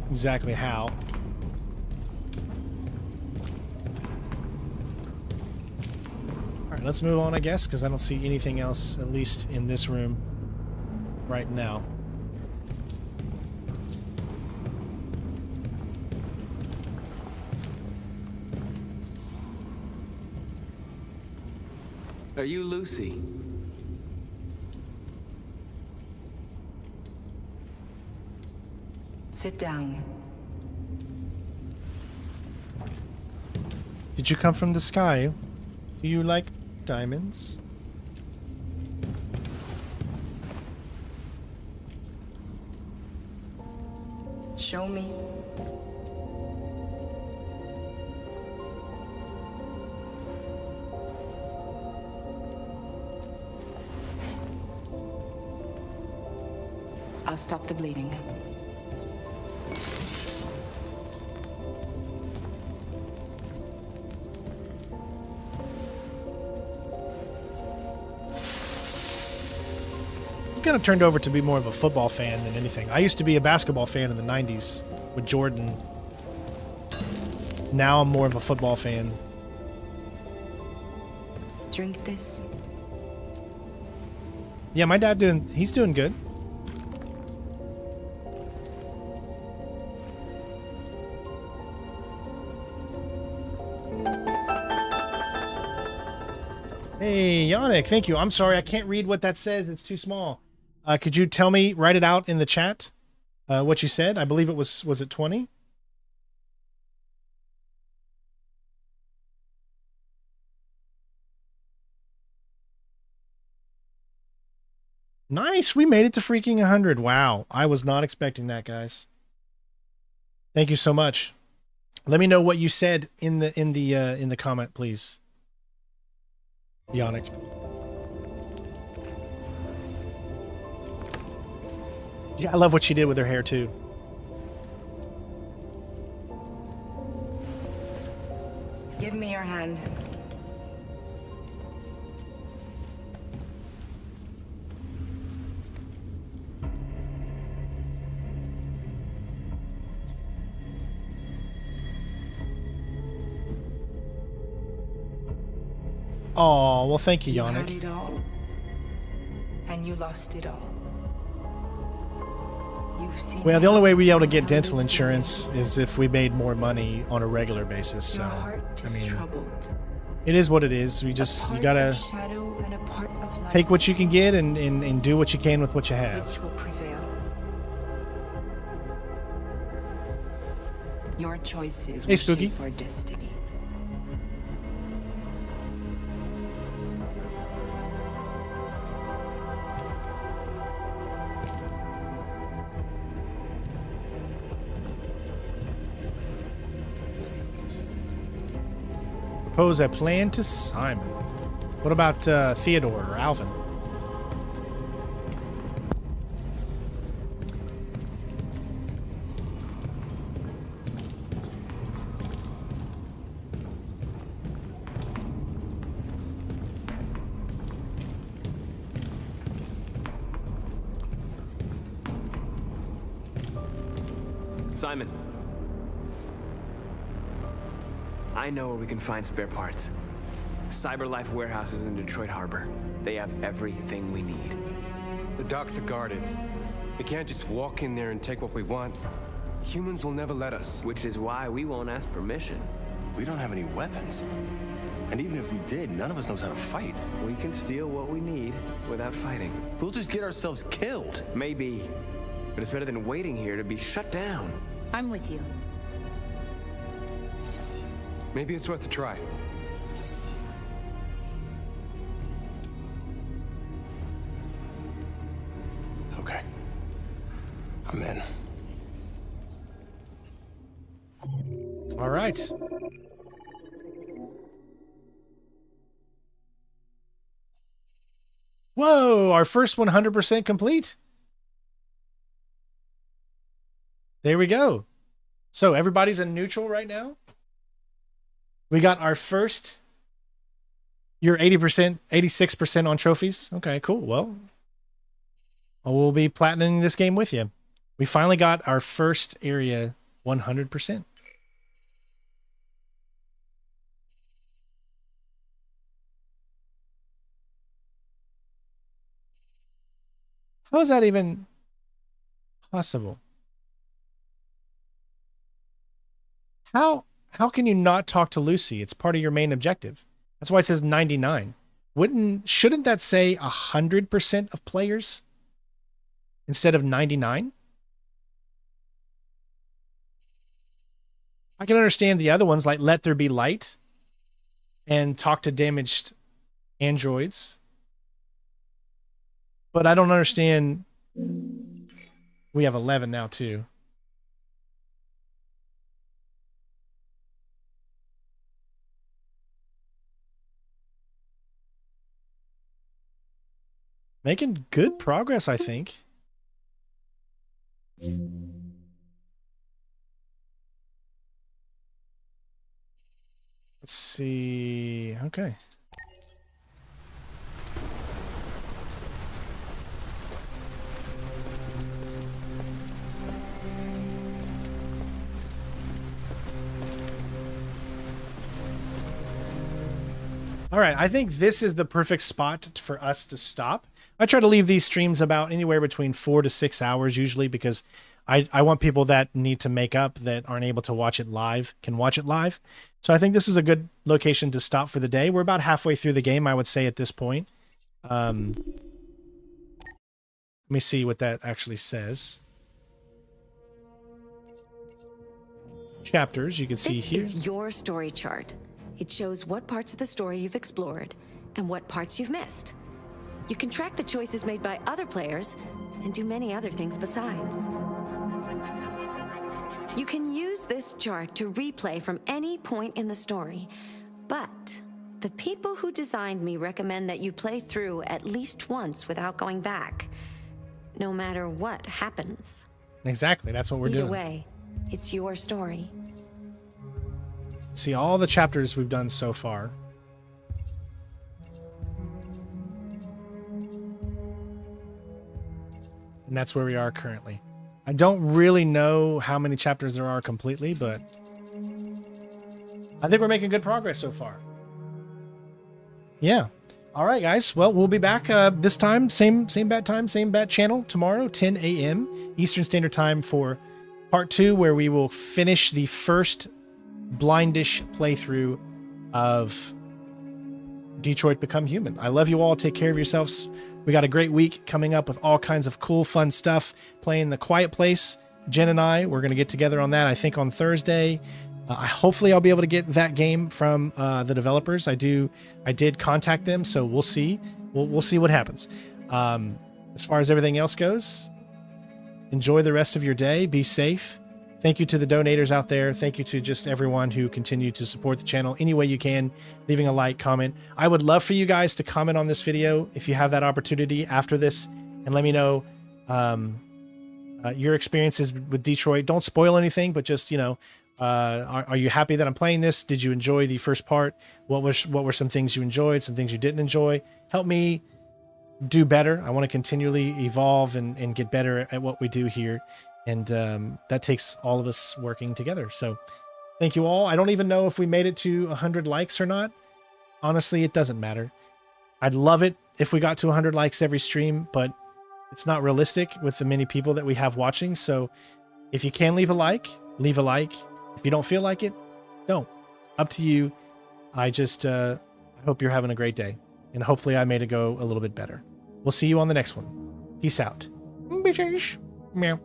exactly how. All right, let's move on, I guess, because I don't see anything else, at least in this room right now. Are you Lucy? Sit down. Did you come from the sky? Do you like diamonds? Show me. I'll stop the bleeding. I've kind of turned over to be more of a football fan than anything. I used to be a basketball fan in the 90s with Jordan. Now I'm more of a football fan. Drink this. Yeah, my dad he's doing good. Hey, Yannick, thank you. I'm sorry, I can't read what that says. It's too small. Could you tell me, write it out in the chat, what you said? I believe it was it 20? Nice, we made it to freaking 100. Wow, I was not expecting that, guys. Thank you so much. Let me know what you said in the comment, please. Yannick. Yeah, I love what she did with her hair too. Give me your hand. Oh, well, thank you, You had Yannick. it all, and you lost it all. You've seen. Well, the only way we'd be able to get how dental lives insurance is if we made more money on a regular basis. So, Your heart is troubled. it is what it is. We just, you gotta Shadow and a part of light take what you can get and do what you can with what you have. which will prevail. Your choices Hey, will Spooky. shape our destiny. Propose a plan to Simon. What about Theodore or Alvin? Simon. I know where we can find spare parts. CyberLife warehouse is in the Detroit Harbor. They have everything we need. The docks are guarded. We can't just walk in there and take what we want. Humans will never let us. Which is why we won't ask permission. We don't have any weapons. And even if we did, none of us knows how to fight. We can steal what we need without fighting. We'll just get ourselves killed. Maybe. But it's better than waiting here to be shut down. I'm with you. Maybe it's worth a try. Okay. I'm in. All right. Whoa, our first 100% complete. There we go. So everybody's in neutral right now. We got our first. You're 80%, 86% on trophies. Okay, cool. Well, we'll be platinuming this game with you. We finally got our first area 100%. How is that even possible? How can you not talk to Lucy? It's part of your main objective. That's why it says 99. Shouldn't that say 100% of players instead of 99? I can understand the other ones like Let There Be Light and talk to damaged androids. But I don't understand. We have 11 now too. Making good progress, I think. Let's see. Okay. All right, I think this is the perfect spot for us to stop. I try to leave these streams about anywhere between 4 to 6 hours usually because I want people that need to make up that aren't able to watch it live can watch it live. So I think this is a good location to stop for the day. We're about halfway through the game, I would say, at this point. Let me see what that actually says. Chapters, you can see here. This is your story chart. It shows what parts of the story you've explored and what parts you've missed. You can track the choices made by other players and do many other things besides. You can use this chart to replay from any point in the story, but the people who designed me recommend that you play through at least once without going back, no matter what happens. Exactly, that's what we're doing. Either way, it's your story. See all the chapters we've done so far. And that's where we are currently. I don't really know how many chapters there are completely, but I think we're making good progress so far. Yeah. All right, guys. Well, we'll be back this time. Same bat time, same bat channel tomorrow, 10 a.m. Eastern Standard Time for part 2, where we will finish the first blindish playthrough of Detroit Become Human. I love you all. Take care of yourselves. We got a great week coming up with all kinds of cool, fun stuff. Playing The Quiet Place. Jen and I, we're going to get together on that, I think, on Thursday. Hopefully I'll be able to get that game from the developers. I did contact them, so we'll see. We'll see what happens. As far as everything else goes, enjoy the rest of your day. Be safe. Thank you to the donators out there. Thank you to just everyone who continue to support the channel any way you can, leaving a like, comment. I would love for you guys to comment on this video if you have that opportunity after this, and let me know your experiences with Detroit. Don't spoil anything, but just, are you happy that I'm playing this? Did you enjoy the first part? What were some things you enjoyed, some things you didn't enjoy? Help me do better. I want to continually evolve and get better at what we do here. And that takes all of us working together. So thank you all. I don't even know if we made it to 100 likes or not. Honestly, it doesn't matter. I'd love it if we got to 100 likes every stream, but it's not realistic with the many people that we have watching. So if you can leave a like, leave a like. If you don't feel like it, don't. Up to you. I just hope you're having a great day. And hopefully I made it go a little bit better. We'll see you on the next one. Peace out. Meow.